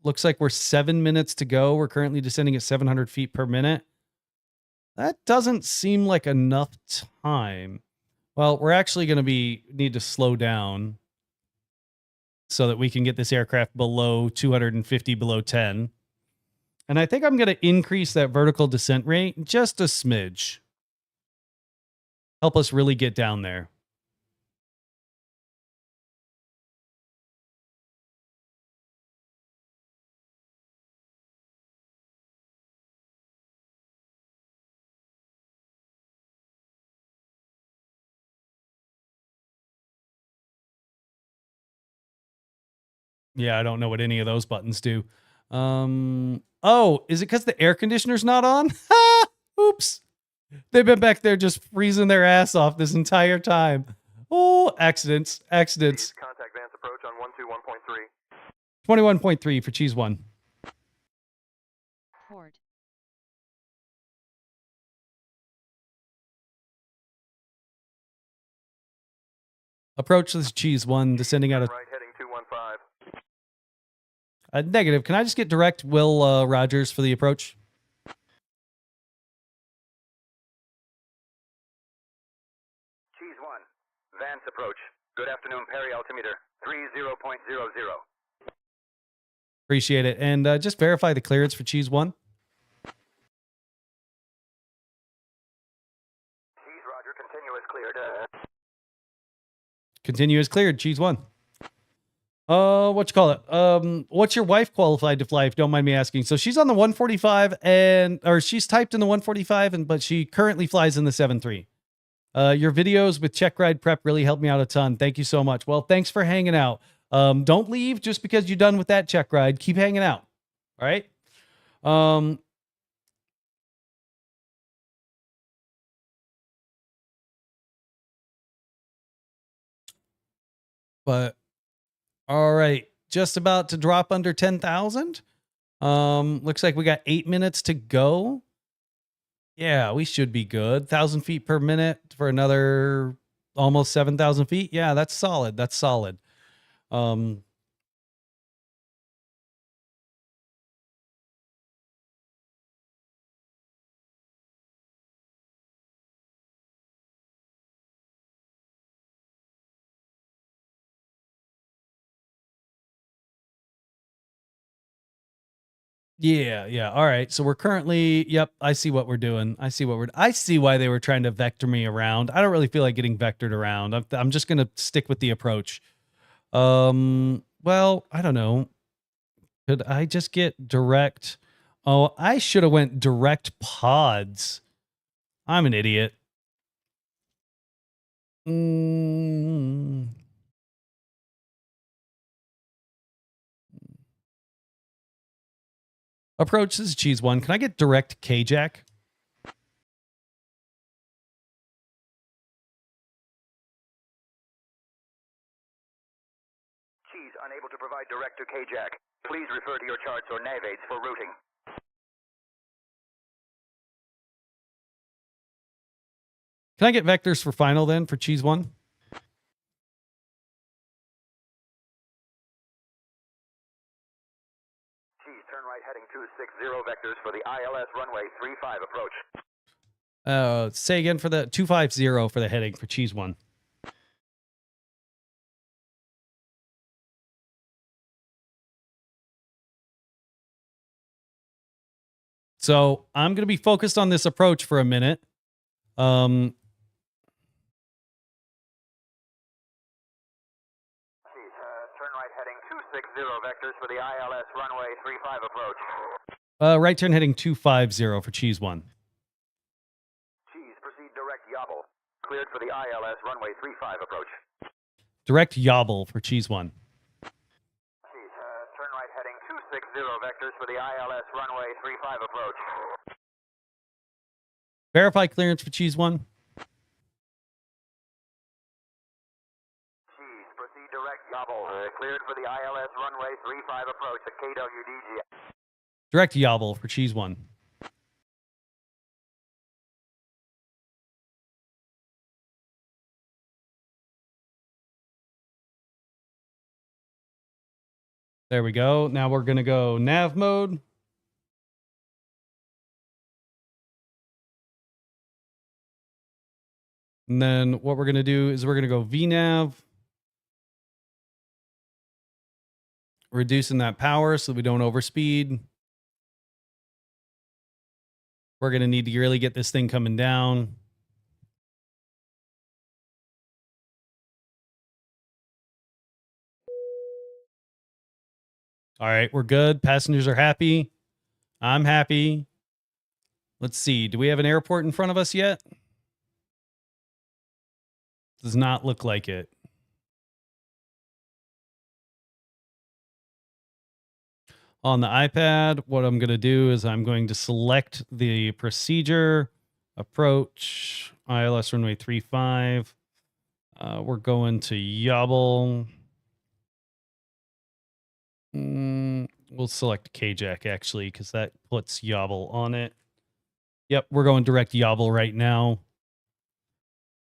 Looks like we're 7 minutes to go. We're currently descending at 700 feet per minute. That doesn't seem like enough time. Well, we're actually going to need to slow down so that we can get this aircraft below 250, below 10. And I think I'm going to increase that vertical descent rate just a smidge. Help us really get down there. Yeah, I don't know what any of those buttons do. Oh, is it because the air conditioner's not on? Oops. They've been back there just freezing their ass off this entire time. Oh, accidents. Contact Vance approach on 121.3. 21.3 for Cheese 1. Port. Approach this Cheese 1, descending out of... Right, heading 215. Negative. Can I just get direct Will Rogers for the approach? Cheese 1, Vance approach. Good afternoon, Perry altimeter 30.00. Appreciate it. And just verify the clearance for Cheese 1. Cheese Roger, continuous cleared. Continue as cleared, Cheese 1. What you call it? What's your wife qualified to fly, if you don't mind me asking? So she's on the 145 or she's typed in the 145 but she currently flies in the 73. Your videos with check ride prep really helped me out a ton. Thank you so much. Well, thanks for hanging out. Don't leave just because you're done with that check ride. Keep hanging out. All right. But all right, just about to drop under 10,000. Looks like we got 8 minutes to go. Yeah, we should be good. 1,000 feet per minute for another almost 7,000 feet. Yeah, that's solid. That's solid. Yeah. All right. So we're currently, yep, I see what we're doing. I see why they were trying to vector me around. I don't really feel like getting vectored around. I'm just going to stick with the approach. Well, I don't know. Could I just get direct? Oh, I should have went direct pods. I'm an idiot. Approach, this is Cheese 1. Can I get direct K-Jack? Cheese unable to provide direct to K-Jack. Please refer to your charts or nav aids for routing. Can I get vectors for final then for Cheese 1? Cheese, turn right heading 260 vectors for the ILS runway 35 approach. Say again for the 250 for the heading for Cheese 1. So I'm going to be focused on this approach for a minute. Turn right heading 260 vectors for the ILS runway 35 approach. Right turn heading 250 for Cheese 1. Cheese, proceed direct Yobble. Cleared for the ILS runway 35 approach. Direct Yobble for Cheese 1. Cheese, turn right heading 260 vectors for the ILS runway 35 approach. Verify clearance for Cheese 1. Cheese, proceed direct Yobble. Cleared for the ILS runway 35 approach at KWDG. Direct Yobble for Cheese 1. There we go. Now we're going to go nav mode. And then what we're going to do is we're going to go VNav. Reducing that power so we don't overspeed. We're going to need to really get this thing coming down. All right, we're good. Passengers are happy. I'm happy. Let's see. Do we have an airport in front of us yet? Does not look like it. On the iPad, what I'm going to do is I'm going to select the procedure, approach, ILS runway 35. We're going to Yobble. We'll select KJAC actually, because that puts Yobble on it. Yep, we're going direct Yobble right now.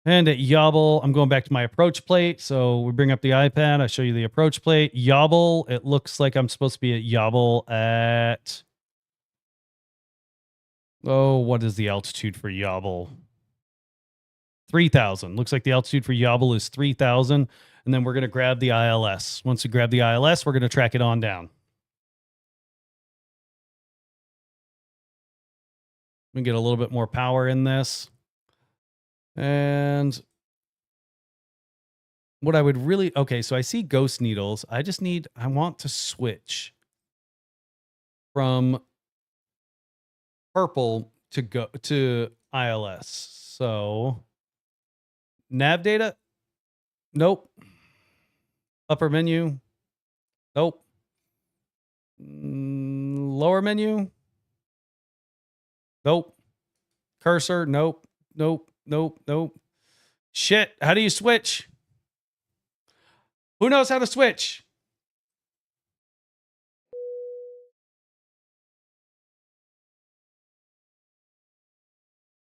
And at Yobble, I'm going back to my approach plate. So we bring up the iPad. I show you the approach plate. Yobble, it looks like I'm supposed to be at Yobble at... Oh, what is the altitude for Yobble? 3,000. Looks like the altitude for Yobble is 3,000. And then we're going to grab the ILS. Once we grab the ILS, we're going to track it on down. We get a little bit more power in this. And what I would really... Okay, so I see ghost needles. I want to switch from purple to ILS. So nav data? Nope. Upper menu? Nope. Lower menu? Nope. Cursor? Nope. Nope. Nope. Nope. Shit. How do you switch? Who knows how to switch?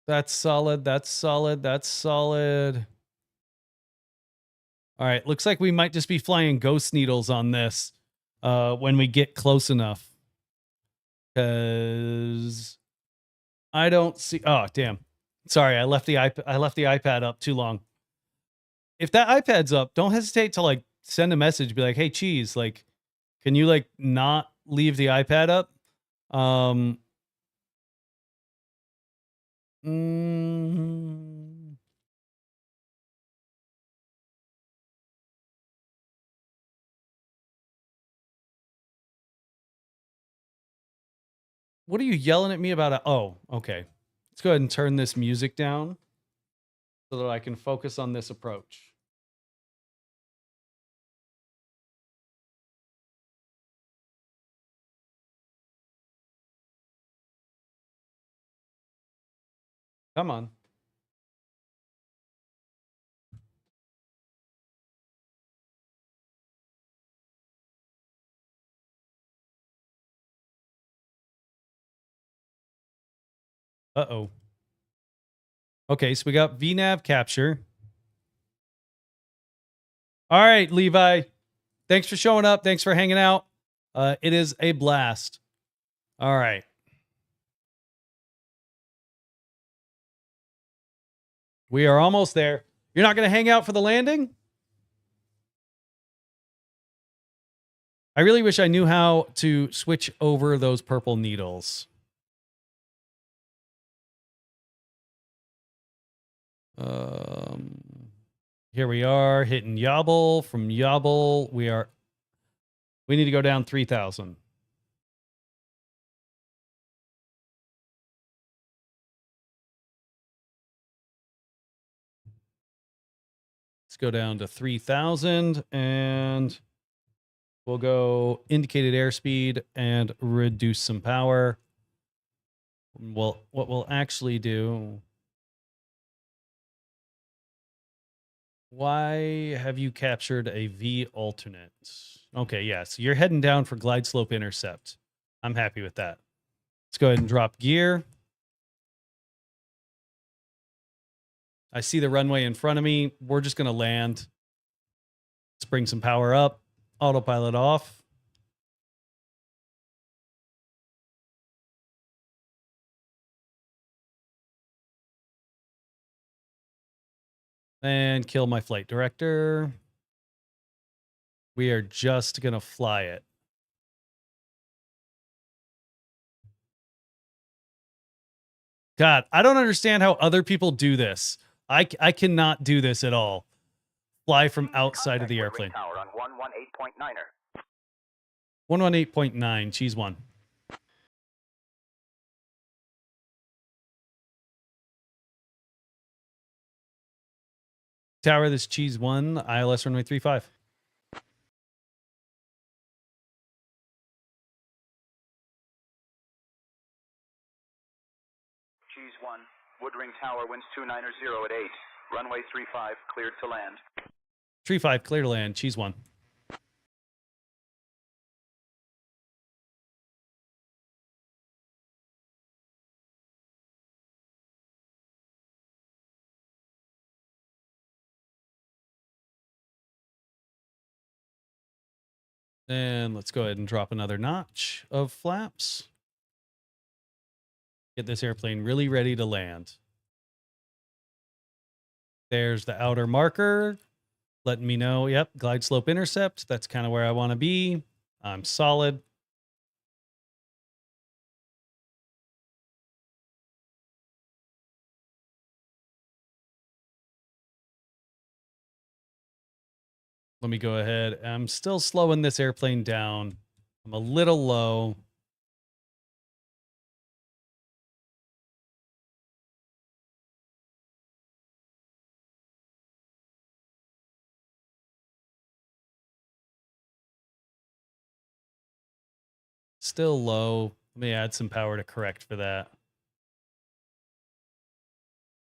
That's solid. That's solid. That's solid. All right. Looks like we might just be flying ghost needles on this when we get close enough. Because I don't see... Oh, damn. Sorry, I left the iPad up too long. If that iPad's up, don't hesitate to like send a message, be like, "Hey, Cheese, like, can you like not leave the iPad up?" What are you yelling at me about? Oh, okay. Let's go ahead and turn this music down so that I can focus on this approach. Come on. Uh-oh. Okay, so we got VNav capture. All right, Levi. Thanks for showing up. Thanks for hanging out. It is a blast. All right. We are almost there. You're not going to hang out for the landing? I really wish I knew how to switch over those purple needles. Here we are hitting Yobble. From Yobble, we need to go down 3,000. Let's go down to 3,000 and we'll go indicated airspeed and reduce some power. Well, what we'll actually do. Why have you captured a V alternate? Okay, yeah, so you're heading down for glide slope intercept. I'm happy with that. Let's go ahead and drop gear. I see the runway in front of me. We're just going to land. Let's bring some power up. Autopilot off. And kill my flight director. We are just going to fly it. God, I don't understand how other people do this. I cannot do this at all. Fly from outside of the airplane. Tower on 118.9er. 118.9, Cheese 1. Tower, this Cheese 1, ILS runway 35. Cheese 1, Woodring Tower, winds 290 at 8. Runway 35, cleared to land. 35, clear to land, Cheese 1. And let's go ahead and drop another notch of flaps. Get this airplane really ready to land. There's the outer marker, letting me know, yep, glide slope intercept. That's kind of where I want to be. I'm solid. Let me go ahead. I'm still slowing this airplane down. I'm a little low. Still low. Let me add some power to correct for that.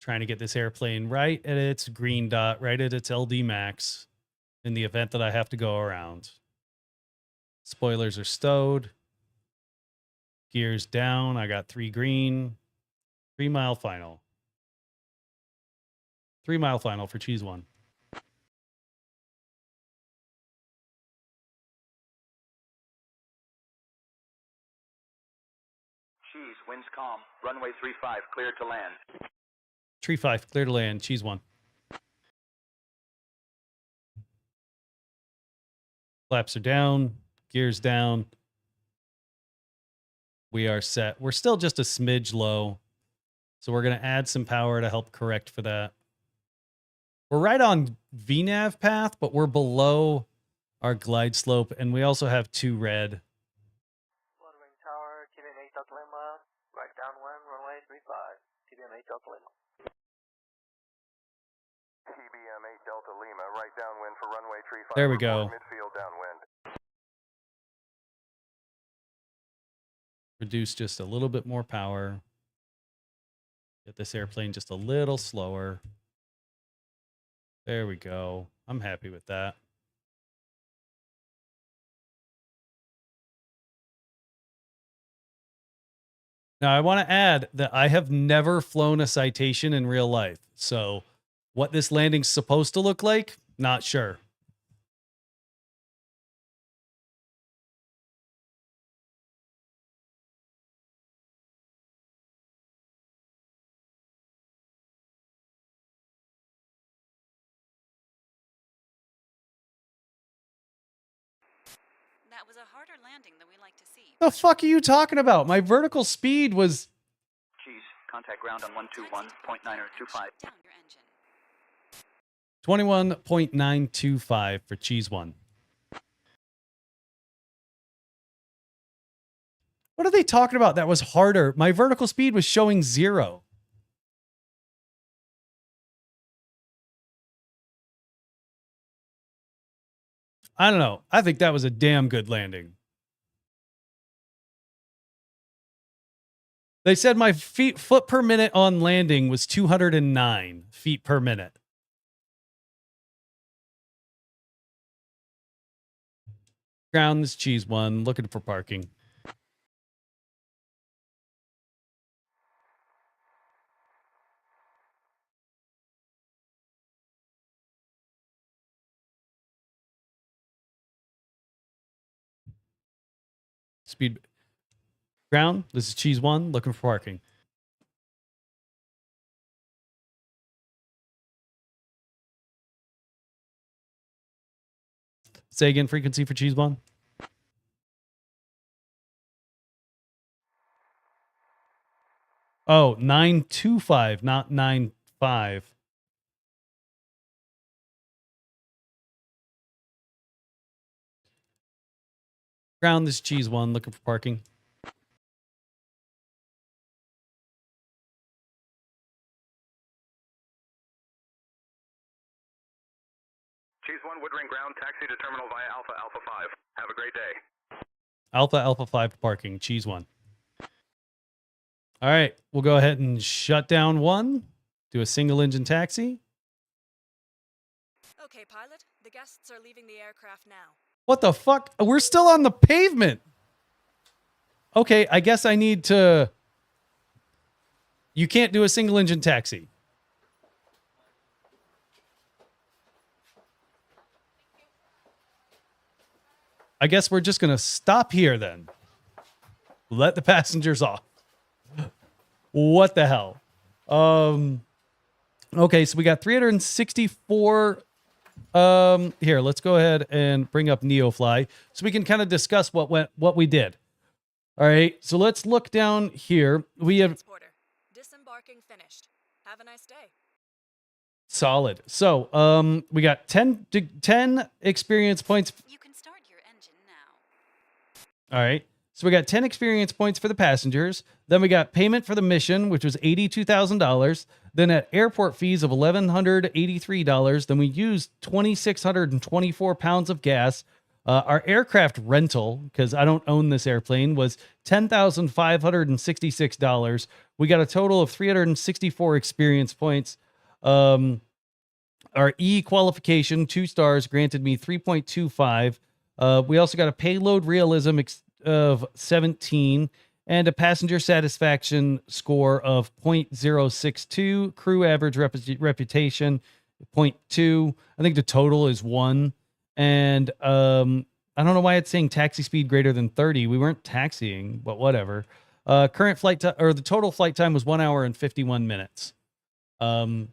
Trying to get this airplane right at its green dot, right at its LD max in the event that I have to go around. Spoilers are stowed. Gears down. I got 3 green. 3 mile final. 3 mile final for Cheese 1. Cheese, winds calm. Runway 35, cleared to land. 35, clear to land. Cheese 1. Flaps are down. Gears down. We are set. We're still just a smidge low. So we're going to add some power to help correct for that. We're right on VNAV path, but we're below our glide slope. And we also have 2 red. Woodring Tower, TBM 8 Delta Lima, right downwind, runway 35, TBM 8 Delta Lima. TBM 8 Delta Lima, right downwind for runway 35. There we go. Midfield downwind. Reduce just a little bit more power. Get this airplane just a little slower. There we go. I'm happy with that. Now, I want to add that I have never flown a Citation in real life. So what this landing's supposed to look like, not sure. That was a harder landing than we like to see. The fuck are you talking about? My vertical speed was... Cheese, contact ground on 121.9er 25. Down your engine. 21.925 for Cheese One. What are they talking about? That was harder. My vertical speed was showing 0. I don't know. I think that was a damn good landing. They said my foot per minute on landing was 209 feet per minute. Ground this Cheese One, looking for parking. Speed. Ground, this is Cheese One, looking for parking. Say again, frequency for Cheese One. Oh, 925, not 95. Ground this Cheese One, looking for parking. Cheese One, Woodring ground, taxi to terminal via Alpha Alpha 5. Have a great day. Alpha Alpha 5 to parking, Cheese One. All right, we'll go ahead and shut down one. Do a single engine taxi. Okay, pilot. The guests are leaving the aircraft now. What the fuck? We're still on the pavement. Okay, I guess I need to... You can't do a single engine taxi. I guess we're just going to stop here then. Let the passengers off. What the hell? Okay, so we got 364. Here, let's go ahead and bring up Neofly so we can kind of discuss what we did. All right, so let's look down here. We have disembarking finished. Have a nice day. Solid. So, we got 10 experience points. You can start your engine now. All right. So we got 10 experience points for the passengers. Then we got payment for the mission, which was $82,000. Then at airport fees of $1,183. Then we used 2,624 pounds of gas. Our aircraft rental, because I don't own this airplane, was $10,566. We got a total of 364 experience points. Our E qualification, 2 stars, granted me 3.25. We also got a payload realism of 17 and a passenger satisfaction score of 0.062, crew average reputation 0.2. I think the total is 1. And I don't know why it's saying taxi speed greater than 30. We weren't taxiing, but whatever. Current flight time, or the total flight time, was 1 hour and 51 minutes. And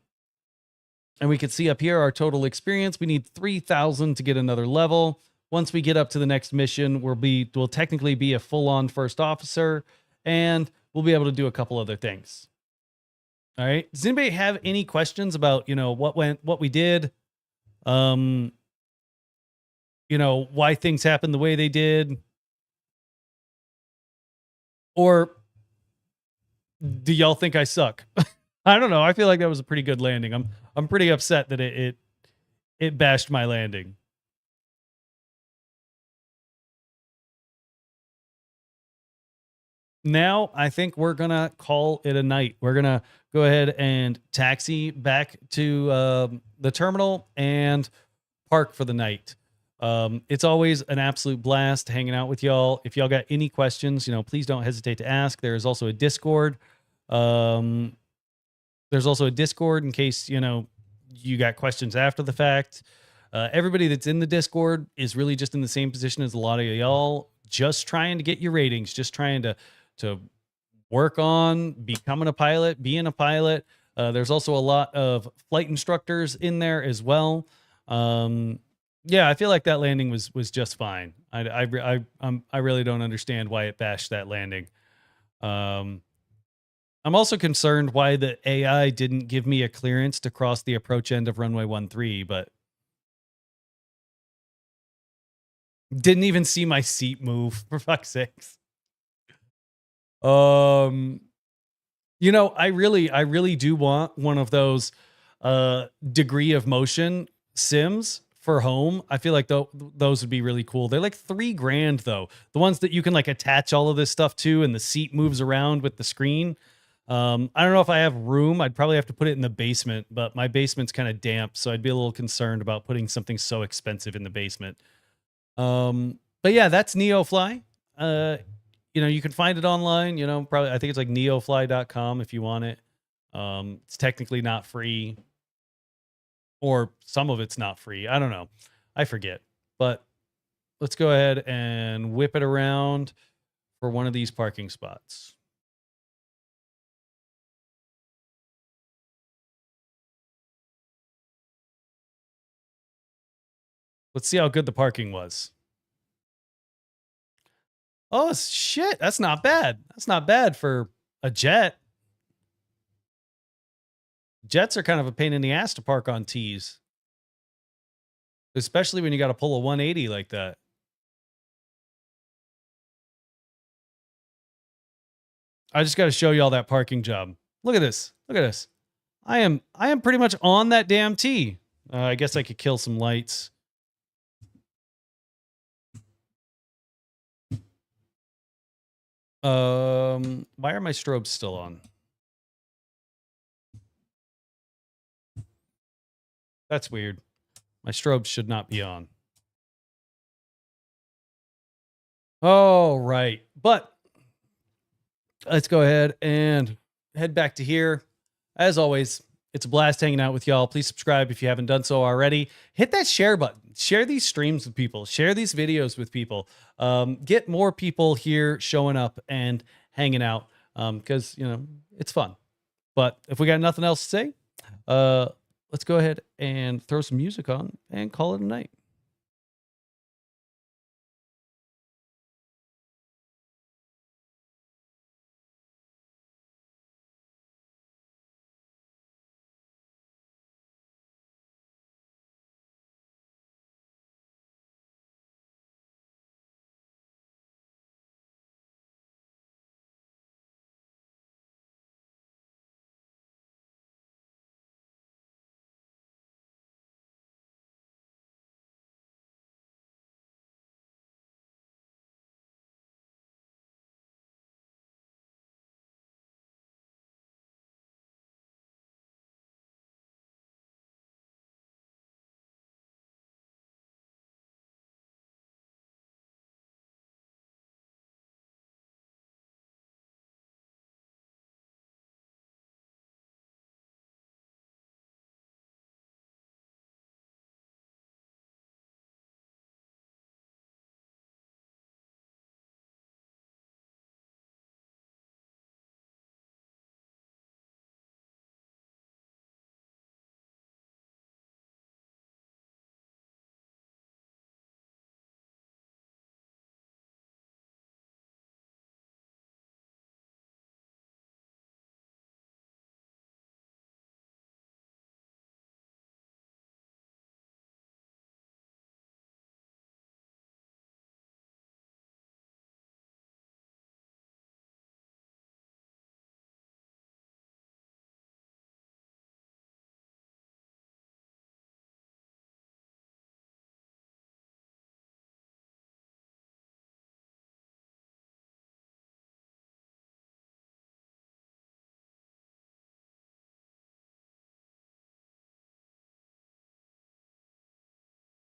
we can see up here our total experience. We need 3,000 to get another level. Once we get up to the next mission, we'll technically be a full-on first officer, and we'll be able to do a couple other things. All right. Does anybody have any questions about, what we did? Why things happened the way they did? Or do y'all think I suck? I don't know. I feel like that was a pretty good landing. I'm pretty upset that it bashed my landing. Now, I think we're going to call it a night. We're going to go ahead and taxi back to the terminal and park for the night. It's always an absolute blast hanging out with y'all. If y'all got any questions, please don't hesitate to ask. There's also a Discord. There's also a Discord in case, you got questions after the fact. Everybody that's in the Discord is really just in the same position as a lot of y'all, just trying to get your ratings, just trying to work on becoming a pilot, being a pilot. There's also a lot of flight instructors in there as well. Yeah, I feel like that landing was just fine. I really don't understand why it bashed that landing. I'm also concerned why the AI didn't give me a clearance to cross the approach end of runway 13, but didn't even see my seat move, for fuck's sakes. You know, I really do want one of those degree of motion sims for home. I feel like those would be really cool. They're like $3,000 though. The ones that you can like attach all of this stuff to, and the seat moves around with the screen. I don't know if I have room. I'd probably have to put it in the basement, but my basement's kind of damp, so I'd be a little concerned about putting something so expensive in the basement. But yeah, that's Neofly. You know, you can find it online, you know, probably, I think it's like neofly.com if you want it. It's technically not free, or some of it's not free. I don't know. I forget, but let's go ahead and whip it around for one of these parking spots. Let's see how good the parking was. Oh, shit. That's not bad. That's not bad for a jet. Jets are kind of a pain in the ass to park on T's, especially when you got to pull a 180 like that. I just got to show you all that parking job. Look at this. Look at this. I am pretty much on that damn T. I guess I could kill some lights. Why are my strobes still on? That's weird. My strobes should not be on. Oh, right. But let's go ahead and head back to here. As always, it's a blast hanging out with y'all. Please subscribe if you haven't done so already. Hit that share button. Share these streams with people. Share these videos with people. Get more people here showing up and hanging out, because, you know, it's fun. But if we got nothing else to say, let's go ahead and throw some music on and call it a night.